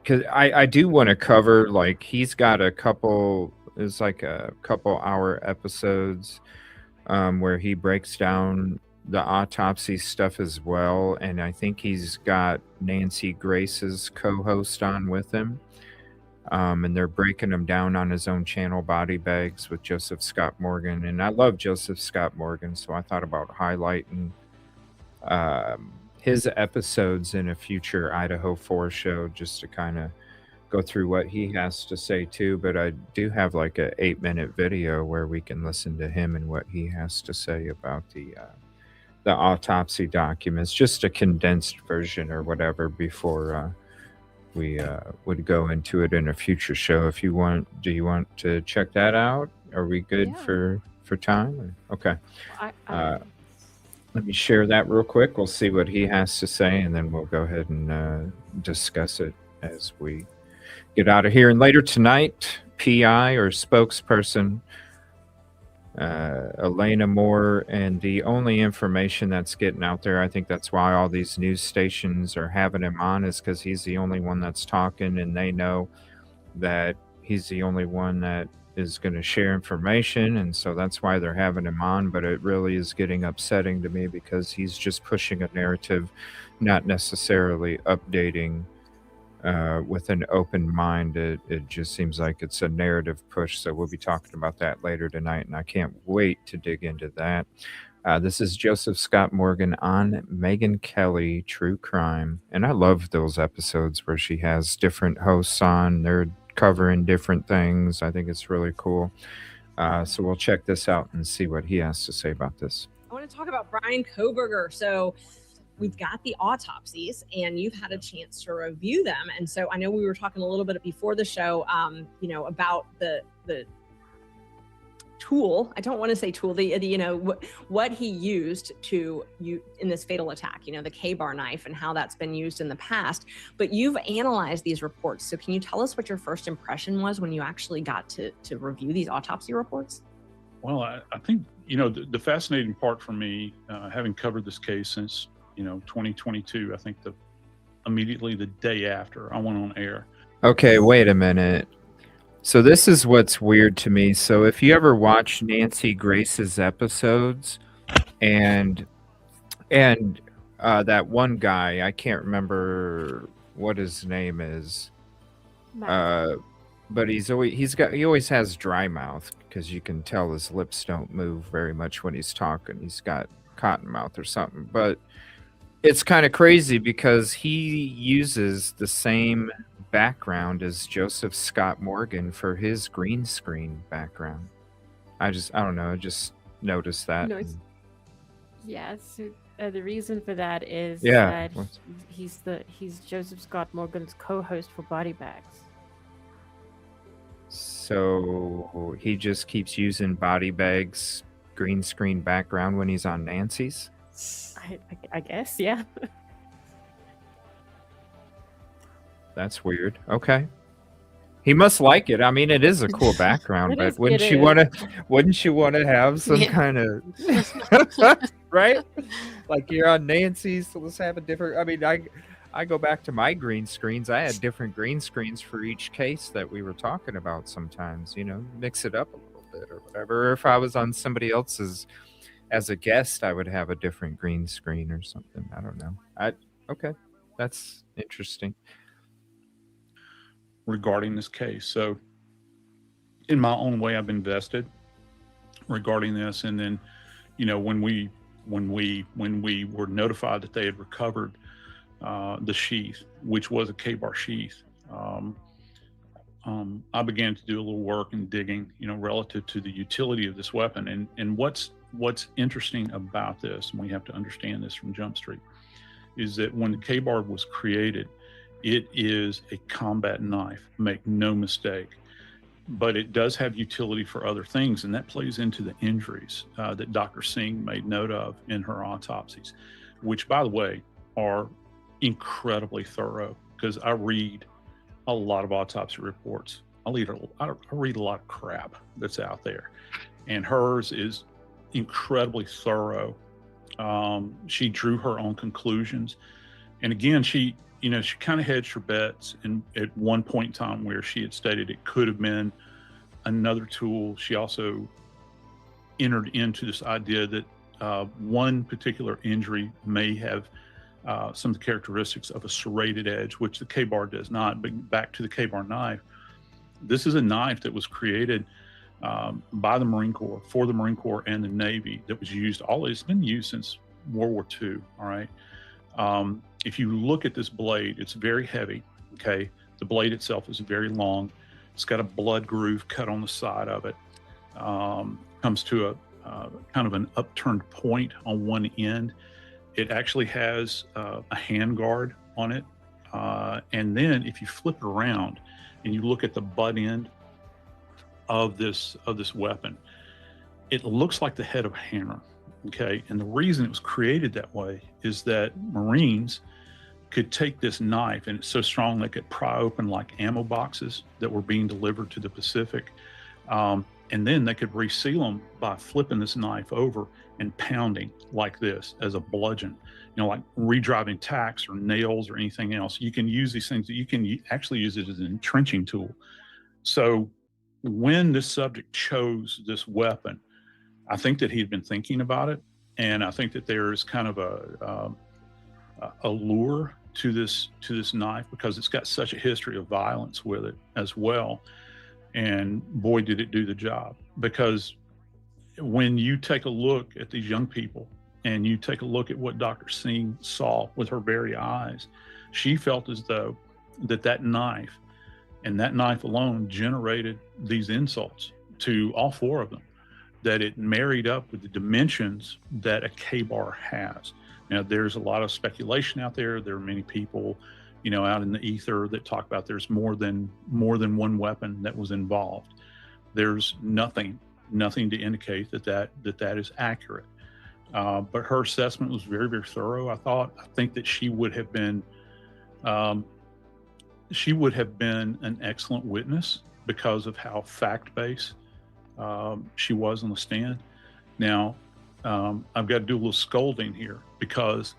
Speaker 1: Because I do want to cover, like, he's got a couple, it's like a couple hour episodes where he breaks down the autopsy stuff as well. And I think he's got Nancy Grace's co-host on with him. And they're breaking them down on his own channel, Body Bags with Joseph Scott Morgan. And I love Joseph Scott Morgan, so I thought about highlighting his episodes in a future Idaho 4 show just to kind of go through what he has to say too. But I do have like a 8-minute video where we can listen to him and what he has to say about the autopsy documents, just a condensed version or whatever before we would go into it in a future show. If you want, do you want to check that out? Are we good for time? Okay. Let me share that real quick. We'll see what he has to say, and then we'll go ahead and discuss it as we get out of here. And later tonight, PI or spokesperson Elena Moore, and the only information that's getting out there, I think that's why all these news stations are having him on, is because he's the only one that's talking, and they know that he's the only one that is going to share information, and so that's why they're having him on. But it really is getting upsetting to me because he's just pushing a narrative, not necessarily updating with an open mind. It just seems like it's a narrative push, so we'll be talking about that later tonight, and I can't wait to dig into that. This is Joseph Scott Morgan on Megyn Kelly True Crime, and I love those episodes where she has different hosts on. They're covering different things. I think it's really cool. So we'll check this out and see what he has to say about this.
Speaker 4: I want to talk about Brian Koberger. So we've got the autopsies and you've had a chance to review them. And so I know we were talking a little bit before the show, about the tool. I don't want to say tool, what he used in this fatal attack, the K-bar knife, and how that's been used in the past. But you've analyzed these reports. So can you tell us what your first impression was when you actually got to review these autopsy reports?
Speaker 5: Well, I think, the fascinating part for me, having covered this case since, 2022, I think immediately the day after I went on air.
Speaker 1: Okay, wait a minute. So this is what's weird to me. So if you ever watch Nancy Grace's episodes, and that one guy, I can't remember what his name is, but he always has dry mouth because you can tell his lips don't move very much when he's talking. He's got cotton mouth or something. But it's kind of crazy because he uses the same background as Joseph Scott Morgan for his green screen background. I don't know. I just noticed that.
Speaker 2: No, so, the reason for that is
Speaker 1: Yeah.
Speaker 2: that he's Joseph Scott Morgan's co-host for Body Bags.
Speaker 1: So he just keeps using Body Bags green screen background when he's on Nancy's?
Speaker 2: I guess, yeah.
Speaker 1: That's weird. Okay. He must like it. I mean, it is a cool background, but wouldn't you want to have some kind of right? Like you're on Nancy's, so let's have a different. I mean, I go back to my green screens. I had different green screens for each case that we were talking about sometimes, mix it up a little bit or whatever. Or if I was on somebody else's as a guest, I would have a different green screen or something. I don't know. Okay. That's interesting.
Speaker 5: Regarding this case. So in my own way, I've invested regarding this. And then, when we were notified that they had recovered the sheath, which was a K-bar sheath, I began to do a little work and digging, relative to the utility of this weapon. And what's interesting about this, and we have to understand this from Jump Street, is that when the K-bar was created, it is a combat knife, make no mistake, but it does have utility for other things, and that plays into the injuries that Dr. Singh made note of in her autopsies, which, by the way, are incredibly thorough, because I read a lot of autopsy reports. I read a lot of crap that's out there, and hers is incredibly thorough. She drew her own conclusions, and again, she kind of hedged her bets. And at one point in time, where she had stated it could have been another tool, she also entered into this idea that one particular injury may have some of the characteristics of a serrated edge, which the K-bar does not. But back to the K-bar knife, this is a knife that was created by the Marine Corps, for the Marine Corps and the Navy, that was used, it's been used since World War II, all right? If you look at this blade, it's very heavy, okay? The blade itself is very long. It's got a blood groove cut on the side of it. Comes to a kind of an upturned point on one end. It actually has a hand guard on it. And then if you flip it around and you look at the butt end of this weapon, it looks like the head of a hammer, okay? And the reason it was created that way is that Marines could take this knife, and it's so strong they could pry open like ammo boxes that were being delivered to the Pacific. And then they could reseal them by flipping this knife over and pounding like this as a bludgeon, like redriving tacks or nails or anything else. You can use these things, you can actually use it as an entrenching tool. So when this subject chose this weapon, I think that he'd been thinking about it. And I think that there's kind of a lure to this knife, because it's got such a history of violence with it as well. And boy, did it do the job. Because when you take a look at these young people and you take a look at what Dr. Singh saw with her very eyes, she felt as though that knife and that knife alone generated these insults to all four of them, that it married up with the dimensions that a K-bar has. Now, there's a lot of speculation out there. There are many people, out in the ether that talk about there's more than one weapon that was involved. There's nothing to indicate that is accurate. But her assessment was very, very thorough. I think that she would have been an excellent witness because of how fact-based she was on the stand. Now, I've got to do a little scolding here, because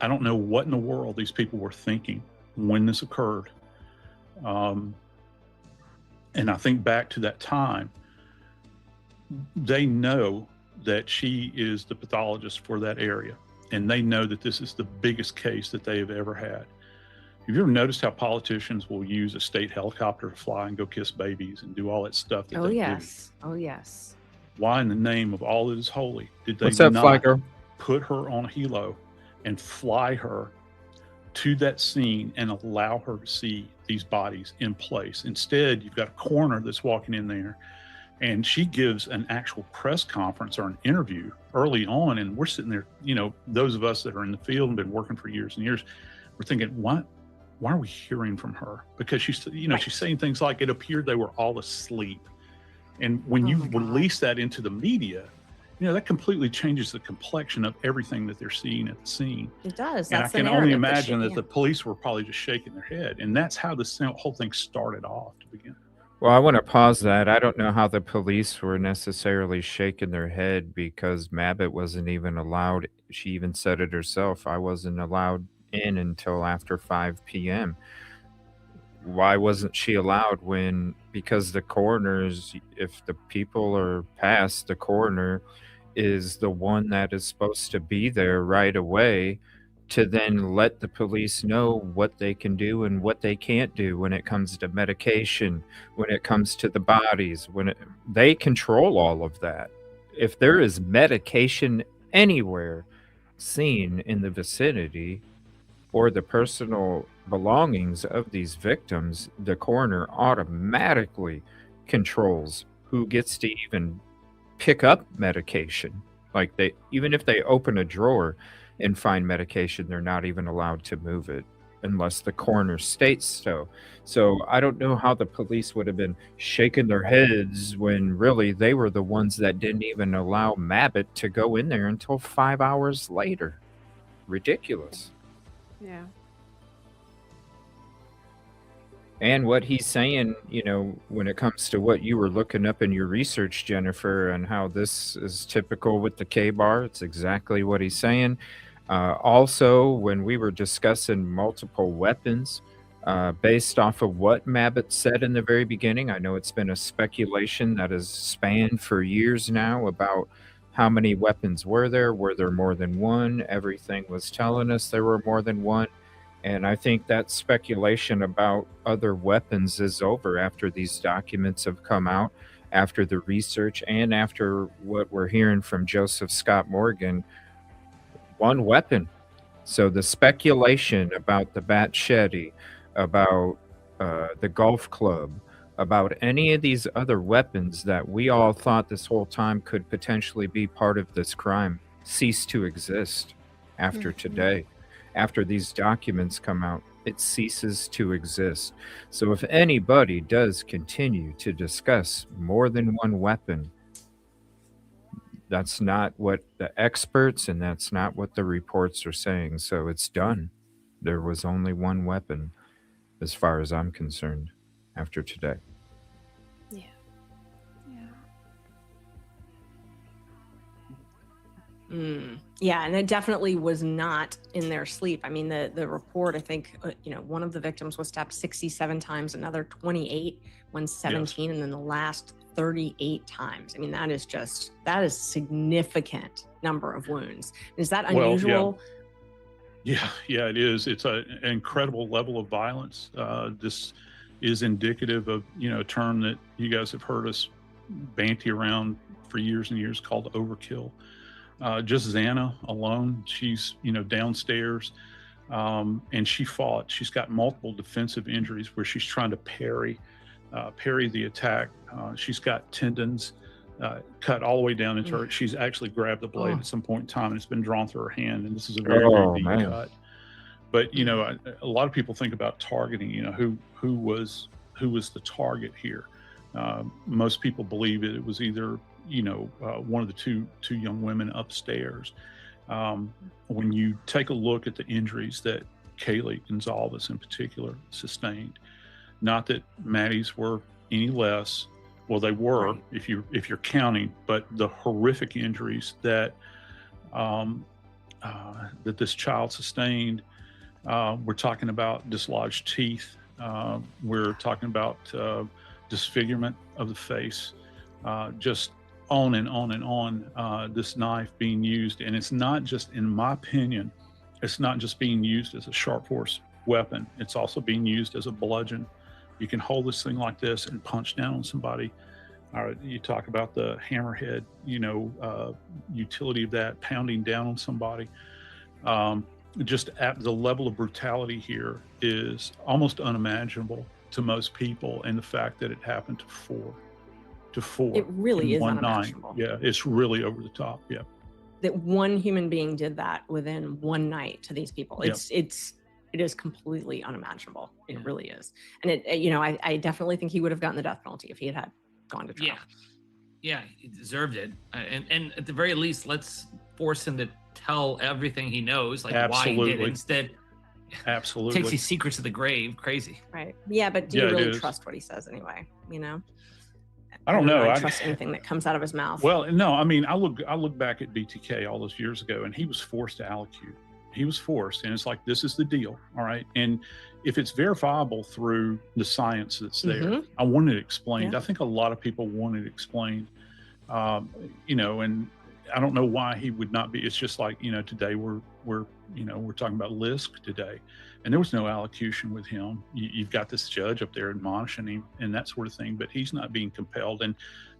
Speaker 5: I don't know what in the world these people were thinking when this occurred. And I think back to that time, they know that she is the pathologist for that area, and they know that this is the biggest case that they have ever had. Have you ever noticed how politicians will use a state helicopter to fly and go kiss babies and do all that stuff that they do?
Speaker 4: Oh, yes.
Speaker 5: Why in the name of all that is holy did they
Speaker 1: What's up,
Speaker 5: not
Speaker 1: Fly Girl?
Speaker 5: put her on a helo and fly her to that scene and allow her to see these bodies in place? Instead, you've got a coroner that's walking in there, and she gives an actual press conference or an interview early on, and we're sitting there, those of us that are in the field and been working for years and years, we're thinking, why are we hearing from her? Because she's saying things like, it appeared they were all asleep. And when you release that into the media, that completely changes the complexion of everything that they're seeing at the scene.
Speaker 4: It does.
Speaker 5: And I can only imagine that the police were probably just shaking their head. And that's how this whole thing started off to begin.
Speaker 1: Well, I want to pause that. I don't know how the police were necessarily shaking their head, because Mabbitt wasn't even allowed. She even said it herself. I wasn't allowed in until after 5 p.m. Why wasn't she allowed when? Because the coroner's, if the people are past, the coroner is the one that is supposed to be there right away to then let the police know what they can do and what they can't do when it comes to medication, when it comes to the bodies, they control all of that. If there is medication anywhere seen in the vicinity or the personal belongings of these victims, the coroner automatically controls who gets to even pick up medication. Like, even if they open a drawer and find medication, they're not even allowed to move it unless the coroner states so. So I don't know how the police would have been shaking their heads when really they were the ones that didn't even allow Mabbitt to go in there until 5 hours later. Ridiculous.
Speaker 2: Yeah.
Speaker 1: And what he's saying, when it comes to what you were looking up in your research, Jennifer, and how this is typical with the K-bar, it's exactly what he's saying. Also, when we were discussing multiple weapons, based off of what Mabbott said in the very beginning, I know it's been a speculation that has spanned for years now about how many weapons were there more than one? Everything was telling us there were more than one. And I think that speculation about other weapons is over after these documents have come out, after the research, and after what we're hearing from Joseph Scott Morgan. One weapon. So the speculation about the Batsheti, about the golf club, about any of these other weapons that we all thought this whole time could potentially be part of this crime cease to exist after today. After these documents come out, it ceases to exist. So if anybody does continue to discuss more than one weapon, that's not what the experts and that's not what the reports are saying. So it's done. There was only one weapon, as far as I'm concerned, after today.
Speaker 3: Yeah.
Speaker 4: Yeah, and it definitely was not in their sleep. I mean, the report, I think, one of the victims was stabbed 67 times, another 28, one 17, and then the last 38 times. I mean, that is significant number of wounds. Is that unusual?
Speaker 5: Well, yeah, it is. It's an incredible level of violence. This is indicative of, a term that you guys have heard us banty around for years and years called overkill. Just Xana alone, she's, downstairs, and she fought. She's got multiple defensive injuries where she's trying to parry the attack. She's got tendons cut all the way down into her. She's actually grabbed the blade at some point in time, and it's been drawn through her hand. And this is a very, very deep cut. But a lot of people think about targeting. Who was the target here? Most people believe it was either one of the two young women upstairs. When you take a look at the injuries that Kaylee Gonzalez in particular sustained, not that Maddie's were any less. Well, they were, right, if you're counting, but the horrific injuries that that this child sustained. We're talking about dislodged teeth. We're talking about disfigurement of the face. Just on and on and on. This knife being used, and it's not just, in my opinion, it's not just being used as a sharp force weapon. It's also being used as a bludgeon. You can hold this thing like this and punch down on somebody. You talk about the hammerhead, utility of that, pounding down on somebody. Just at the level of brutality here is almost unimaginable to most people, and the fact that it happened to four.
Speaker 4: It really is
Speaker 5: one
Speaker 4: unimaginable.
Speaker 5: night. Yeah, it's really over the top. Yeah.
Speaker 4: That one human being did that within one night to these people. It is completely unimaginal. It really is. And I definitely think he would have gotten the death penalty if he had gone to trial.
Speaker 6: Yeah, he deserved it. And at the very least, let's force him to tell everything he knows, like why he did it. Instead, takes these secrets to the grave. Crazy.
Speaker 4: Right. Yeah, but do you really trust what he says anyway?
Speaker 5: I don't know.
Speaker 4: I trust anything that comes out of his mouth.
Speaker 5: Well, no, I mean, I look back at BTK all those years ago, and he was forced to allocute. He was forced, and it's like, this is the deal, all right? And if it's verifiable through the science that's there, I want it explained. I think a lot of people want it explained, and I don't know why he would not be. It's just like, today we're talking about Lisk today, and there was no allocution with him. You've got this judge up there admonishing him and that sort of thing, but he's not being compelled. And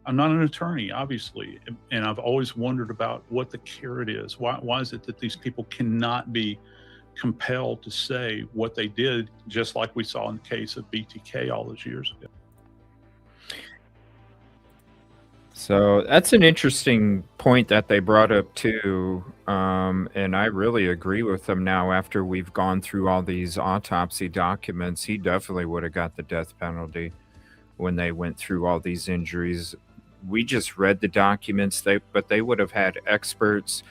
Speaker 5: I'm not an attorney, obviously, and I've always wondered about what the carrot is. Why is it that these people cannot be compelled to say what they did, just like we saw in the case of BTK all those years ago?
Speaker 1: So that's an interesting point that they brought up too, and I really agree with them now after we've gone through all these autopsy documents. He definitely would have got the death penalty when they went through all these injuries. We just read the documents, but they would have had experts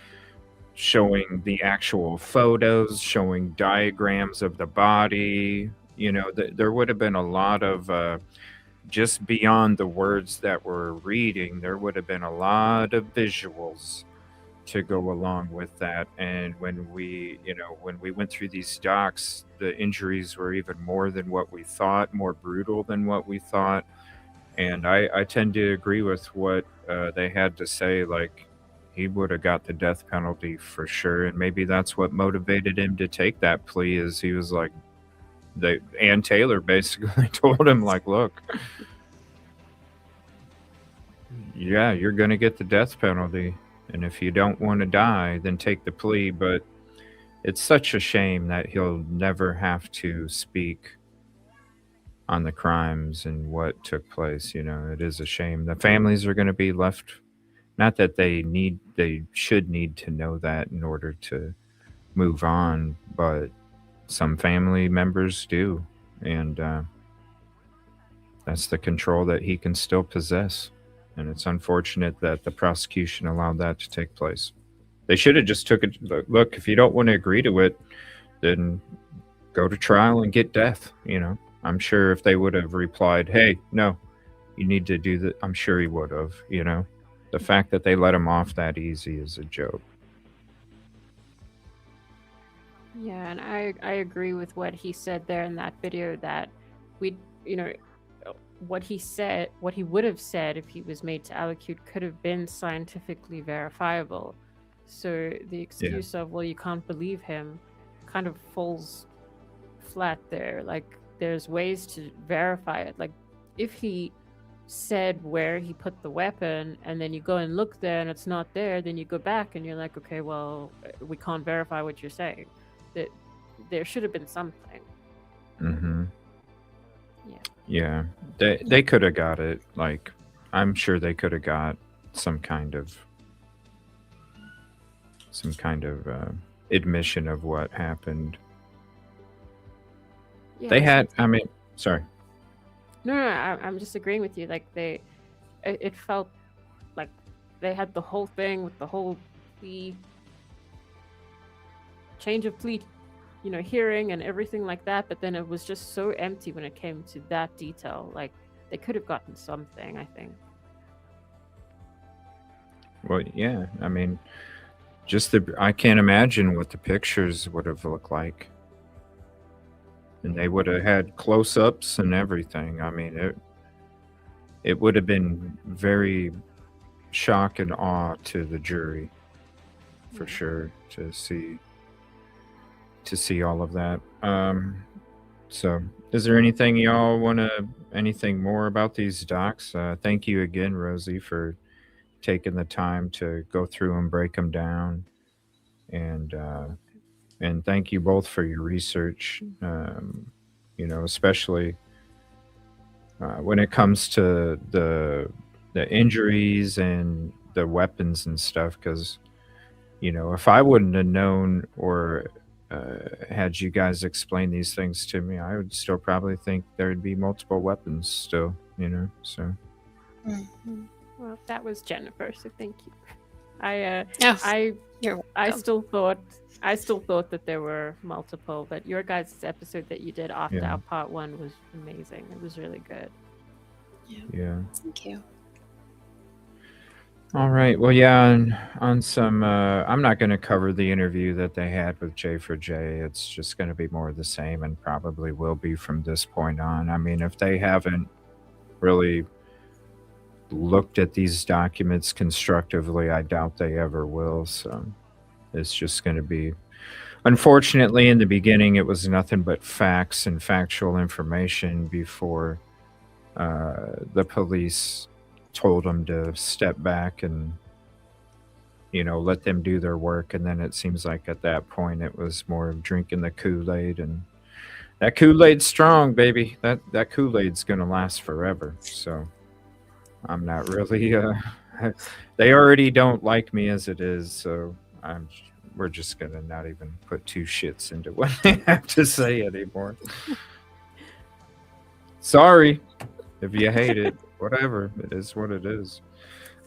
Speaker 1: showing the actual photos, showing diagrams of the body. You know, there would have been a lot of just beyond the words that we're reading, there would have been a lot of visuals to go along with that. And when we, when we went through these docs, the injuries were even more than what we thought, more brutal than what we thought. And I tend to agree with what they had to say. Like, he would have got the death penalty for sure. And maybe that's what motivated him to take that plea, is he was like, Ann Taylor basically told him, like, look, yeah, you're going to get the death penalty. And if you don't want to die, then take the plea. But it's such a shame that he'll never have to speak on the crimes and what took place. It is a shame. The families are going to be left, not that they should need to know that in order to move on, but some family members do. And that's the control that he can still possess. And it's unfortunate that the prosecution allowed that to take place. They should have just took it. Look, if you don't want to agree to it, then go to trial and get death. I'm sure if they would have replied, hey, no, you need to do that, I'm sure he would have. The fact that they let him off that easy is a joke.
Speaker 2: Yeah, and I agree with what he said there in that video, that what he said, what he would have said if he was made to allocute could have been scientifically verifiable. So the excuse of, well, you can't believe him kind of falls flat there. Like, there's ways to verify it. Like, if he said where he put the weapon and then you go and look there and it's not there, then you go back and you're like, okay, well, we can't verify what you're saying. That there should have been something.
Speaker 1: Mm-hmm. Yeah, they could have got it. Like, I'm sure they could have got some kind of admission of what happened.
Speaker 2: Yeah,
Speaker 1: they had. I mean, sorry.
Speaker 2: No, I'm just agreeing with you. Like, it felt like they had the whole thing with the whole change of plea, hearing and everything like that, but then it was just so empty when it came to that detail. Like, they could have gotten something, I think.
Speaker 1: Well, yeah, I mean, I can't imagine what the pictures would have looked like. And they would have had close-ups and everything. I mean, it would have been very shock and awe to the jury, for sure, to see all of that. So is there anything y'all anything more about these docs? Thank you again, Rosee, for taking the time to go through and break them down. And thank you both for your research, especially when it comes to the injuries and the weapons and stuff. Because, if I wouldn't have known or had you guys explain these things to me, I would still probably think there'd be multiple weapons still, so.
Speaker 3: Mm-hmm.
Speaker 2: Well, that was Jennifer, so thank you.
Speaker 3: You're
Speaker 2: I still thought that there were multiple, but your guys' episode that you did after our part 1 was amazing. It was really good.
Speaker 1: Yeah.
Speaker 3: Thank you.
Speaker 1: All right. Well, yeah, on some, I'm not going to cover the interview that they had with J4J. It's just going to be more of the same, and probably will be from this point on. I mean, if they haven't really looked at these documents constructively, I doubt they ever will. So it's just going to be, unfortunately, in the beginning, it was nothing but facts and factual information before the police told them to step back and let them do their work. And then it seems like at that point it was more of drinking the Kool-Aid, and that Kool-Aid's strong, baby. That Kool-Aid's gonna last forever. So I'm not really they already don't like me as it is, so we're just gonna not even put two shits into what they have to say anymore. Sorry if you hate it. whatever. It is what it is.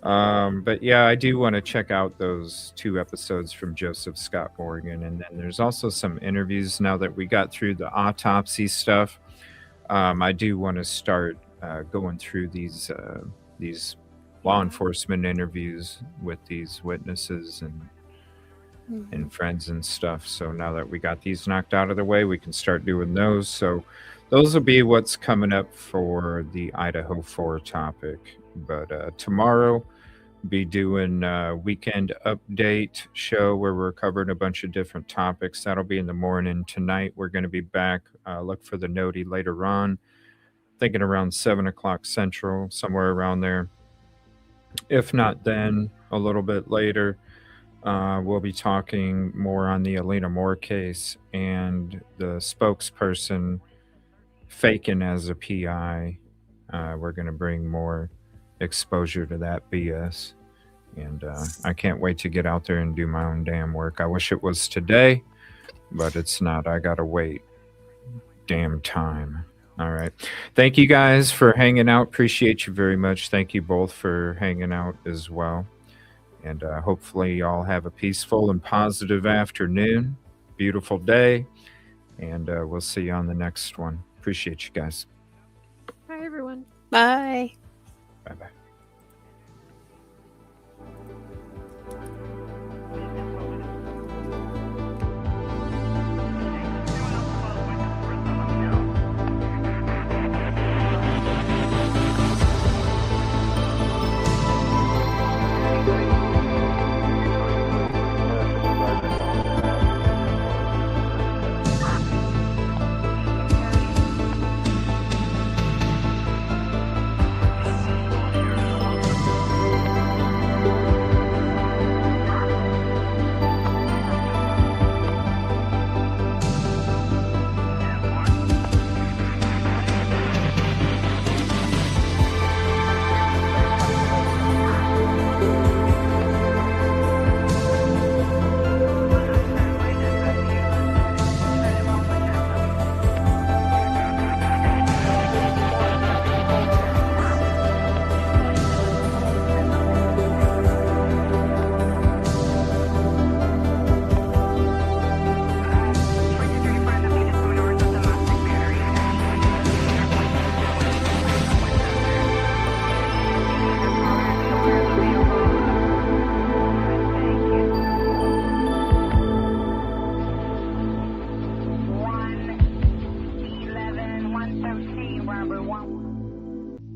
Speaker 1: But yeah, I do want to check out those 2 episodes from Joseph Scott Morgan, and then there's also some interviews now that we got through the autopsy stuff. I do want to start going through these law enforcement interviews with these witnesses and friends and stuff. So now that we got these knocked out of the way, we can start doing those. So those will be what's coming up for the Idaho 4 topic. But tomorrow, be doing a weekend update show where we're covering a bunch of different topics. That'll be in the morning. Tonight, we're going to be back. Look for the noti later on. Thinking around 7 o'clock Central, somewhere around there. If not then, a little bit later, we'll be talking more on the Alina Moore case and the spokesperson faking as a PI. We're going to bring more exposure to that BS. And I can't wait to get out there and do my own damn work. I wish it was today, but it's not. I got to wait. Damn time. All right. Thank you guys for hanging out. Appreciate you very much. Thank you both for hanging out as well. And hopefully y'all have a peaceful and positive afternoon. Beautiful day. And we'll see you on the next one. Appreciate you guys.
Speaker 2: Bye, everyone.
Speaker 3: Bye.
Speaker 1: Bye-bye.